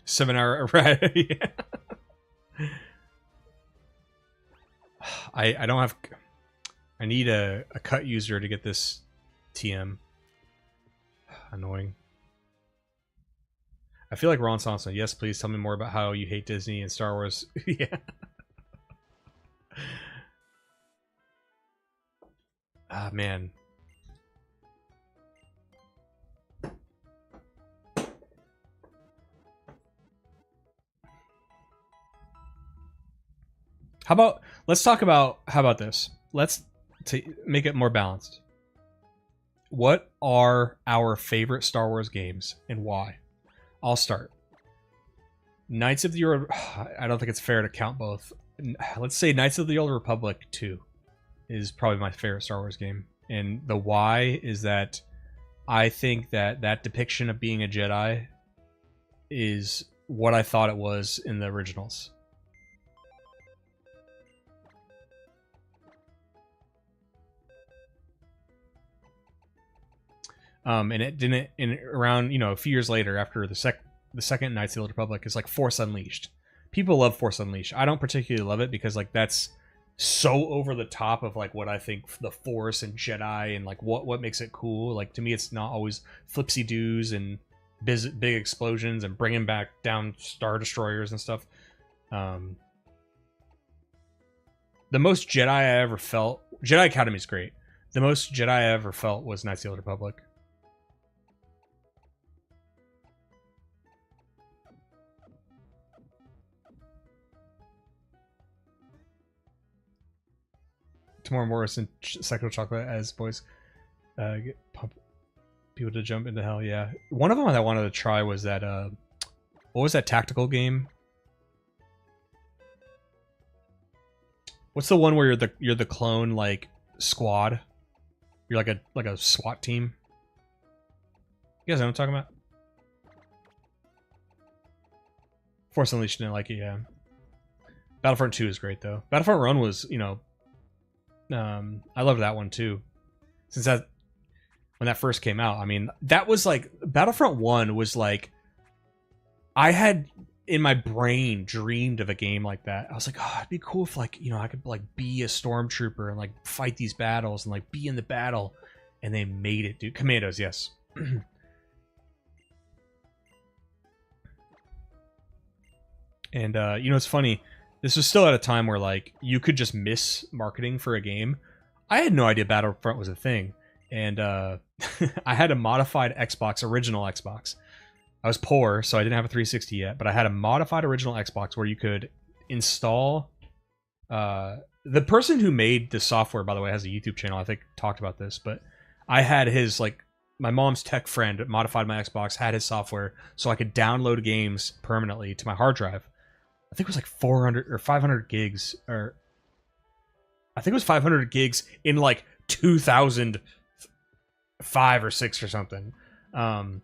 7 hour, right? Yeah. I don't have. I need a cut user to get this TM. Annoying. I feel like Ron Swanson. Yes, please tell me more about how you hate Disney and Star Wars. Yeah. Ah, man. Let's talk about, how about this? Let's make it more balanced. What are our favorite Star Wars games and why? I'll start. Knights of the Old... I don't think it's fair to count both. Let's say Knights of the Old Republic 2 is probably my favorite Star Wars game. And the why is that I think that that depiction of being a Jedi is what I thought it was in the originals. And it didn't. In around, a few years later, after the second Knights of the Old Republic, is like Force Unleashed. People love Force Unleashed. I don't particularly love it because like that's so over the top of like what I think the Force and Jedi and like what makes it cool. Like to me, it's not always flipsy doos and big explosions and bringing back down Star Destroyers and stuff. The most Jedi I ever felt, Jedi Academy is great. The most Jedi I ever felt was Knights of the Old Republic. Tamora Morrison, Psycho Chocolate as boys get people to jump into hell. Yeah, one of them that I wanted to try was that what was that tactical game? What's the one where you're the clone like squad? You're like a SWAT team. You guys know what I'm talking about? Force Unleashed didn't like it. Yeah. Battlefront 2 is great though. Battlefront Run was, I loved that one too. Since that, when that first came out, I mean, that was like, Battlefront 1 was like, I had in my brain dreamed of a game like that. I was like, oh, it'd be cool if like, I could like be a stormtrooper and like fight these battles and like be in the battle. And they made it, dude. Commandos, yes. And it's funny. This was still at a time where like you could just miss marketing for a game. I had no idea Battlefront was a thing, and I had a modified Xbox, original Xbox. I was poor, so I didn't have a 360 yet, but I had a modified original Xbox where you could install. The person who made the software, by the way, has a YouTube channel. I think talked about this, but I had his like my mom's tech friend modified my Xbox, had his software, so I could download games permanently to my hard drive. I think it was like 400 or 500 gigs, or I think it was 500 gigs in like 2005 or 6 or something. And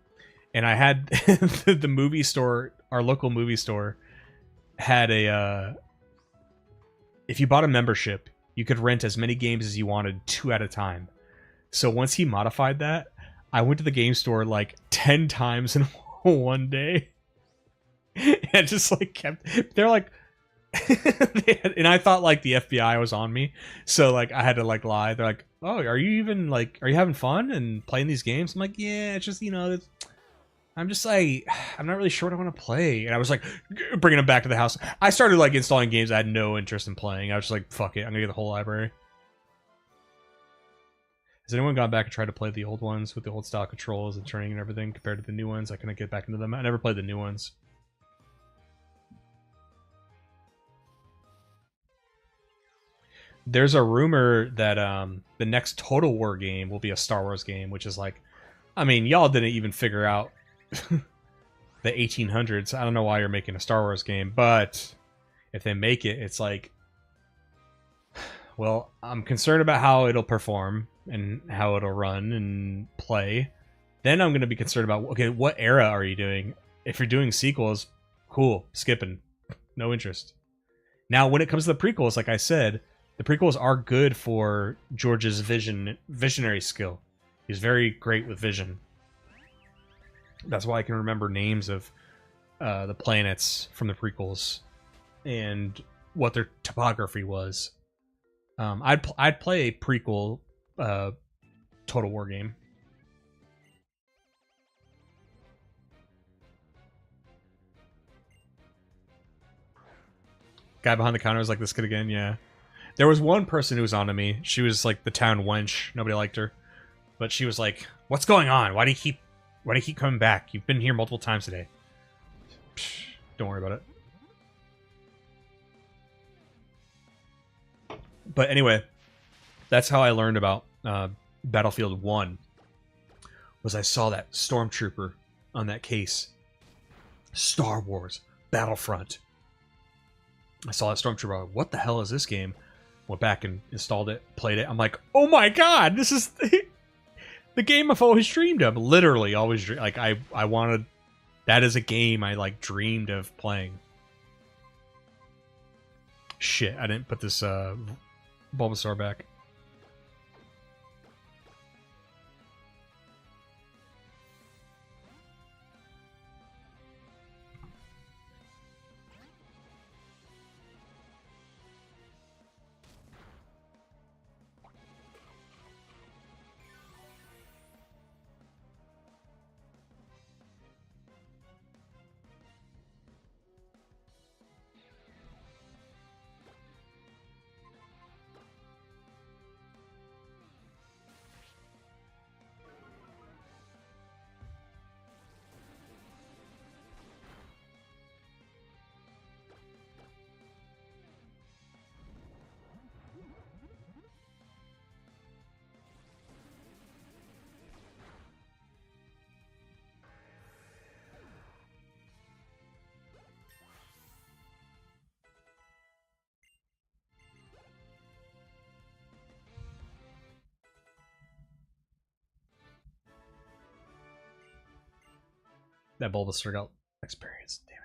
I had the movie store, our local movie store, had a if you bought a membership, you could rent as many games as you wanted, 2 at a time. So once he modified that, I went to the game store like 10 times in one day. And just like they're like and I thought like the FBI was on me, so like I had to like lie. They're like, oh, are you having fun and playing these games? I'm like, yeah, it's just I'm just like, I'm not really sure what I want to play. And I was like bringing them back to the house. I started like installing games I had no interest in playing. I was just like, fuck it, I'm gonna get the whole library. Has anyone gone back and tried to play the old ones with the old style controls and turning and everything compared to the new ones? I couldn't get back into them. I never played the new ones. There's a rumor that the next Total War game will be a Star Wars game, which is like, I mean, y'all didn't even figure out the 1800s. I don't know why you're making a Star Wars game, but if they make it, it's like, well, I'm concerned about how it'll perform and how it'll run and play. Then I'm going to be concerned about, okay, what era are you doing? If you're doing sequels, cool, skipping, no interest. Now, when it comes to the prequels, like I said, the prequels are good for George's visionary skill. He's very great with vision. That's why I can remember names of the planets from the prequels and what their topography was. I'd play a prequel Total War game. Guy behind the counter is like, this kid again, yeah. There was one person who was onto me. She was like the town wench. Nobody liked her. But she was like, "What's going on? Why do you keep coming back? You've been here multiple times today." Psh, don't worry about it. But anyway, that's how I learned about Battlefield 1. Was I saw that Stormtrooper on that case. Star Wars Battlefront. I saw that Stormtrooper. Like, what the hell is this game? Went back and installed it, played it. I'm like, oh my god, this is the game I've always dreamed of. Literally, always dreamed. Like I wanted. That is a game I like dreamed of playing. Shit, I didn't put this Bulbasaur back. That Bulbasaur got experience. Damn it.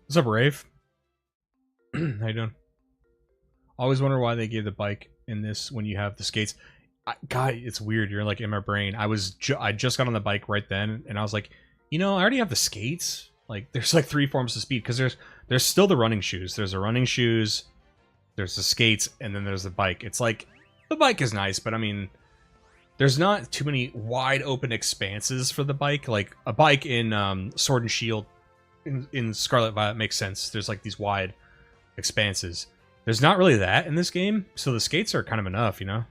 What's up, Rave? How you doing? Always wonder why they gave the bike in this when you have the skates. God, it's weird. You're like in my brain. I just got on the bike right then, and I was like, I already have the skates. Like, there's like 3 forms of speed because there's still the running shoes. There's the running shoes, there's the skates, and then there's the bike. It's like the bike is nice, but I mean, there's not too many wide open expanses for the bike. Like a bike in Sword and Shield in Scarlet Violet makes sense. There's like these wide expanses. There's not really that in this game, so the skates are kind of enough, you know?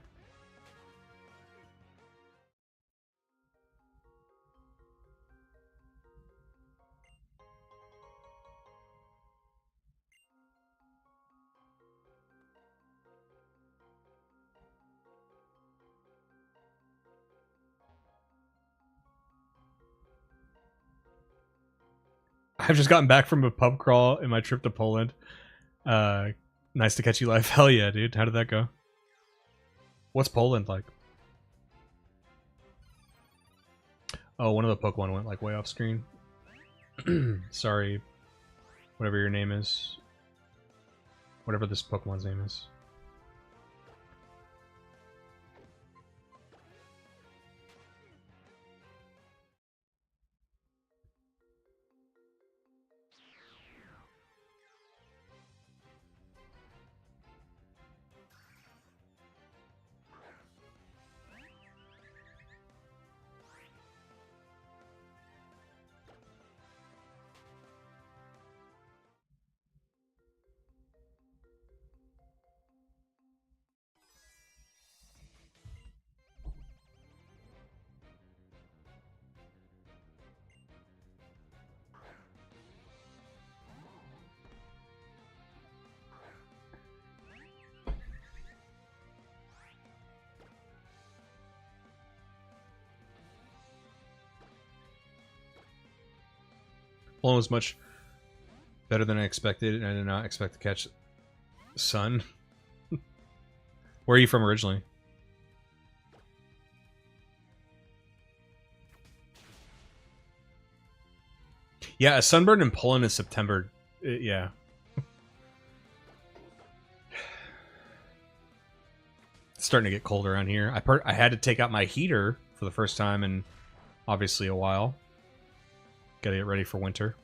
I've just gotten back from a pub crawl in my trip to Poland. Nice to catch you live. Hell yeah, dude. How did that go? What's Poland like? Oh, one of the Pokemon went like way off screen. Sorry. Whatever your name is. Whatever this Pokemon's name is. Poland was much better than I expected, and I did not expect to catch Sun. Where are you from originally? Yeah, a sunburn in Poland in September. Yeah. It's starting to get cold around here. I had to take out my heater for the first time in obviously a while. Gotta get ready for winter.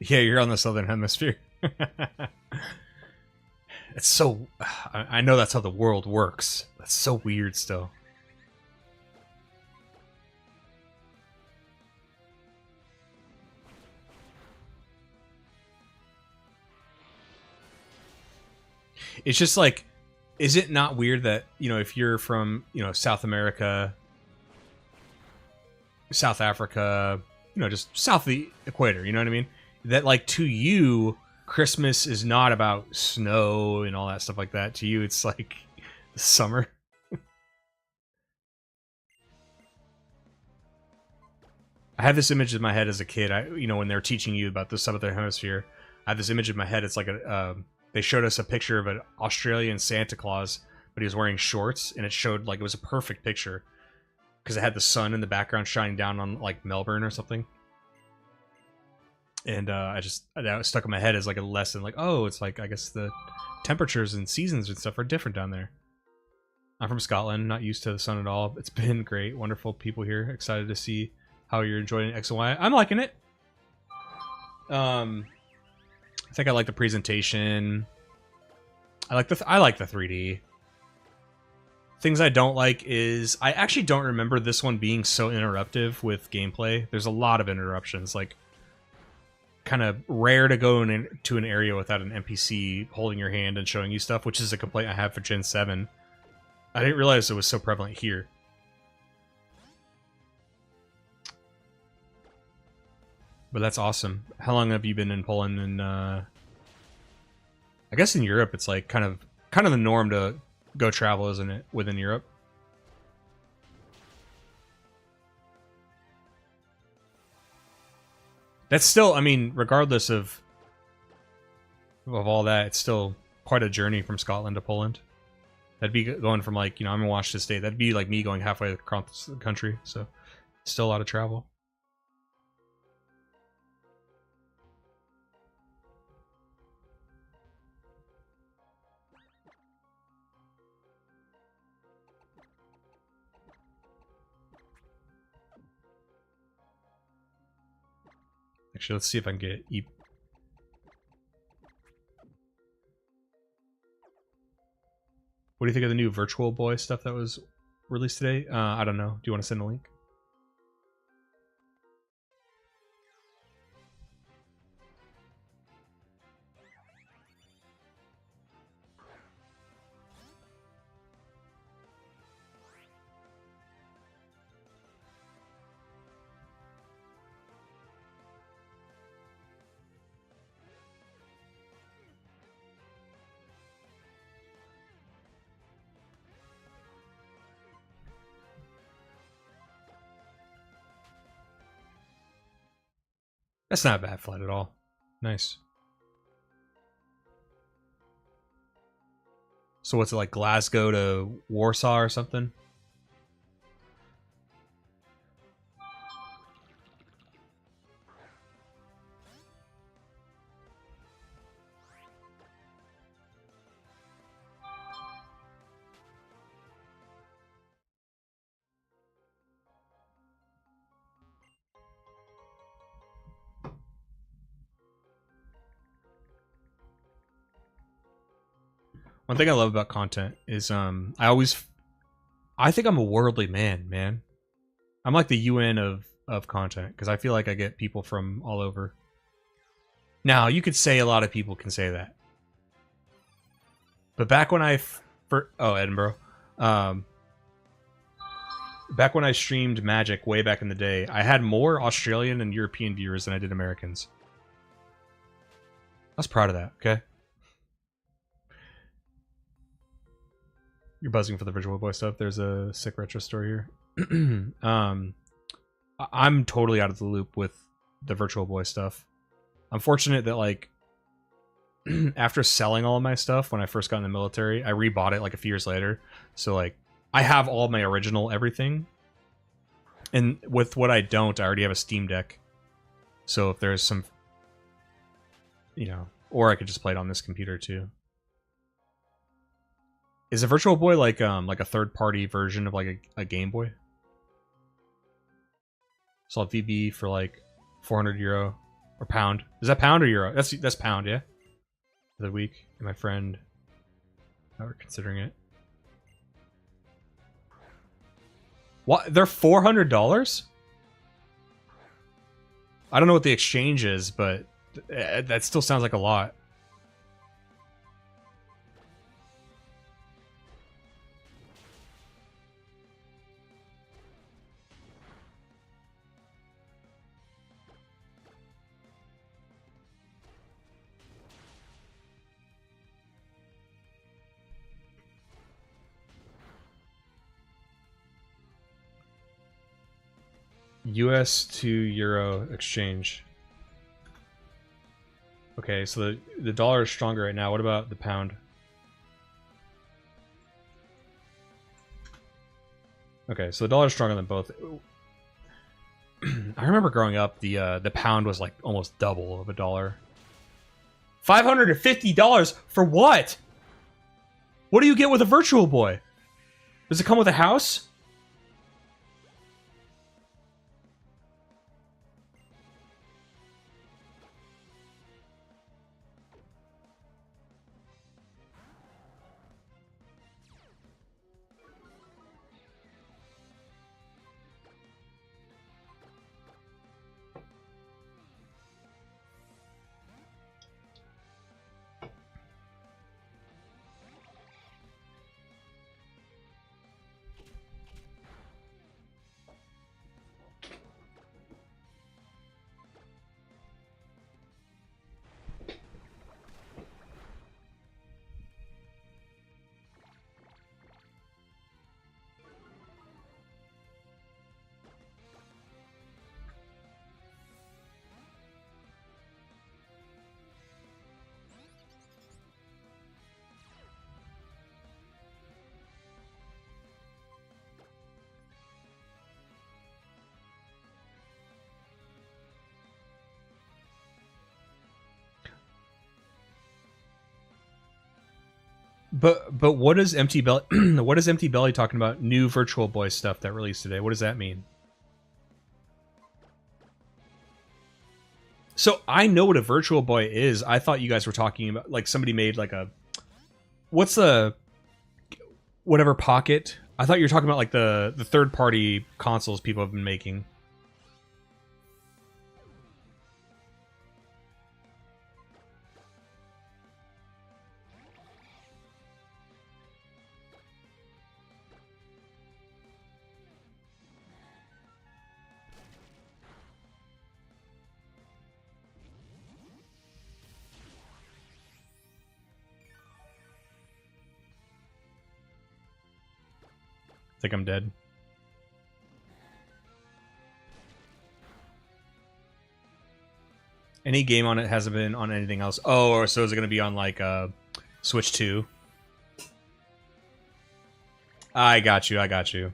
Yeah, you're on the southern hemisphere. It's so... I know that's how the world works. That's so weird still. It's just like, is it not weird that, you know, if you're from, you know, South America, South Africa, you know, just south of the equator, you know what I mean? That, like, to you, Christmas is not about snow and all that stuff like that. To you, it's like summer. I had this image in my head as a kid. You know, when they're teaching you about the southern hemisphere, I had this image in my head. It's like they showed us a picture of an Australian Santa Claus, but he was wearing shorts, and it showed like it was a perfect picture because it had the sun in the background shining down on like Melbourne or something. And that was stuck in my head as like a lesson. Like, oh, it's like I guess the temperatures and seasons and stuff are different down there. I'm from Scotland, not used to the sun at all. It's been great, wonderful people here. Excited to see how you're enjoying X and Y. I'm liking it. I think I like the presentation. I like the 3D. Things I don't like is I actually don't remember this one being so interruptive with gameplay. There's a lot of interruptions. Like, kind of rare to go into an area without an NPC holding your hand and showing you stuff, which is a complaint I have for Gen 7. I didn't realize it was so prevalent here. But that's awesome. How long have you been in Poland? And I guess in Europe, it's like kind of the norm to go travel, isn't it? Within Europe. That's still, I mean, regardless of all that, it's still quite a journey from Scotland to Poland. That'd be going from like, I'm in Washington State. That'd be like me going halfway across the country. So, still a lot of travel. Actually, let's see if I can get What do you think of the new Virtual Boy stuff that was released today? I don't know. Do you want to send a link? That's not a bad flight at all. Nice. So what's it like, Glasgow to Warsaw or something? One thing I love about content is I think I'm a worldly man. I'm like the UN of content because I feel like I get people from all over. Now, you could say a lot of people can say that. But back when Edinburgh. Back when I streamed Magic way back in the day, I had more Australian and European viewers than I did Americans. I was proud of that, okay? You're buzzing for the Virtual Boy stuff. There's a sick retro story here. I'm totally out of the loop with the Virtual Boy stuff. I'm fortunate that, like, after selling all of my stuff when I first got in the military, I rebought it like a few years later. So, like, I have all my original everything. And with what I don't, I already have a Steam Deck. So if there's some, or I could just play it on this computer too. Is a Virtual Boy like a third-party version of like a Game Boy? Saw VB for like €400 or pound. Is that pound or euro? That's pound, yeah. The week, and my friend, we're considering it. What? They're $400? I don't know what the exchange is, but that still sounds like a lot. US to Euro exchange. Okay, so the dollar is stronger right now. What about the pound? Okay, so the dollar is stronger than both. I remember growing up, the pound was like almost double of a dollar. $550 for what? What do you get with a Virtual Boy? Does it come with a house? But what is Empty Belly? What is Empty Belly talking about? New Virtual Boy stuff that released today. What does that mean? So I know what a Virtual Boy is. I thought you guys were talking about like somebody made like a what's the whatever Pocket. I thought you were talking about like the third party consoles people have been making. I think I'm dead. Any game on it hasn't been on anything else. Oh, or so is it going to be on like Switch 2? I got you. I got you.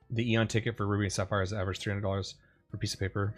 The Eon ticket for Ruby and Sapphire is average $300 per piece of paper.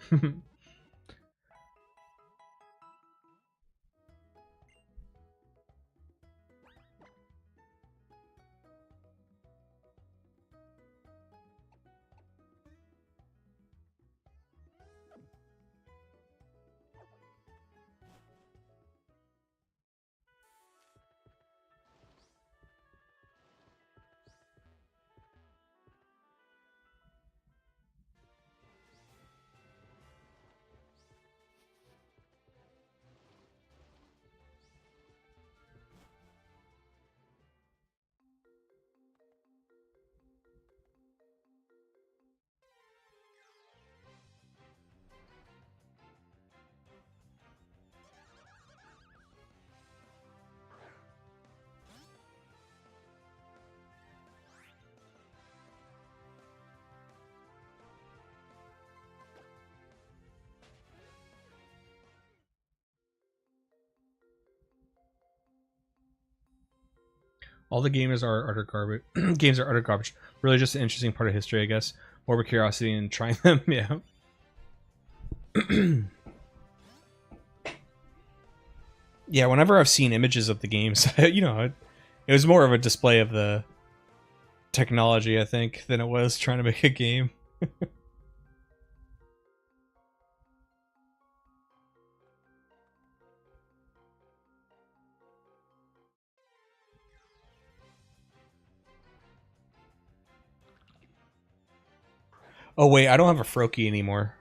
All the gamers are utter garbage. Games are utter garbage. Really, just an interesting part of history, I guess. More of a curiosity in trying them. Yeah. Yeah. Whenever I've seen images of the games, you know, it was more of a display of the technology, I think, than it was trying to make a game. Oh wait, I don't have a Froakie anymore.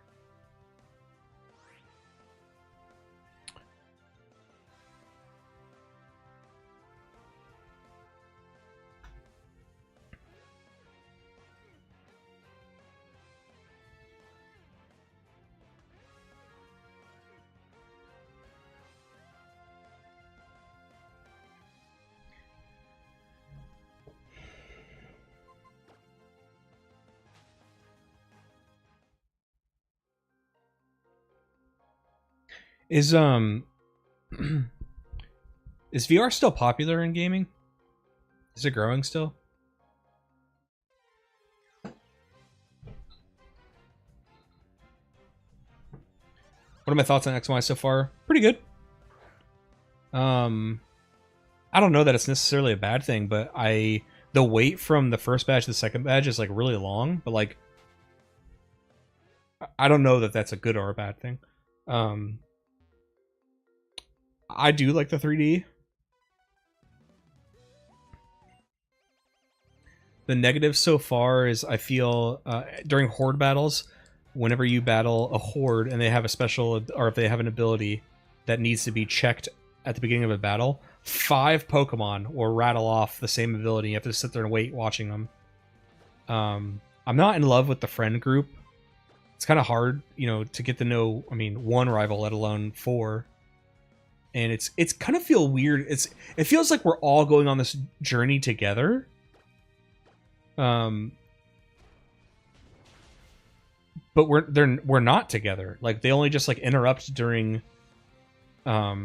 Is is VR still popular in gaming? Is it growing still? What are my thoughts on XY so far? Pretty good. I don't know that it's necessarily a bad thing, but the wait from the first badge to the second badge is like really long, but like I don't know that that's a good or a bad thing. I do like the 3D. The negative so far is I feel during horde battles, whenever you battle a horde and they have a special, or if they have an ability that needs to be checked at the beginning of a battle, 5 Pokemon will rattle off the same ability. You have to sit there and wait watching them. I'm not in love with the friend group. It's kind of hard, you know, to get to know, I mean, 1 rival, let alone 4. And it's kind of feel weird. It feels like we're all going on this journey together. But we're not together. Like they only just like interrupt during a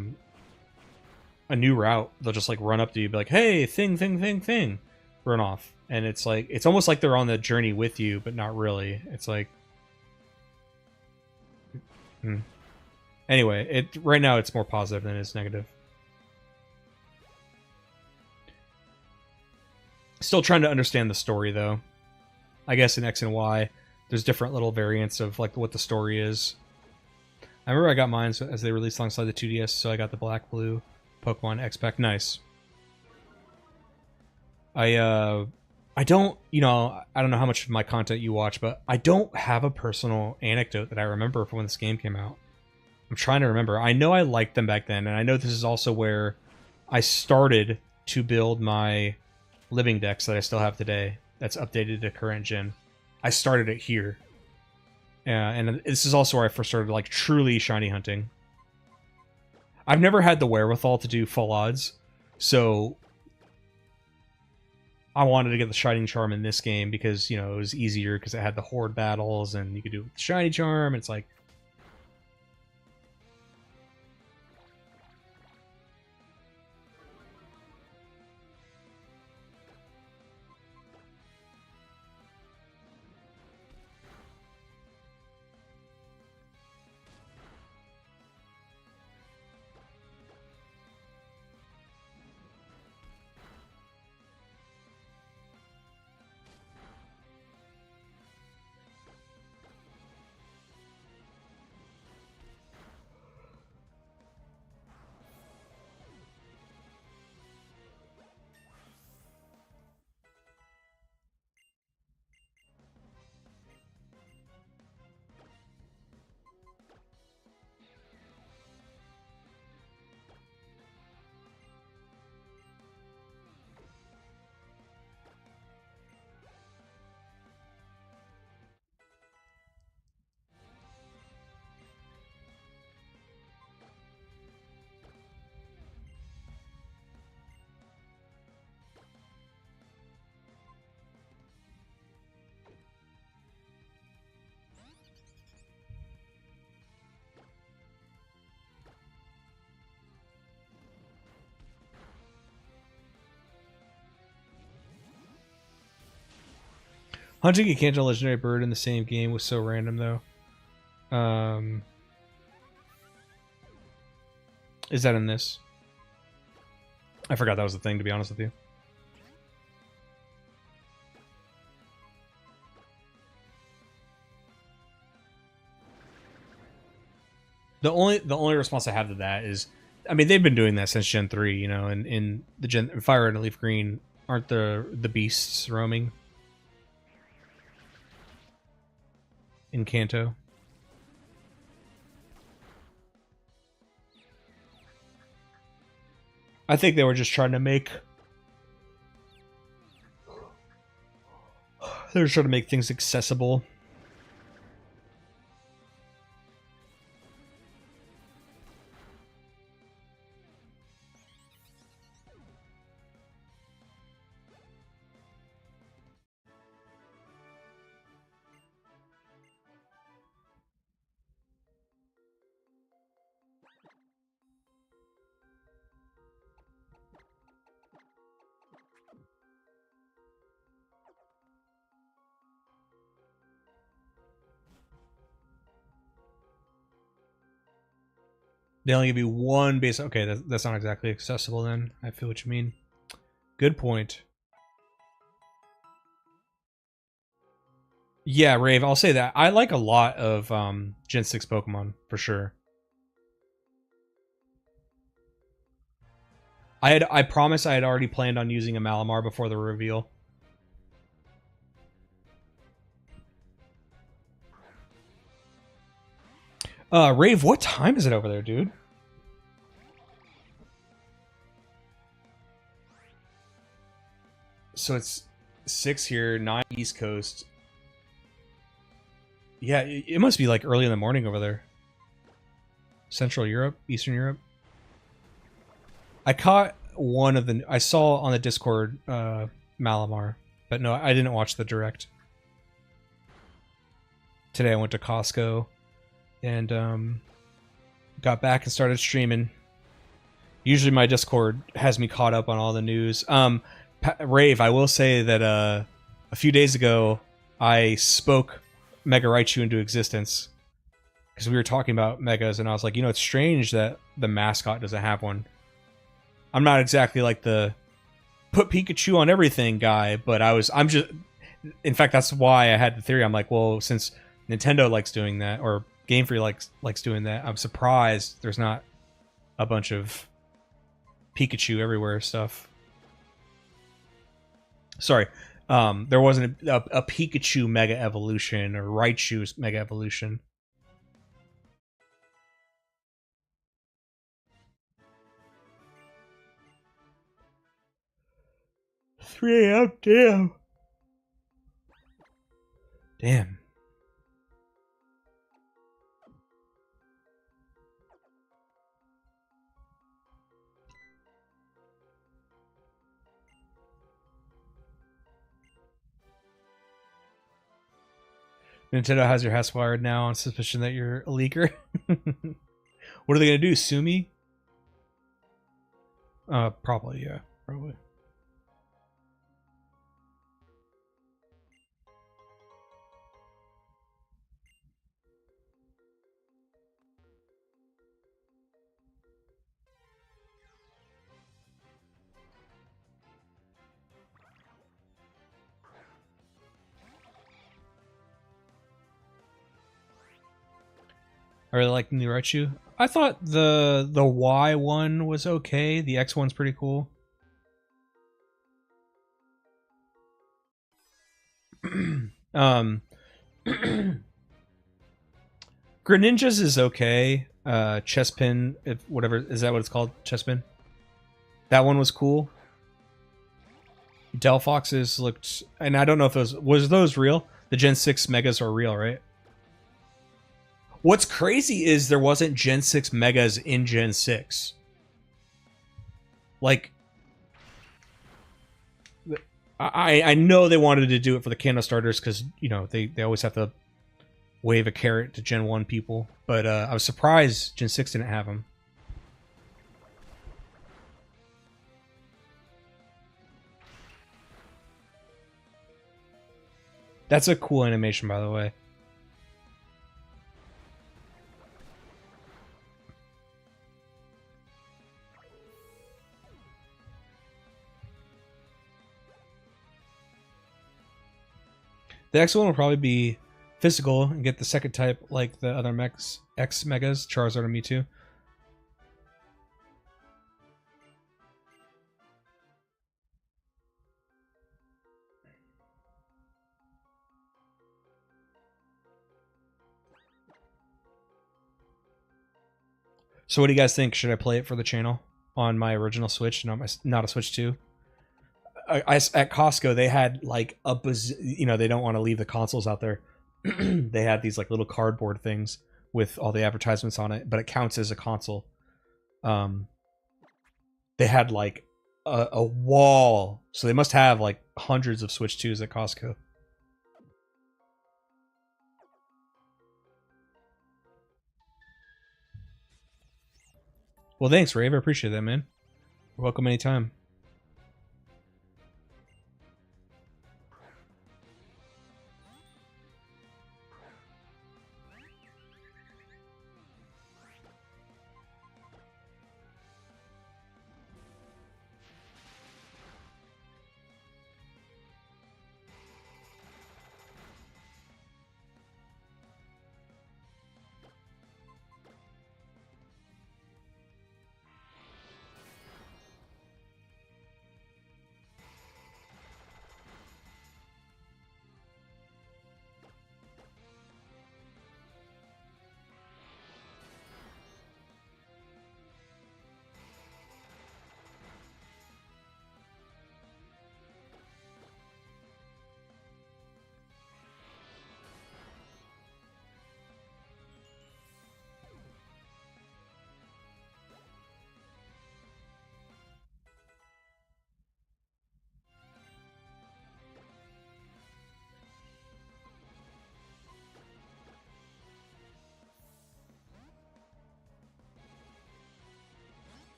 new route. They'll just like run up to you, be like, "Hey, thing," run off. And it's like it's almost like they're on the journey with you, but not really. It's like Anyway, right now it's more positive than it's negative. Still trying to understand the story, though. I guess in X and Y, there's different little variants of like what the story is. I remember I got mine as they released alongside the 2DS, so I got the Black Blue Pokemon X Pack. Nice. I don't, I don't know how much of my content you watch, but I don't have a personal anecdote that I remember from when this game came out. I'm trying to remember. I know I liked them back then, and I know this is also where I started to build my living dex that I still have today. That's updated to current gen. I started it here. And this is also where I first started, like, truly shiny hunting. I've never had the wherewithal to do full odds, so I wanted to get the Shining Charm in this game because, it was easier because it had the Horde battles, and you could do it with the Shiny Charm. It's like, hunting a Kanto legendary bird in the same game was so random, though. Is that in this? I forgot that was the thing, to be honest with you. The only response I have to that is, I mean, they've been doing that since Gen 3, and in the Gen Fire and Leaf Green, aren't the beasts roaming in Kanto? I think they were just trying to make things accessible. They only give you one base. Okay, that's not exactly accessible then. I feel what you mean. Good point. Yeah, Rave, I'll say that. I like a lot of Gen 6 Pokemon, for sure. I promise I had already planned on using a Malamar before the reveal. Rave, what time is it over there, dude? So it's 6 here, 9 East Coast. Yeah, it must be like early in the morning over there. Central Europe, Eastern Europe. I caught one of the... I saw on the Discord Malamar, but no, I didn't watch the direct. Today I went to Costco and got back and started streaming. Usually my Discord has me caught up on all the news. Rave, I will say that a few days ago I spoke Mega Raichu into existence because we were talking about megas, and I was like, it's strange that the mascot doesn't have one. I'm not exactly like the put Pikachu on everything guy, but I'm just, in fact, that's why I had the theory. I'm like, well, since Nintendo likes doing that, or Game Freak likes doing that, I'm surprised there's not a bunch of Pikachu everywhere stuff. Sorry, there wasn't a Pikachu Mega Evolution or Raichu's Mega Evolution. 3 a.m. Damn. Damn. Nintendo has your house wired now on suspicion that you're a leaker. What are they gonna do? Sue me? Probably, yeah. Probably. I really like the new Raichu. I thought the Y one was okay. The X one's pretty cool. Greninja's is okay. Chespin, whatever, is that what it's called? Chespin. That one was cool. Delphoxes looked, and I don't know if those real. The Gen 6 Megas are real, right? What's crazy is there wasn't Gen 6 Megas in Gen 6. Like, I know they wanted to do it for the Kano starters because, they always have to wave a carrot to Gen 1 people. But I was surprised Gen 6 didn't have them. That's a cool animation, by the way. The X one will probably be physical and get the second type like the other X Megas, Charizard and Mewtwo. So what do you guys think? Should I play it for the channel on my original Switch, not a Switch 2? At Costco, they had like they don't want to leave the consoles out there. They had these like little cardboard things with all the advertisements on it, but it counts as a console. They had like a wall, so they must have like hundreds of Switch 2s at Costco. Well, thanks, Rave. I appreciate that, man. You're welcome anytime.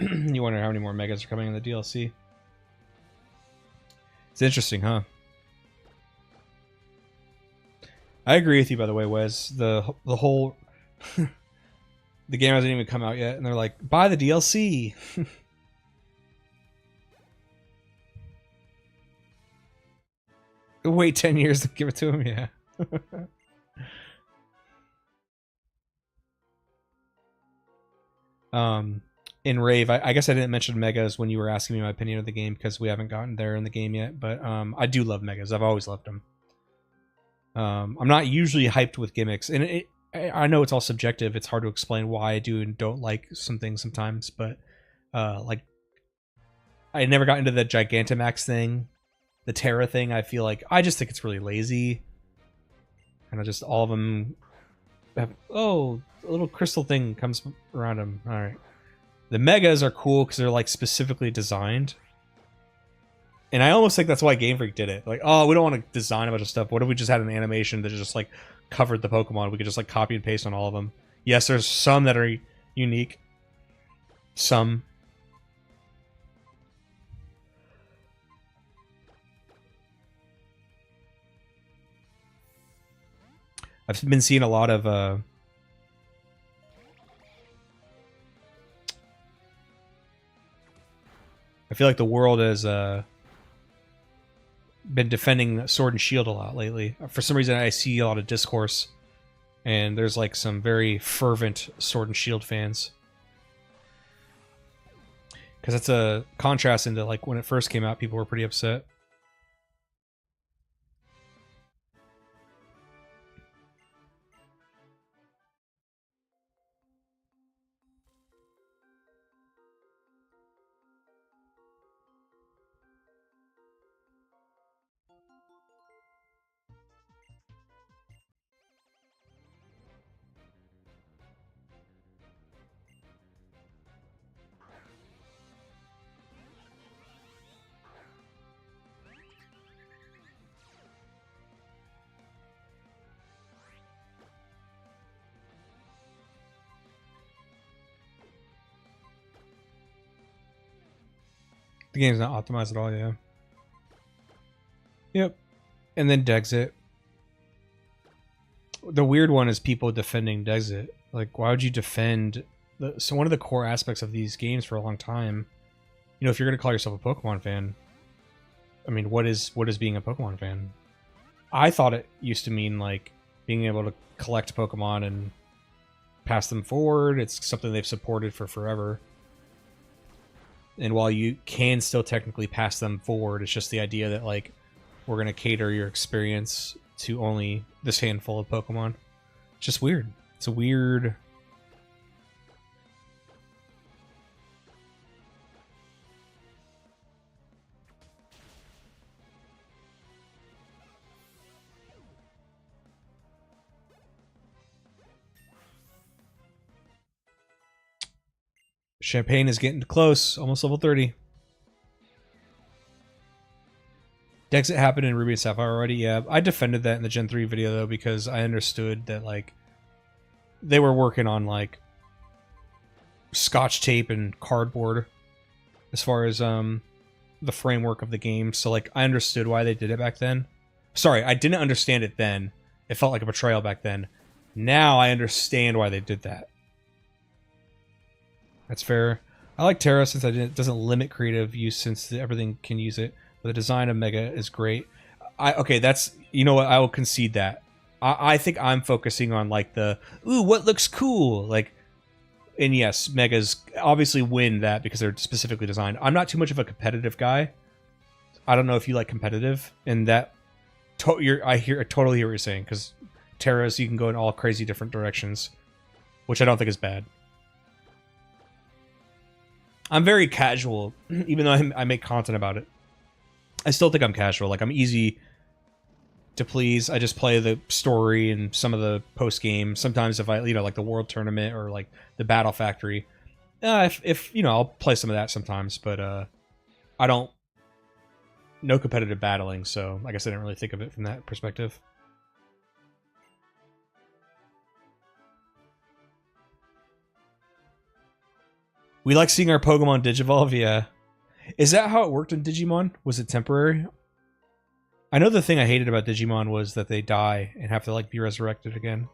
You wonder how many more megas are coming in the DLC. It's interesting, huh? I agree with you, by the way, Wes. The whole the game hasn't even come out yet, and they're like, buy the DLC. Wait 10 years to give it to him, yeah. In Rave, I guess I didn't mention megas when you were asking me my opinion of the game because we haven't gotten there in the game yet, but I do love megas. I've always loved them. I'm not usually hyped with gimmicks, and I know it's all subjective. It's hard to explain why I do and don't like some things sometimes, but like I never got into the Gigantamax thing, the Terra thing. I feel like I just think it's really lazy, and I just all of them have, oh, a little crystal thing comes around them. All right, the megas are cool because they're like specifically designed. And I almost think that's why Game Freak did it. Like, oh, we don't want to design a bunch of stuff. What if we just had an animation that just like covered the Pokemon? We could just like copy and paste on all of them. Yes, there's some that are unique. Some. I've been seeing a lot of I feel like the world has been defending Sword and Shield a lot lately. For some reason, I see a lot of discourse, and there's like some very fervent Sword and Shield fans. Because it's a contrast into like when it first came out, people were pretty upset. The game's not optimized at all, yeah. Yep. And then Dexit. The weird one is people defending Dexit. Like, why would you defend... So one of the core aspects of these games for a long time, you know, if you're going to call yourself a Pokemon fan, I mean, what is being a Pokemon fan? I thought it used to mean, like, being able to collect Pokemon and pass them forward. It's something they've supported for forever. And while you can still technically pass them forward, it's just the idea that, like, we're going to cater your experience to only this handful of Pokemon. It's just weird. It's a weird... Champagne is getting close, almost level 30. Dexit happened in Ruby and Sapphire already, yeah. I defended that in the Gen 3 video, though, because I understood that, like, they were working on, like, scotch tape and cardboard as far as the framework of the game. So, like, I understood why they did it back then. Sorry, I didn't understand it then. It felt like a betrayal back then. Now I understand why they did that. That's fair. I like Terra since it doesn't limit creative use since everything can use it. But the design of Mega is great. Okay, that's... You know what? I will concede that. I think I'm focusing on, like, the... Ooh, what looks cool? Like... And yes, Megas obviously win that because they're specifically designed. I'm not too much of a competitive guy. I don't know if you like competitive. And that... I totally hear what you're saying. Because Terras, you can go in all crazy different directions. Which I don't think is bad. I'm very casual, even though I make content about it. I still think I'm casual. Like, I'm easy to please. I just play the story and some of the post-game. Sometimes if I, you know, like the World Tournament or, like, the Battle Factory. If you know, I'll play some of that sometimes. But, I don't... No competitive battling, so I guess I didn't really think of it from that perspective. We like seeing our Pokemon Digivolve, yeah. Is that how it worked in Digimon? Was it temporary? I know the thing I hated about Digimon was that they die and have to like be resurrected again.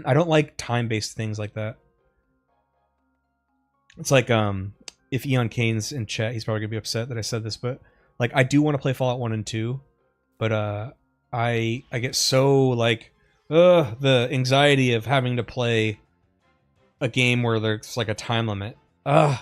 I don't like time-based things like that. It's like if Eon Kane's in chat, he's probably gonna be upset that I said this, but like I do want to play Fallout 1 and 2, but I get so like the anxiety of having to play a game where there's like a time limit. Ugh.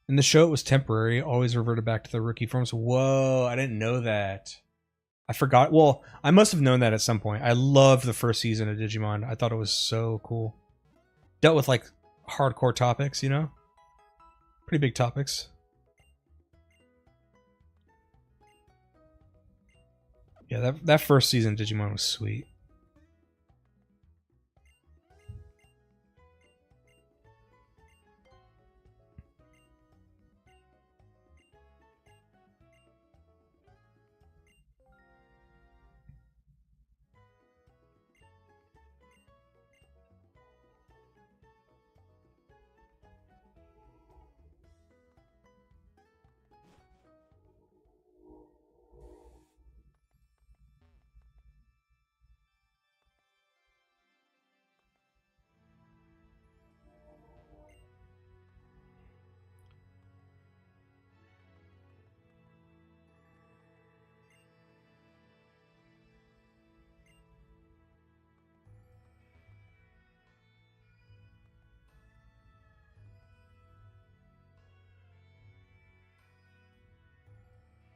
In the show, it was temporary. Always reverted back to the rookie forms. Whoa, I didn't know that. I forgot. Well, I must have known that at some point. I loved the first season of Digimon. I thought it was so cool. Dealt with like hardcore topics, you know? Pretty big topics. Yeah, that first season of Digimon was sweet.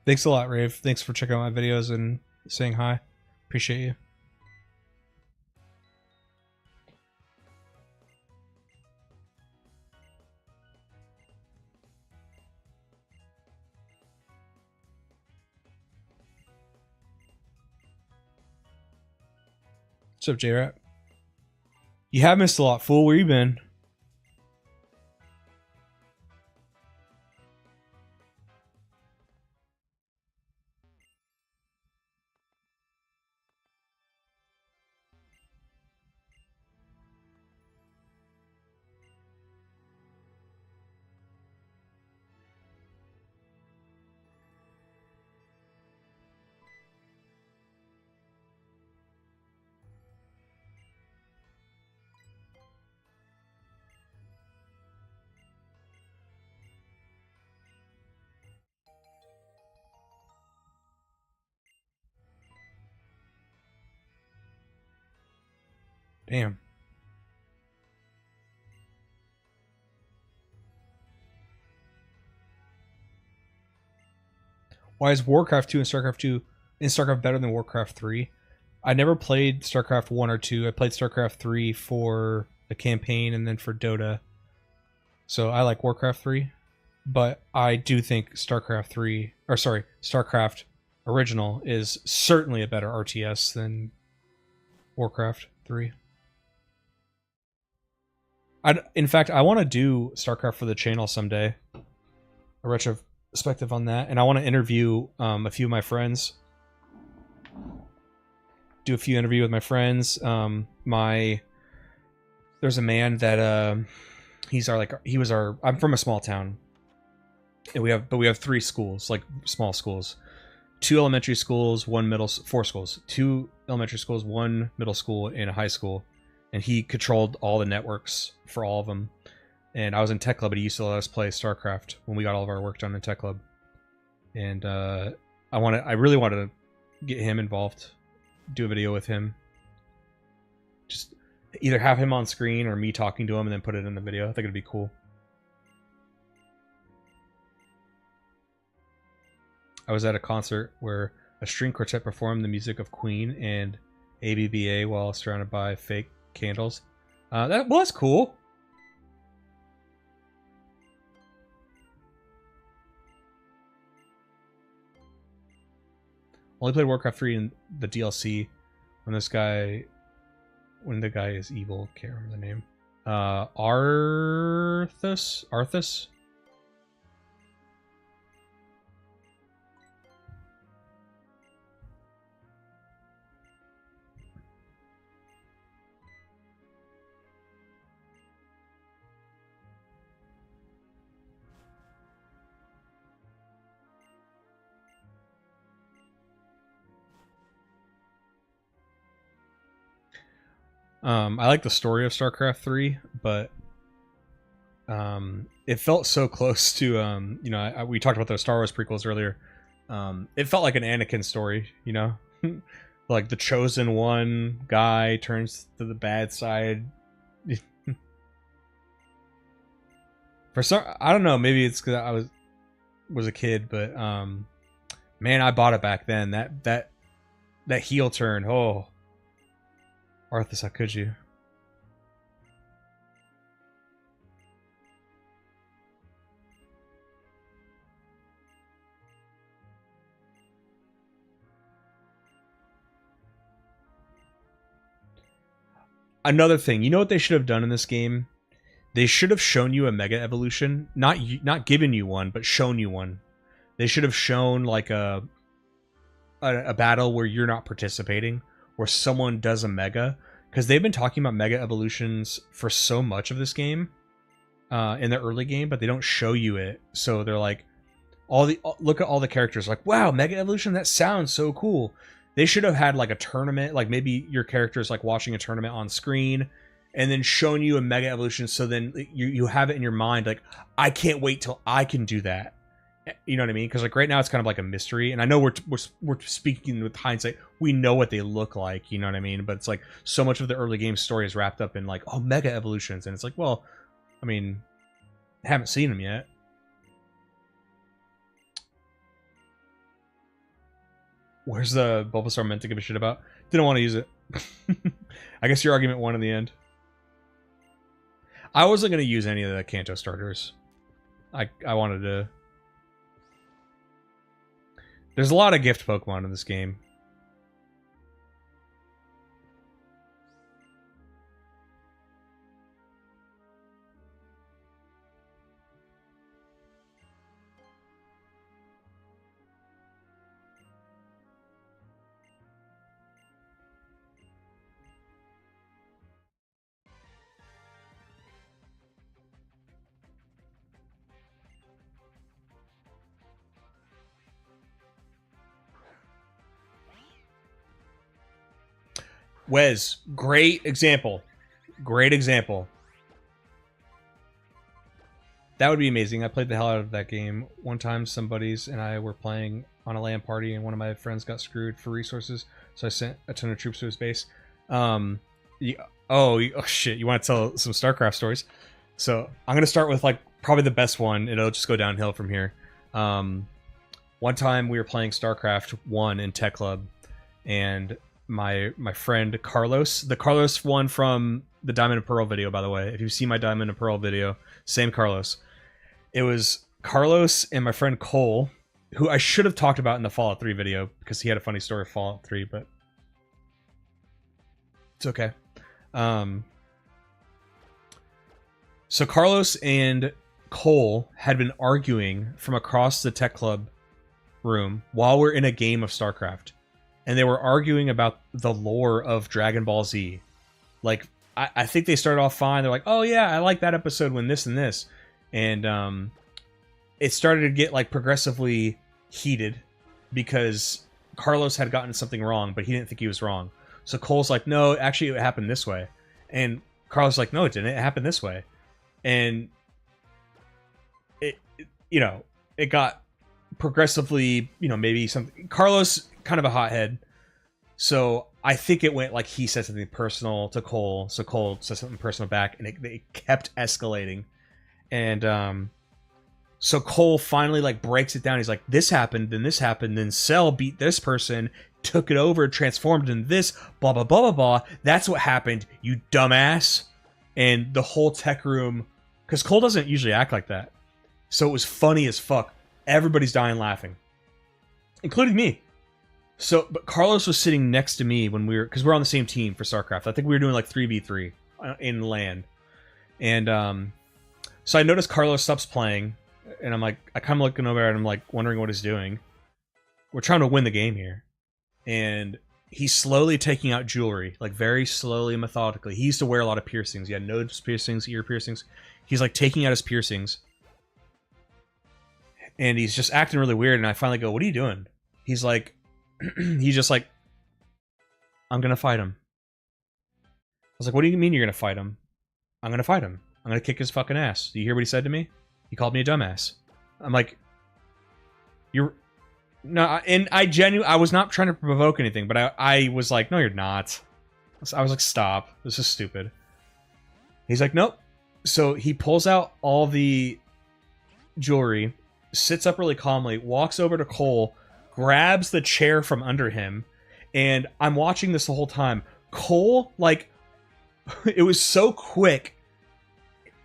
Thanks a lot, Rave. Thanks for checking out my videos and saying hi. Appreciate you. What's up, J-Rat? You have missed a lot, fool. Where you been? Damn. Why is Warcraft 2 and StarCraft 2 and StarCraft better than Warcraft 3? I never played StarCraft 1 or 2. I played StarCraft 3 for the campaign and then for Dota. So I like Warcraft 3, but I do think StarCraft original is certainly a better RTS than Warcraft 3. In fact, I want to do StarCraft for the channel someday. A retrospective on that, and I want to interview a few of my friends. Do a few interviews with my friends. There's a man that I'm from a small town, and we have 3 schools, like small schools, 2 elementary schools, 4 schools, 2 elementary schools, 1 middle school, and a high school. And he controlled all the networks for all of them. And I was in Tech Club, but he used to let us play StarCraft when we got all of our work done in Tech Club. And I really wanted to get him involved, do a video with him. Just either have him on screen or me talking to him and then put it in the video. I think it'd be cool. I was at a concert where a string quartet performed the music of Queen and ABBA while surrounded by fake candles. That's cool. Only played Warcraft 3 in the DLC when the guy is evil. Can't remember the name. Arthas. I like the story of StarCraft 3, but it felt so close to we talked about those Star Wars prequels earlier. It felt like an Anakin story, you know, like the chosen one guy turns to the bad side. For some, I don't know, maybe it's because I was a kid, but man, I bought it back then. That heel turn, oh, Arthas, how could you? Another thing, you know what they should have done in this game? They should have shown you a mega evolution, not given you one, but shown you one. They should have shown like a battle where you're not participating, where someone does a mega, because they've been talking about mega evolutions for so much of this game, in the early game, but they don't show you it. So they're like, look at all the characters, like, wow, mega evolution, that sounds so cool. They should have had like a tournament, like maybe your character is like watching a tournament on screen, and then showing you a mega evolution, so then you have it in your mind, like, I can't wait till I can do that. You know what I mean? Because like right now it's kind of like a mystery, and I know we're speaking with hindsight. We know what they look like. You know what I mean? But it's like so much of the early game story is wrapped up in like, oh, mega evolutions, and it's like, well, I mean, I haven't seen them yet. Where's the Bulbasaur meant to give a shit about? Didn't want to use it. I guess your argument won in the end. I wasn't going to use any of the Kanto starters. I wanted to... There's a lot of gift Pokemon in this game. Wes, great example. Great example. That would be amazing. I played the hell out of that game. One time, some buddies and I were playing on a LAN party, and one of my friends got screwed for resources, so I sent a ton of troops to his base. Oh shit, you want to tell some StarCraft stories? So I'm going to start with like probably the best one, and it'll just go downhill from here. One time we were playing StarCraft 1 in Tech Club, and my friend Carlos, the Carlos one from the Diamond and Pearl video, by the way. If you see my Diamond and Pearl video, same Carlos. It was Carlos and my friend Cole, who I should have talked about in the Fallout 3 video, because he had a funny story of Fallout 3, but it's okay. So Carlos and Cole had been arguing from across the Tech Club room while we're in a game of StarCraft. And they were arguing about the lore of Dragon Ball Z. Like, I think they started off fine. They're like, oh yeah, I like that episode when this and this. And it started to get like progressively heated because Carlos had gotten something wrong, but he didn't think he was wrong. So Cole's like, no, actually it happened this way. And Carlos was like, no, it didn't. It happened this way. And it got progressively, maybe something. Carlos, kind of a hothead. So I think it went like he said something personal to Cole. So Cole said something personal back, and it kept escalating. And so Cole finally like breaks it down. He's like, this happened, then Cell beat this person, took it over, transformed into this, blah, blah, blah, blah, blah. That's what happened, you dumbass. and the whole tech room, because Cole doesn't usually act like that, so it was funny as fuck. Everybody's dying laughing, including me. So, but Carlos was sitting next to me when because we're on the same team for StarCraft. I think we were doing like 3v3 in LAN, and so I noticed Carlos stops playing, and I'm like, I kind of looking over at him, like wondering what he's doing. We're trying to win the game here, and he's slowly taking out jewelry, like very slowly and methodically. He used to wear a lot of piercings. He had nose piercings, ear piercings. He's like taking out his piercings, and he's just acting really weird. And I finally go, "What are you doing?" He's like, he's just like, "I'm gonna fight him." I was like, "What do you mean you're gonna fight him?" "I'm gonna fight him. I'm gonna kick his fucking ass." Do you hear what he said to me? He called me a dumbass. I'm like, "You're." No, and I was not trying to provoke anything, but I was like, no, you're not. I was like, stop. This is stupid. He's like, nope. So he pulls out all the jewelry, sits up really calmly, walks over to Cole, grabs the chair from under him, and I'm watching this the whole time. Cole, like, it was so quick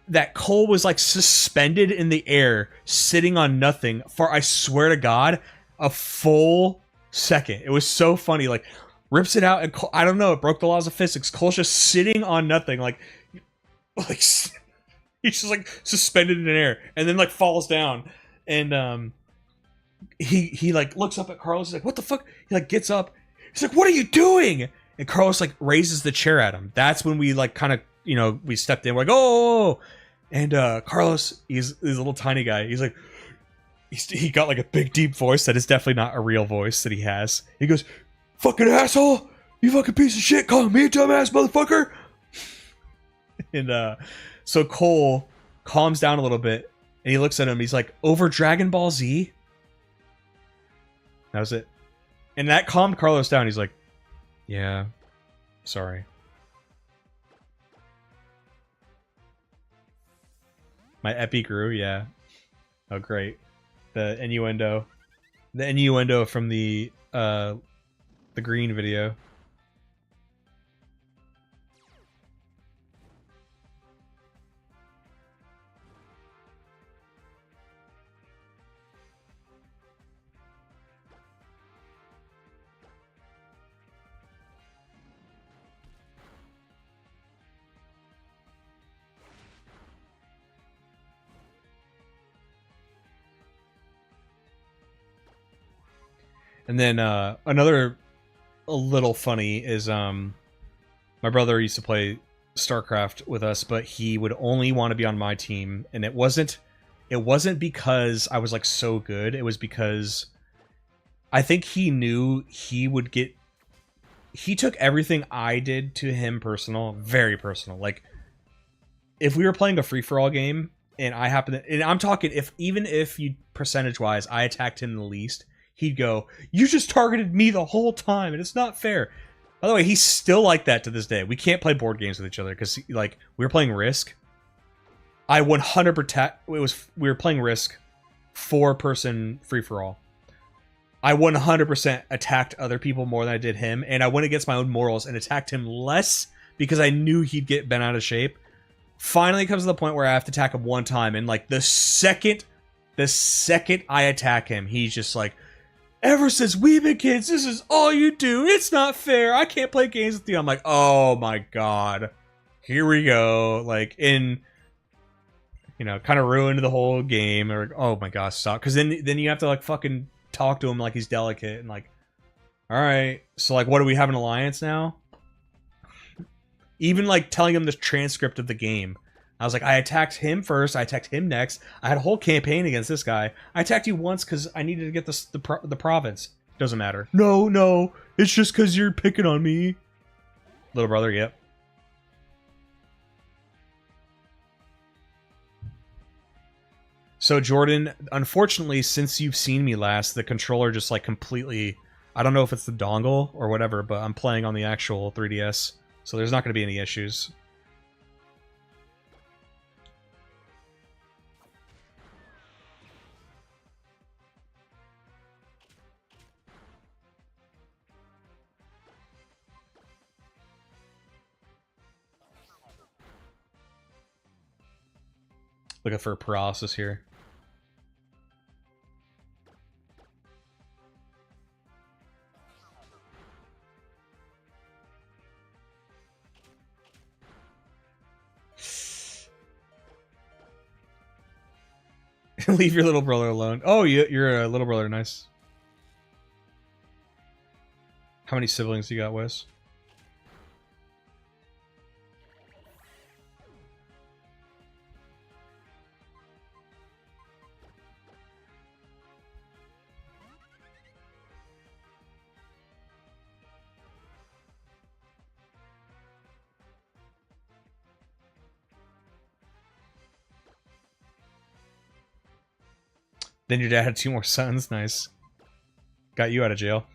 that Cole was like suspended in the air, sitting on nothing for, I swear to God, a full second. It was so funny. Like, rips it out, and Cole, I don't know, it broke the laws of physics. Cole's just sitting on nothing, like he's just like suspended in air, and then like falls down, and he like looks up at Carlos. He's like, "What the fuck?" He like gets up. He's like, "What are you doing?" And Carlos like raises the chair at him. That's when we like kind of, you know, we stepped in. We're like, "Oh!" And Carlos, he's a little tiny guy. He's like, he got like a big deep voice that is definitely not a real voice that he has. He goes, "Fucking asshole! You fucking piece of shit! Calling me a dumbass motherfucker!" And so Cole calms down a little bit, and he looks at him. He's like, "Over Dragon Ball Z?" That was it. And that calmed Carlos down. He's like, "Yeah, sorry." My epi grew, yeah. Oh, great. The innuendo. The innuendo from the green video. And then another a little funny is my brother used to play StarCraft with us, but he would only want to be on my team, and it wasn't because I was like so good. It was because I think he knew he would get. He took everything I did to him personal, very personal. Like, if we were playing a free for all game and I happened to, and I'm talking even if you percentage wise I attacked him the least, he'd go, "You just targeted me the whole time, and it's not fair." By the way, he's still like that to this day. We can't play board games with each other because, like, we were playing Risk. I 100%. We were playing Risk, 4-person free for all. I 100% attacked other people more than I did him, and I went against my own morals and attacked him less because I knew he'd get bent out of shape. Finally, it comes to the point where I have to attack him one time, and like the second I attack him, he's just like, "Ever since we've been kids, this is all you do. It's not fair. I can't play games with you." I'm like, oh my god, here we go. Like, in, you know, kind of ruined the whole game. Or, oh my gosh, stop. Because then you have to like fucking talk to him like he's delicate and like, all right, so like, what, do we have an alliance now? Even like telling him the transcript of the game, I was like, I attacked him first, I attacked him next, I had a whole campaign against this guy. I attacked you once because I needed to get the province. Doesn't matter. No, it's just because you're picking on me. Little brother, yep. So Jordan, unfortunately, since you've seen me last, the controller just like completely, I don't know if it's the dongle or whatever, but I'm playing on the actual 3DS, so there's not going to be any issues. Looking for paralysis here. Leave your little brother alone. Oh, you're a little brother. Nice. How many siblings you got, Wes? Then your dad had 2 more sons. Nice. Got you out of jail.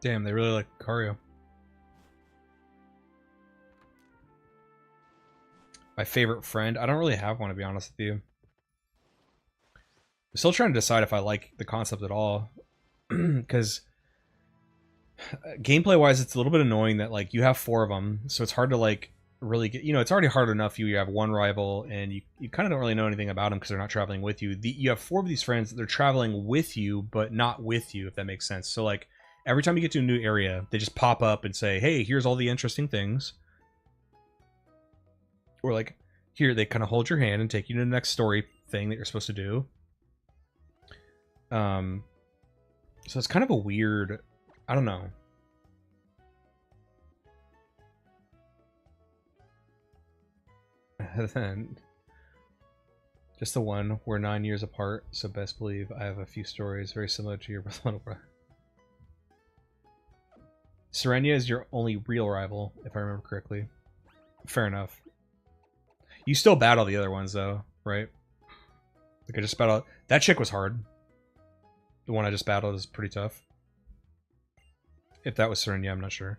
Damn, they really like Cario. My favorite friend. I don't really have one, to be honest with you. I'm still trying to decide if I like the concept at all. Because gameplay wise, it's a little bit annoying that like you have 4 of them, so it's hard to like really get. You know, it's already hard enough. You have 1 rival, and you kind of don't really know anything about them because they're not traveling with you. You have 4 of these friends that they're traveling with you, but not with you, if that makes sense. So like every time you get to a new area, they just pop up and say, "Hey, here's all the interesting things." Or like here, they kind of hold your hand and take you to the next story thing that you're supposed to do. So it's kind of a weird. I don't know. Then just the one. We're 9 years apart, so best believe I have a few stories very similar to your little brother. Serenia is your only real rival, if I remember correctly. Fair enough. You still battle the other ones, though, right? Like I just battled. That chick was hard. The one I just battled is pretty tough. If that was Serenia, I'm not sure.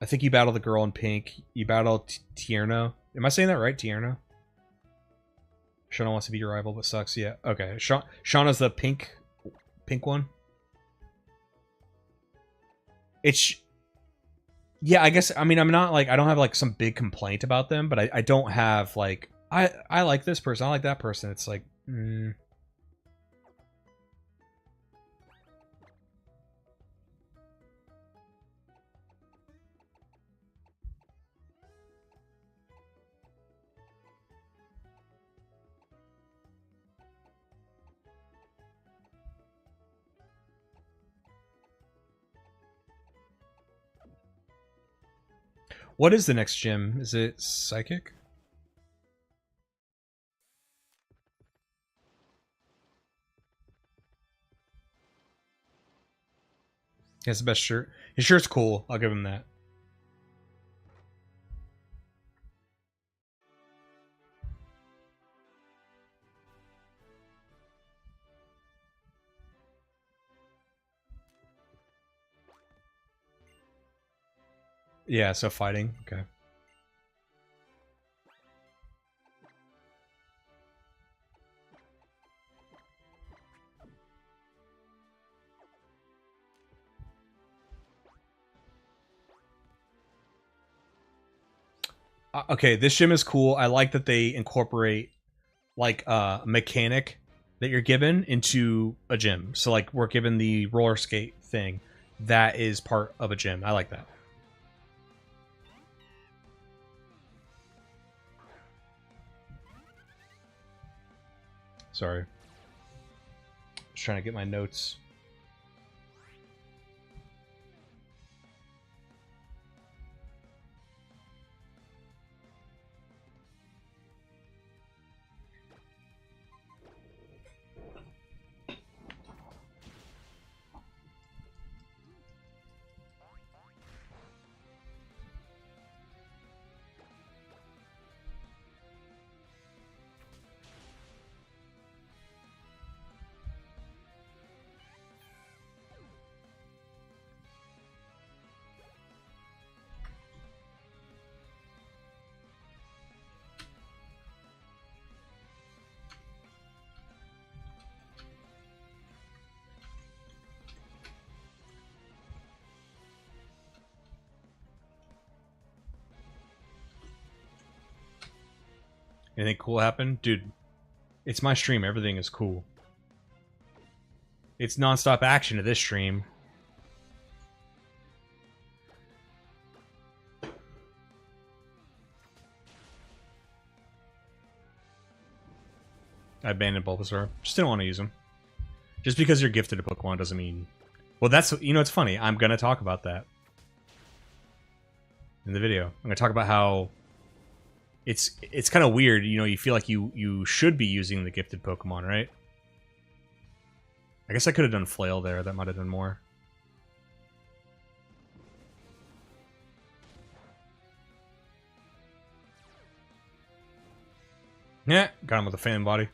I think you battle the girl in pink. You battle Tierno. Am I saying that right? Tierno? Shauna wants to be your rival, but sucks. Yeah. Okay. Shauna's the pink one. It's... Yeah, I guess... I mean, I'm not like... I don't have like some big complaint about them, but I don't have like... I like this person. I like that person. It's like... What is the next gym? Is it Psychic? He has the best shirt. His shirt's cool. I'll give him that. Yeah, so fighting. Okay. Okay, this gym is cool. I like that they incorporate like a mechanic that you're given into a gym. So like we're given the roller skate thing. That is part of a gym. I like that. Sorry. Just trying to get my notes. Anything cool happen? Dude, it's my stream. Everything is cool. It's nonstop action to this stream. I abandoned Bulbasaur. Just didn't want to use him. Just because you're gifted a Pokemon doesn't mean... Well, that's... You know, it's funny. I'm going to talk about that in the video. I'm going to talk about how it's kind of weird. You know, you feel like you should be using the gifted Pokemon, right? I guess I could have done Flail there. That might have done more. Yeah, got him with a fan body.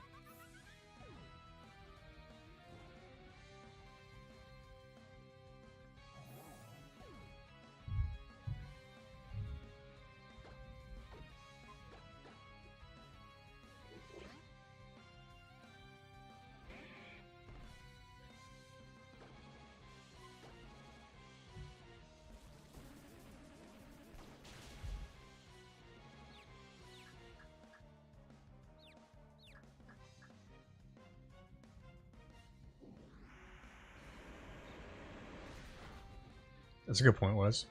That's a good point, Wes.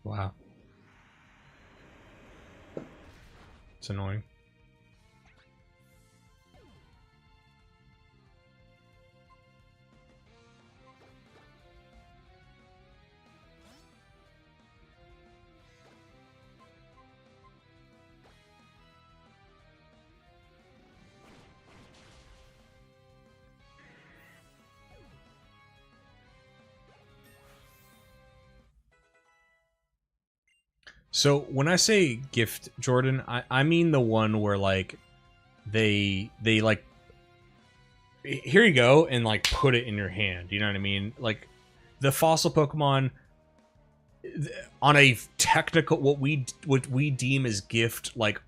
Wow. It's annoying. So when I say gift, Jordan, I mean the one where like they like here you go and like put it in your hand. You know what I mean? Like the fossil Pokemon on a technical what we deem as gift, like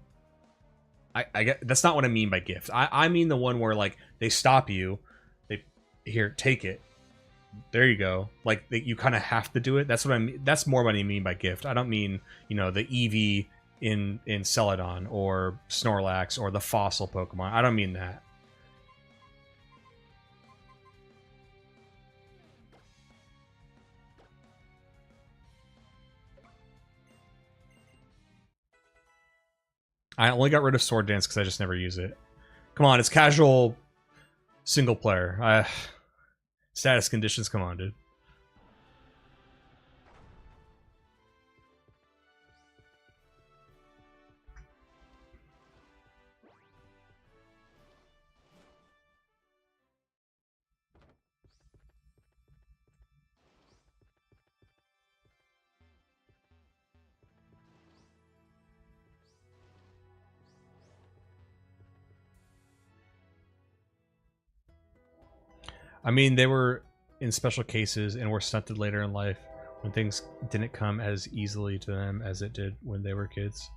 I get that's not what I mean by gift. I mean the one where like they stop you, they here take it. There you go. Like you kind of have to do it. That's what I mean. That's more what I mean by gift. I don't mean, you know, the EV in Celadon or Snorlax or the fossil Pokemon. I don't mean that. I only got rid of Sword Dance because I just never use it. Come on, it's casual single player. Status conditions, come on, dude. I mean, they were in special cases and were stunted later in life when things didn't come as easily to them as it did when they were kids.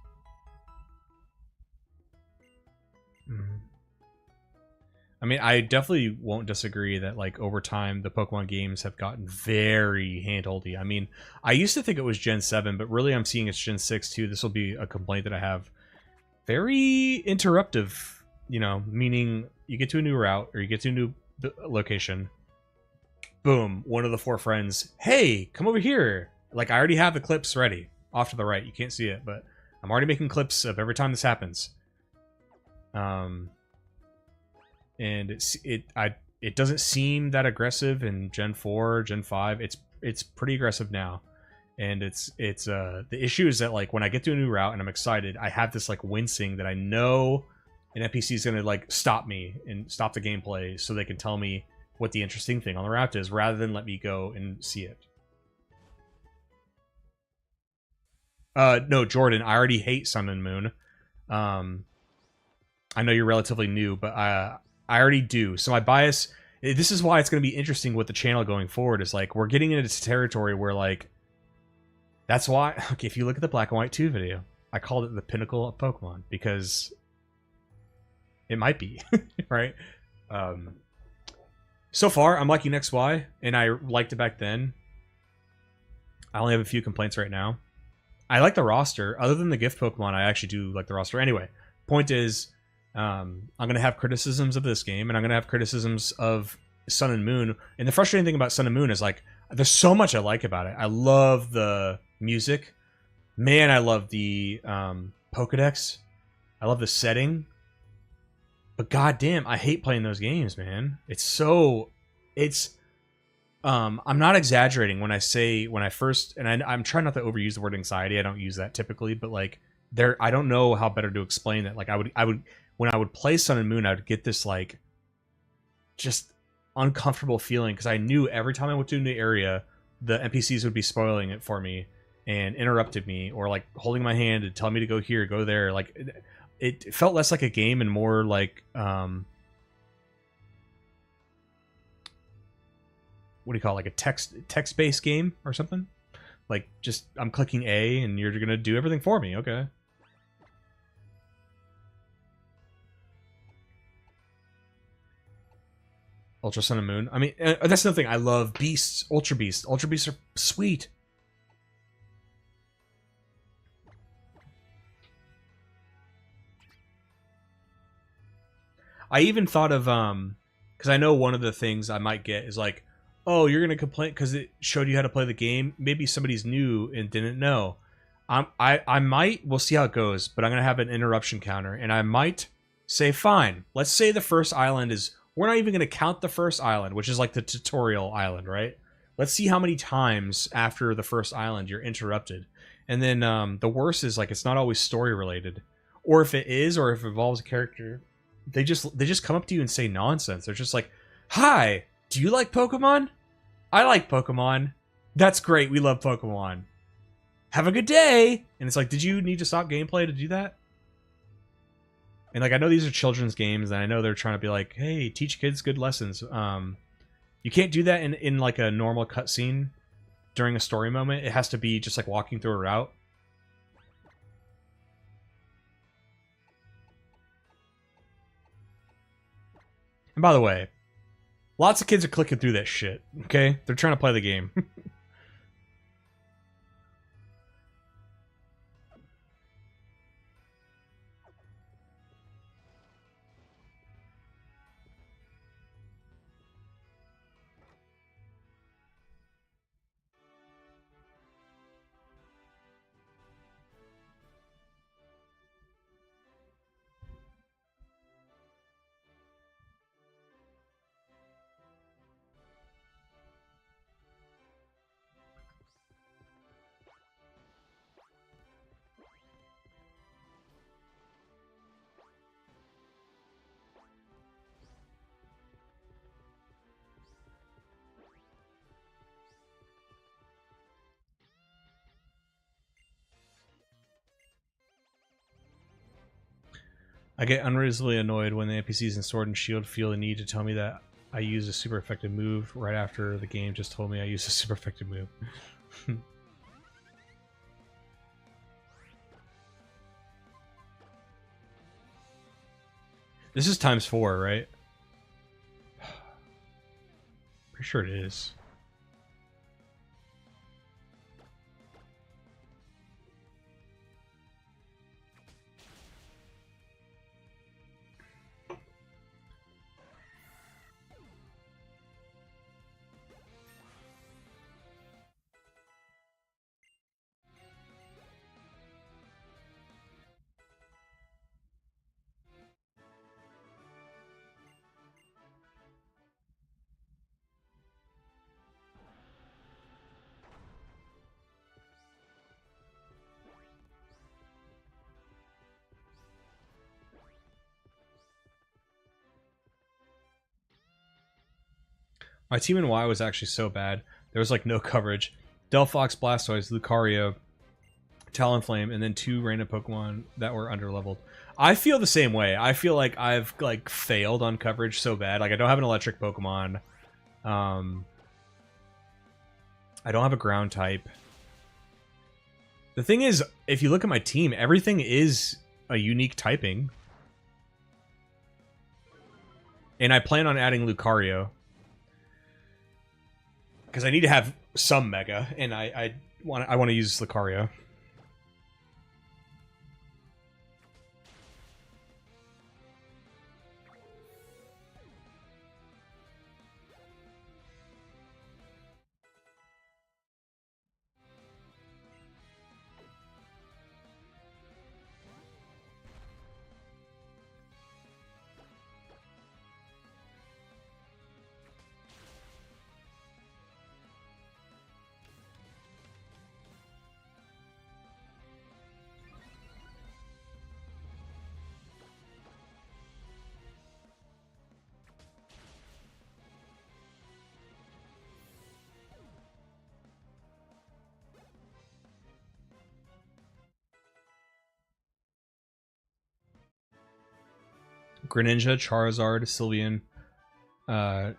I mean, I definitely won't disagree that, like, over time, the Pokemon games have gotten very handholdy. I mean, I used to think it was Gen 7, but really I'm seeing it's Gen 6 too. This will be a complaint that I have. Very interruptive, you know, meaning you get to a new route or you get to a new location. Boom, one of the 4 friends, hey, come over here. Like, I already have the clips ready. Off to the right, you can't see it, but I'm already making clips of every time this happens. And it doesn't seem that aggressive in Gen 4, Gen 5. It's pretty aggressive now. And it's the issue is that, like, when I get to a new route and I'm excited, I have this, like, wincing that I know an NPC is going to, like, stop me and stop the gameplay so they can tell me what the interesting thing on the route is rather than let me go and see it. No, Jordan, I already hate Sun and Moon. I know you're relatively new, but I already do. So my bias, this is why it's going to be interesting with the channel going forward, is, like, we're getting into this territory where, like, that's why, okay, if you look at the Black and White 2 video, I called it the pinnacle of Pokemon, because it might be, right? So far, I'm liking XY, and I liked it back then. I only have a few complaints right now. I like the roster. Other than the gift Pokemon, I actually do like the roster. Anyway, point is, I'm going to have criticisms of this game, and I'm going to have criticisms of Sun and Moon. And the frustrating thing about Sun and Moon is, like, there's so much I like about it. I love the music. Man, I love the Pokedex. I love the setting. But goddamn, I hate playing those games, man. It's so... I'm not exaggerating when I say, when I first... And I'm trying not to overuse the word anxiety. I don't use that typically, but, like, I don't know how better to explain that. Like, I would when I would play Sun and Moon, I would get this, like, just uncomfortable feeling, because I knew every time I went to a new area, the NPCs would be spoiling it for me and interrupted me, or, like, holding my hand and telling me to go here, go there. Like, it felt less like a game and more like, what do you call it? Like a text-based game or something? Like, just, I'm clicking A and you're gonna do everything for me. Okay. Ultra Sun and Moon. I mean, that's another thing. I love Beasts, Ultra Beasts. Ultra Beasts are sweet. I even thought of, because I know one of the things I might get is, like, oh, you're going to complain because it showed you how to play the game. Maybe somebody's new and didn't know. I might, we'll see how it goes, but I'm going to have an interruption counter, and I might say, fine, let's say the first island is, we're not even going to count the first island, which is like the tutorial island, right? Let's see how many times after the first island you're interrupted. And then the worst is, like, it's not always story related. Or if it is, or if it involves a character, they just come up to you and say nonsense. They're just like, hi, do you like Pokemon? I like Pokemon. That's great, we love Pokemon. Have a good day! And it's like, did you need to stop gameplay to do that? And, like, I know these are children's games, and I know they're trying to be like, hey, teach kids good lessons. You can't do that in like, a normal cutscene during a story moment. It has to be just, like, walking through a route. And by the way, lots of kids are clicking through that shit, okay? They're trying to play the game. I get unreasonably annoyed when the NPCs in Sword and Shield feel the need to tell me that I use a super effective move right after the game just told me I use a super effective move. This is ×4, right? Pretty sure it is. My team in Y was actually so bad. There was like no coverage. Delphox, Blastoise, Lucario, Talonflame, and then 2 random Pokemon that were underleveled. I feel the same way. I feel like I've like failed on coverage so bad. Like I don't have an electric Pokemon. I don't have a ground type. The thing is, if you look at my team, everything is a unique typing. And I plan on adding Lucario. Because I need to have some Mega, and I want to use Lucario. Greninja, Charizard, Sylveon,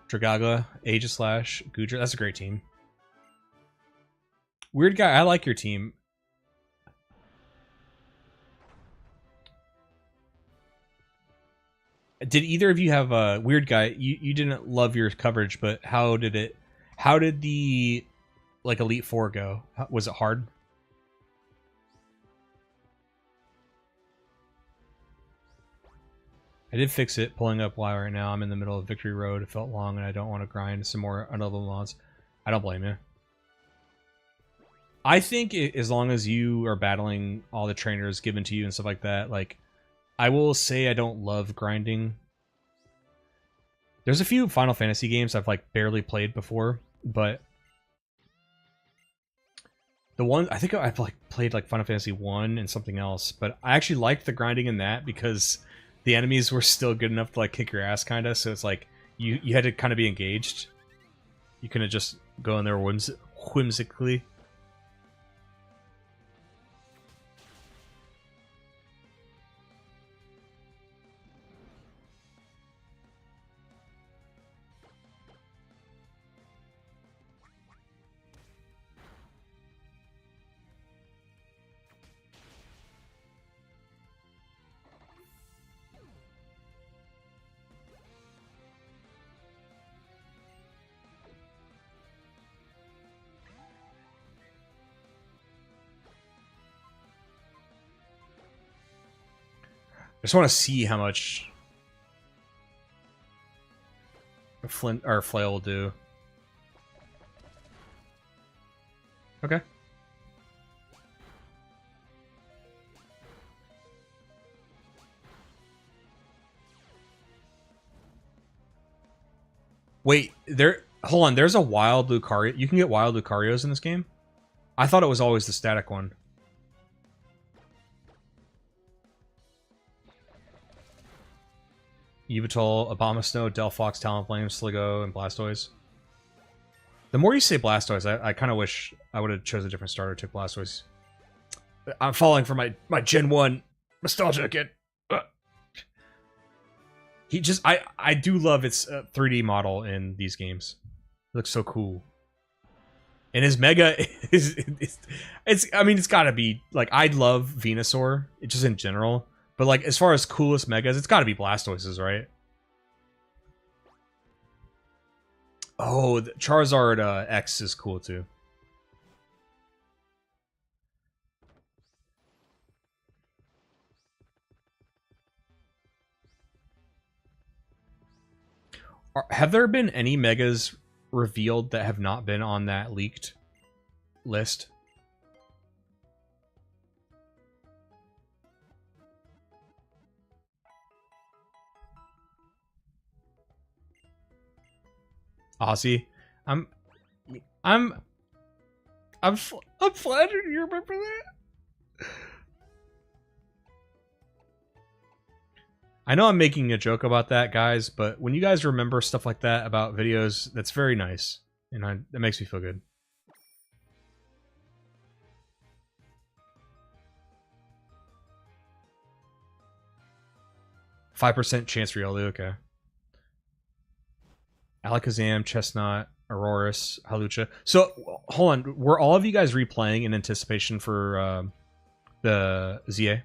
Dragaga, Aegislash, Goodra. That's a great team. Weird guy, I like your team. Did either of you have a weird guy? You didn't love your coverage, but how did the like Elite Four go? Was it hard? I did fix it, pulling up Y right now. I'm in the middle of Victory Road. It felt long, and I don't want to grind some more unlevel mods. I don't blame you. I think as long as you are battling all the trainers given to you and stuff like that, like, I will say I don't love grinding. There's a few Final Fantasy games I've, like, barely played before, but the one, I think I've, like, played, like, Final Fantasy 1 and something else, but I actually liked the grinding in that because the enemies were still good enough to like kick your ass, kind of. So it's like you had to kind of be engaged. You couldn't just go in there whimsically. I just want to see how much a flint or flail will do. Okay. Wait, hold on, there's a wild Lucario. You can get wild Lucarios in this game? I thought it was always the static one. Yveltal, Abomasnow, Delphox, Talonflame, Sligo, and Blastoise. The more you say Blastoise, I kind of wish I would have chose a different starter, took Blastoise. I'm falling for my Gen 1 nostalgia again. He just, I do love its 3D model in these games. It looks so cool. And his mega it's I mean, it's gotta be like, I'd love Venusaur, just in general. But like, as far as coolest megas, it's gotta be Blastoise's, right? Oh, the Charizard X is cool too. Have there been any megas revealed that have not been on that leaked list? Aussie, I'm, I'm, I'm flattered. You remember that? I know I'm making a joke about that, guys, but when you guys remember stuff like that about videos, that's very nice, and that makes me feel good. %5 chance reality, okay. Alakazam, Chestnut, Aurorus, Halucha. So, hold on. Were all of you guys replaying in anticipation for the ZA?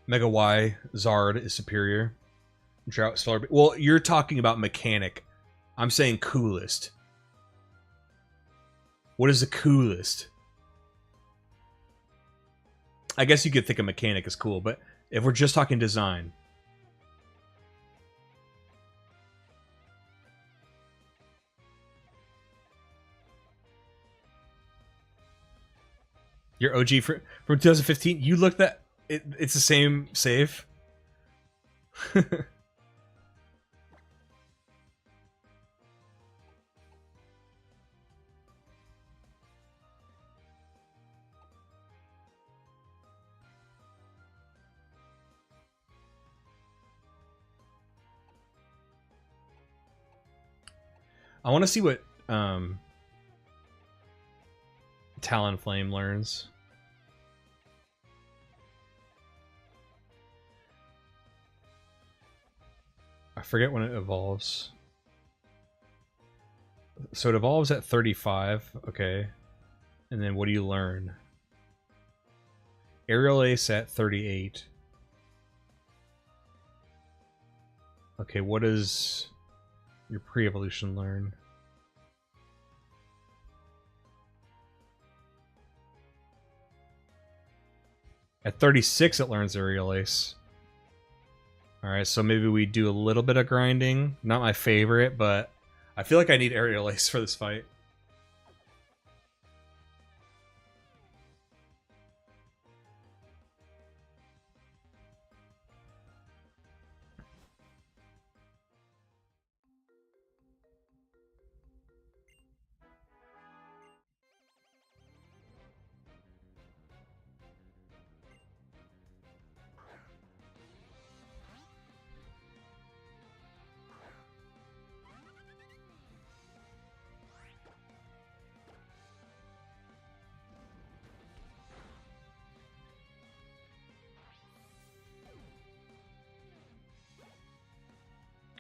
Mega Y Zard is superior. Drought Stellar. Well, you're talking about mechanic. I'm saying coolest. What is the coolest? I guess you could think a mechanic is cool, but if we're just talking design. Your OG from 2015, you looked at it's the same save. I want to see what Talonflame learns. I forget when it evolves. So it evolves at 35, okay. And then what do you learn? Aerial Ace at 38. Okay, what does your pre-evolution learn? At 36, it learns Aerial Ace. Alright, so maybe we do a little bit of grinding. Not my favorite, but I feel like I need Aerial Ace for this fight.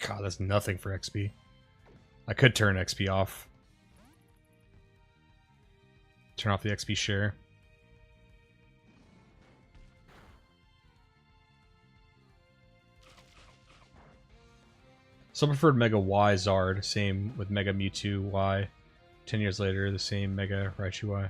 God, that's nothing for XP. I could turn XP off. Turn off the XP share. So preferred Mega Y Zard, same with Mega Mewtwo Y. 10 years later, the same Mega Raichu Y.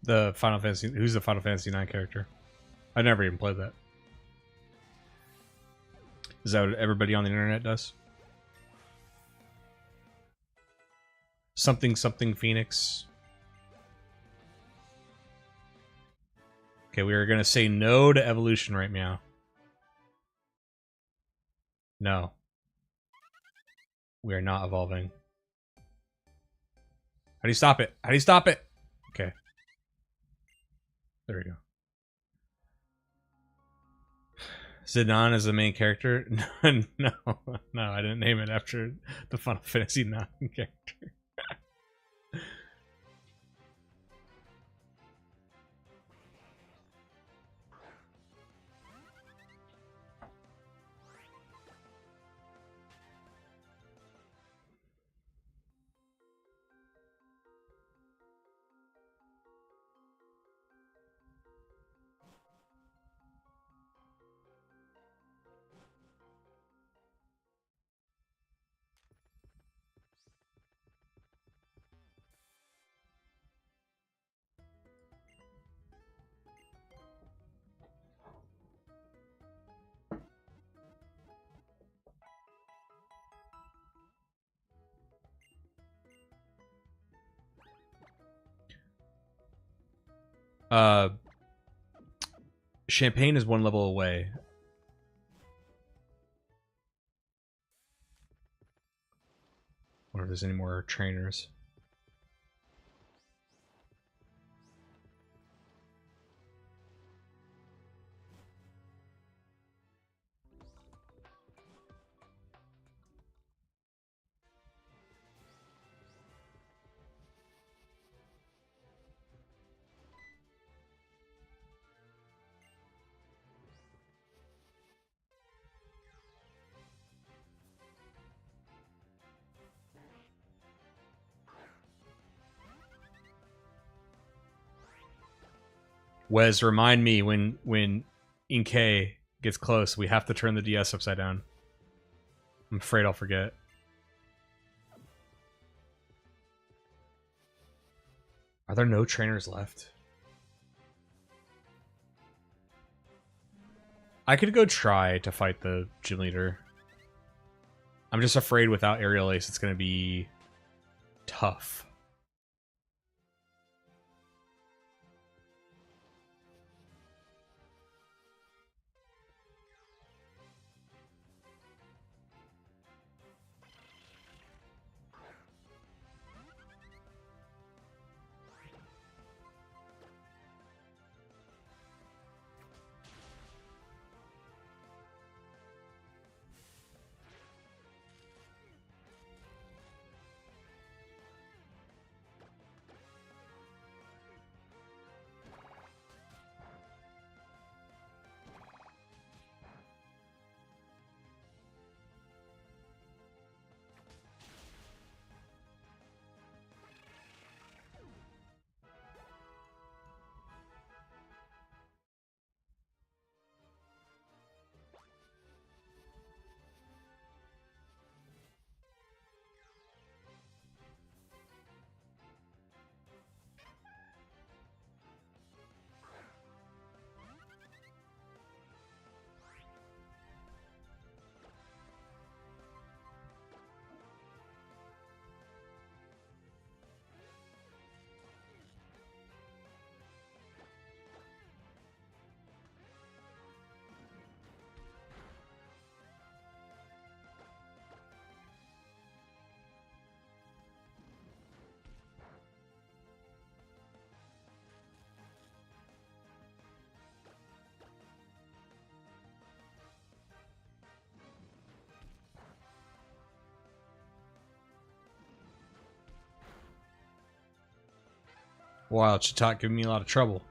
the Final Fantasy? Who's the Final Fantasy 9 character? I never even played that. Is that what everybody on the internet does? Something Phoenix. Okay, we are gonna say no to evolution right now. No. We are not evolving. How do you stop it? How do you stop it? Okay. There we go. Zidane is the main character? No, I didn't name it after the Final Fantasy 9 character. Champagne is one level away. Wonder if there's any more trainers. Wes, remind me when Inkay gets close, we have to turn the DS upside down. I'm afraid I'll forget. Are there no trainers left? I could go try to fight the gym leader. I'm just afraid without Aerial Ace it's going to be tough. Wow, Chitak giving me a lot of trouble.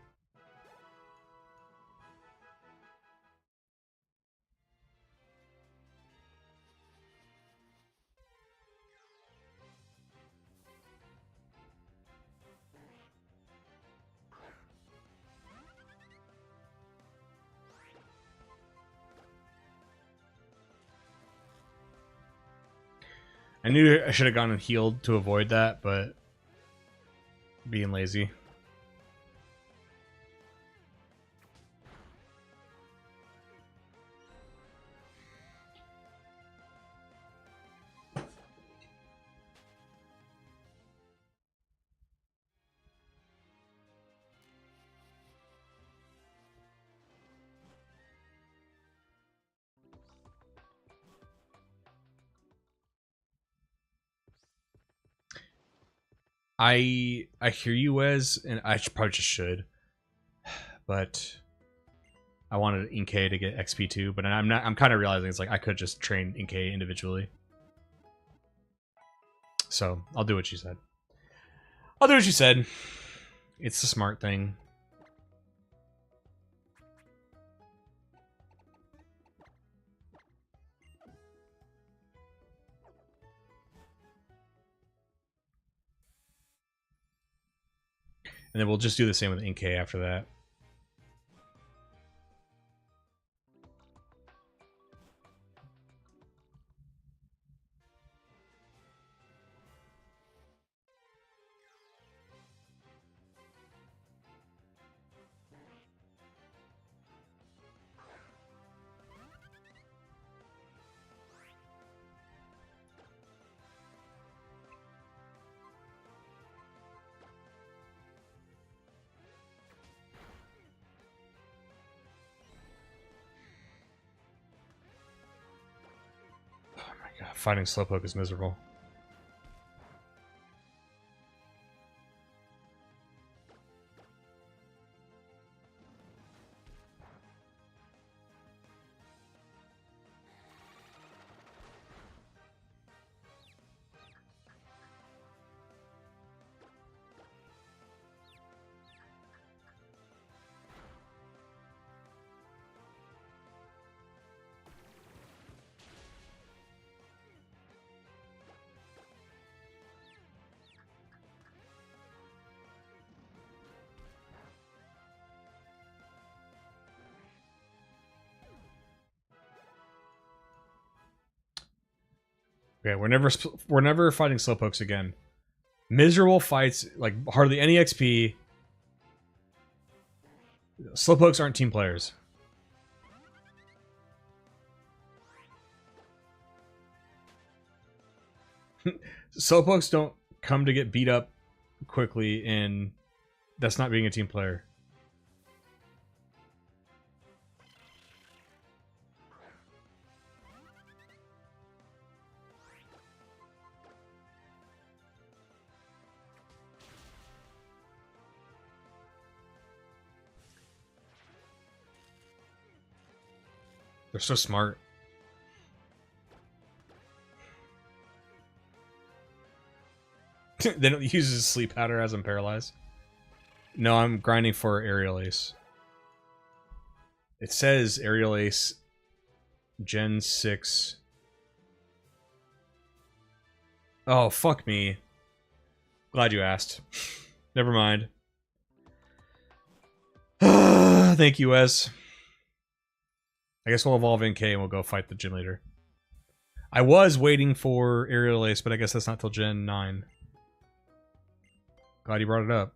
I knew I should have gone and healed to avoid that, but being lazy. I hear you, Wes, and probably just should, but I wanted Inkay to get XP too. But I'm not. I'm kind of realizing it's like I could just train Inkay individually. So I'll do what she said. I'll do what she said. It's the smart thing. And then we'll just do the same with Inkay after that. Oh my god, fighting Slowpoke is miserable. Okay, we're never fighting Slowpokes again. Miserable fights, like hardly any XP. Slowpokes aren't team players. Slowpokes don't come to get beat up quickly, and that's not being a team player. They're so smart. They don't use his sleep powder as I'm paralyzed. No, I'm grinding for Aerial Ace. It says Aerial Ace Gen 6. Oh, fuck me. Glad you asked. Never mind. Thank you, Wes. I guess we'll evolve NK and we'll go fight the gym leader. I was waiting for Aerial Ace, but I guess that's not till Gen 9. Glad you brought it up.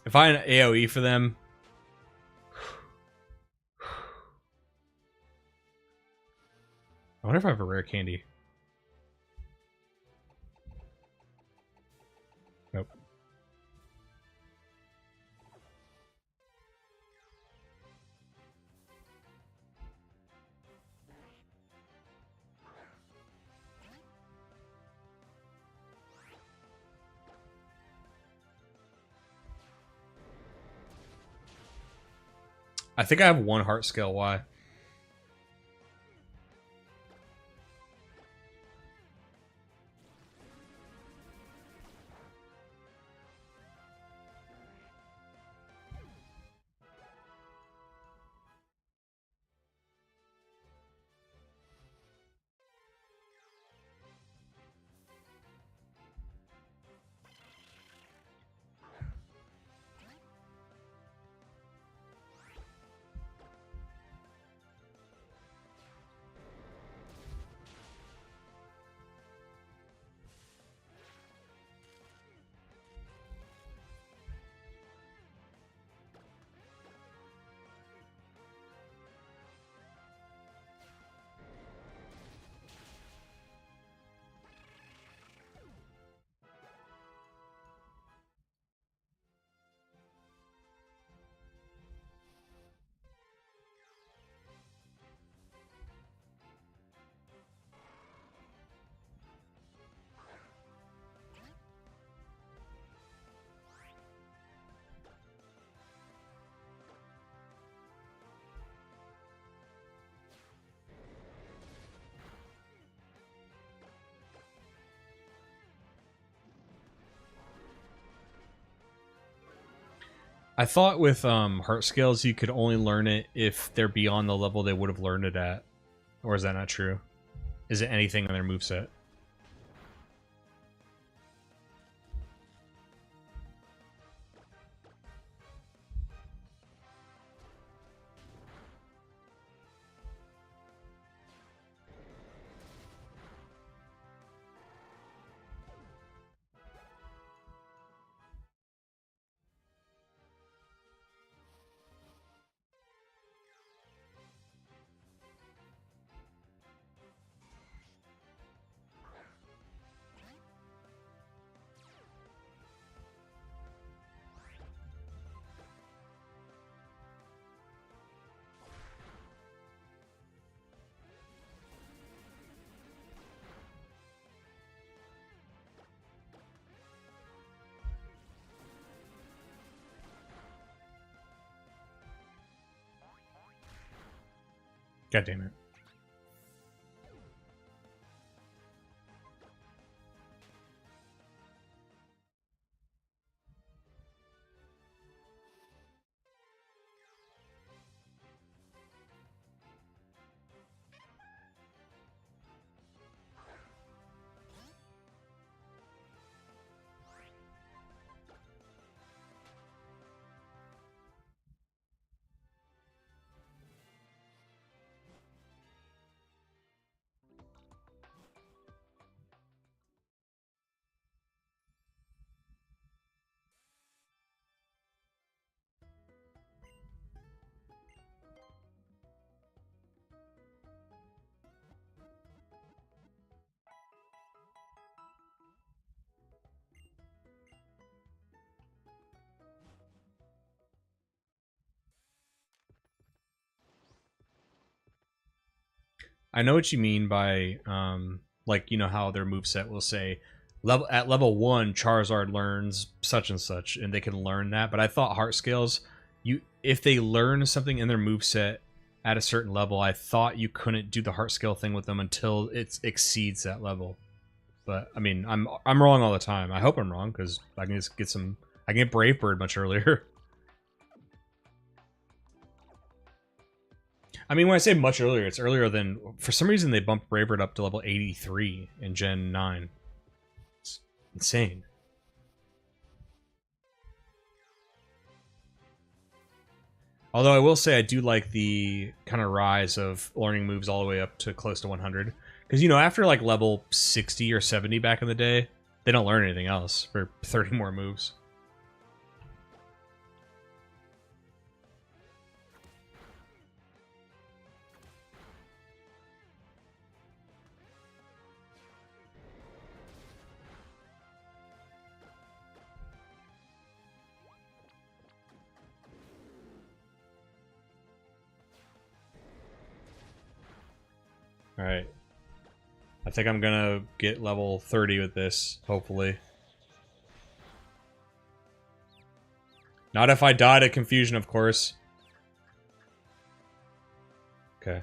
If I had an AoE for them... I wonder if I have a rare candy. Nope. I think I have one heart scale. Why? I thought with heart scales you could only learn it if they're beyond the level they would have learned it at. Or is that not true? Is it anything on their moveset? God damn it. I know what you mean by, like, you know how their moveset will say, at level 1, Charizard learns such and such, and they can learn that. But I thought heart scales, if they learn something in their moveset at a certain level, I thought you couldn't do the heart scale thing with them until it exceeds that level. But I mean, I'm wrong all the time. I hope I'm wrong because I can just get some. I can get Brave Bird much earlier. I mean, when I say much earlier, it's earlier than... For some reason, they bumped Brave Bird up to level 83 in Gen 9. It's insane. Although I will say I do like the kind of rise of learning moves all the way up to close to 100. Because, you know, after like level 60 or 70 back in the day, they don't learn anything else for 30 more moves. Alright. I think I'm gonna get level 30 with this, hopefully. Not if I die to confusion, of course. Okay.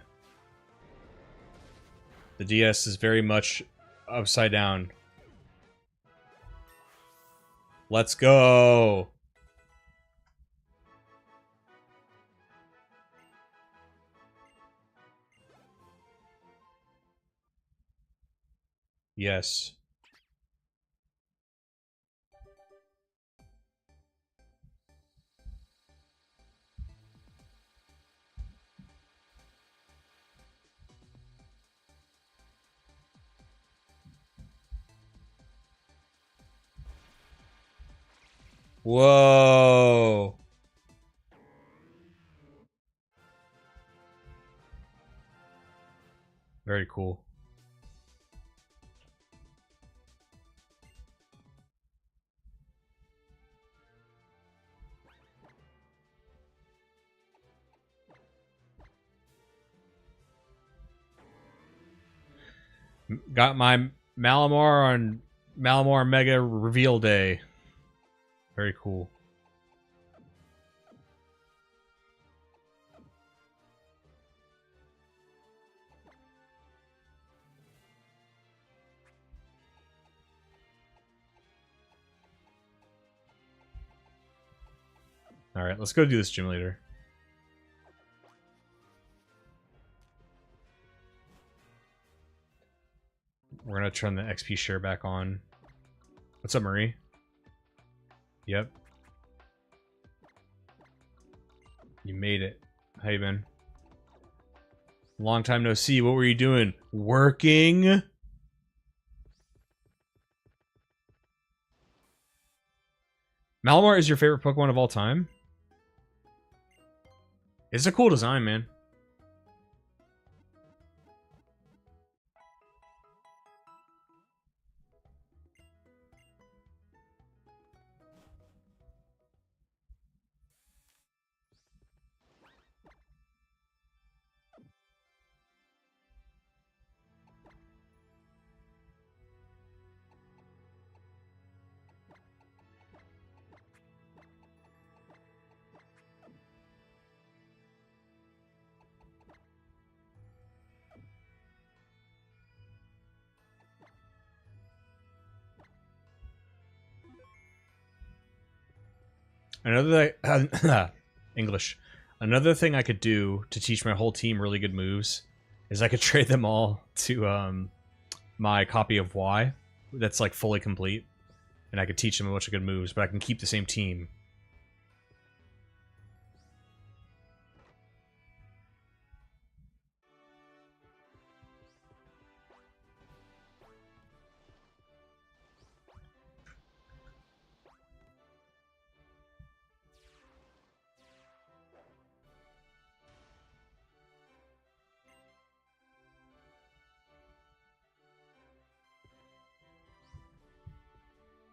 The DS is very much upside down. Let's go! Yes. Whoa! Very cool. Got my Malamar on Malamar Mega Reveal Day. Very cool. Alright, let's go do this gym leader. We're gonna turn the XP share back on. What's up, Marie? Yep. You made it. How you been? Long time no see. What were you doing? Working? Malamar is your favorite Pokemon of all time? It's a cool design, man. Another English. Another thing I could do to teach my whole team really good moves is I could trade them all to my copy of Y that's like fully complete, and I could teach them a bunch of good moves, but I can keep the same team.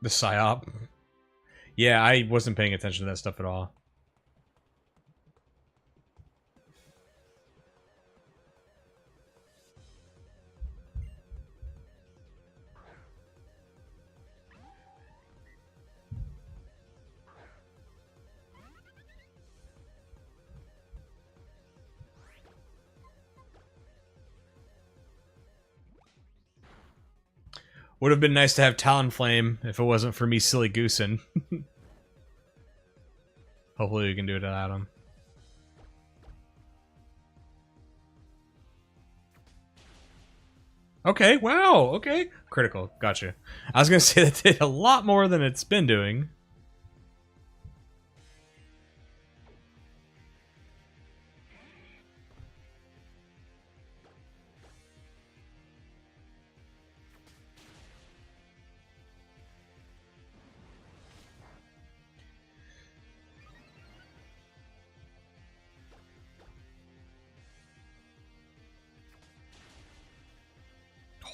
The psyop. Yeah, I wasn't paying attention to that stuff at all. Would have been nice to have Talonflame if it wasn't for me silly goosing. Hopefully we can do it without him. Okay, wow, okay. Critical, gotcha. I was gonna say that did a lot more than it's been doing.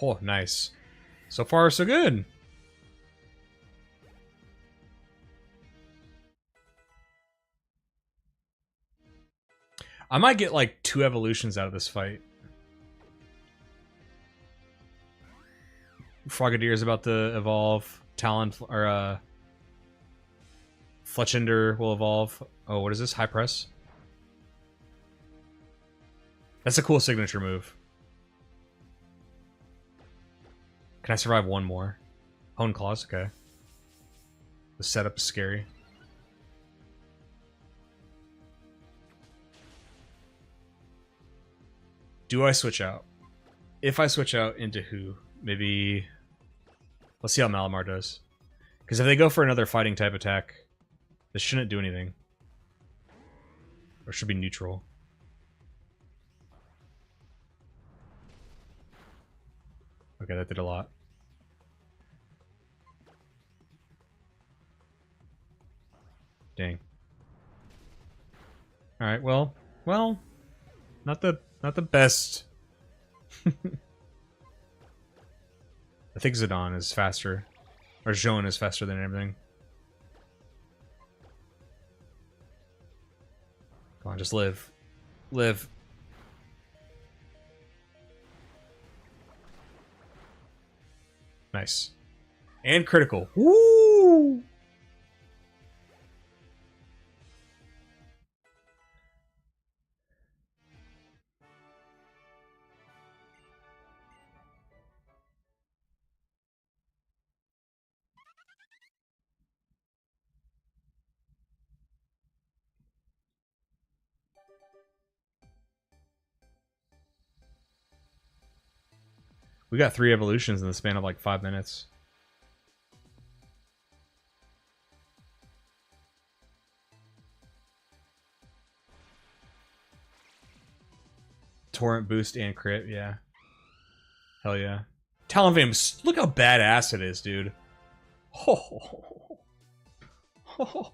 Oh, nice. So far, so good. I might get like 2 evolutions out of this fight. Frogadier is about to evolve. Talon or Fletchender will evolve. Oh, what is this? High press. That's a cool signature move. Can I survive one more? Hone Claws, okay. The setup is scary. Do I switch out? If I switch out into who? Maybe... Let's see how Malamar does. Because if they go for another fighting type attack, this shouldn't do anything. Or should be neutral. Okay, that did a lot. Dang. Alright, well, not the best. I think Zidane is faster. Or Joan is faster than everything. Come on, just live. Live. Nice. And critical. Woo! We got 3 evolutions in the span of like 5 minutes. Torrent boost and crit, yeah. Hell yeah. Talonflame, look how badass it is, dude. Oh. Oh.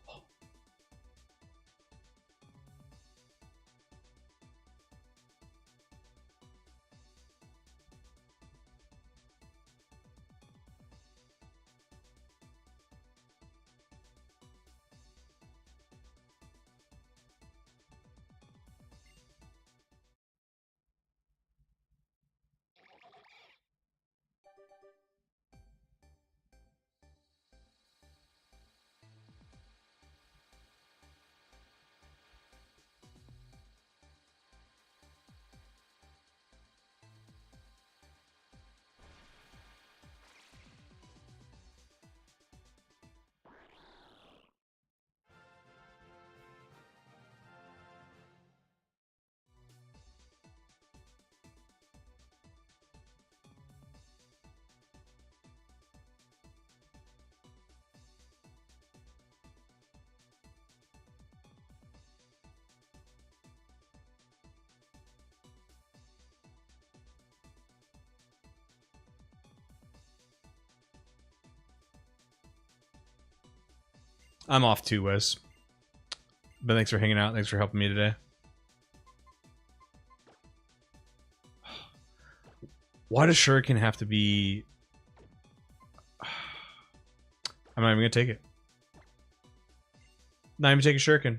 I'm off too, Wes. But thanks for hanging out. Thanks for helping me today. Why does Shuriken have to be... I'm not even going to take it. Not even take a Shuriken.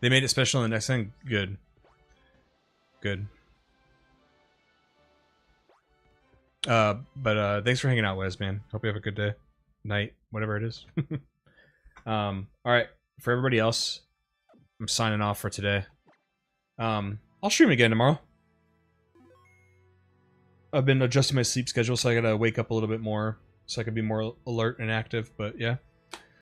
They made it special in the next thing? Good. Good. But thanks for hanging out, Wes, man. Hope you have a good day. Night. Whatever it is. Alright. For everybody else, I'm signing off for today. I'll stream again tomorrow. I've been adjusting my sleep schedule, so I gotta wake up a little bit more so I can be more alert and active, but yeah.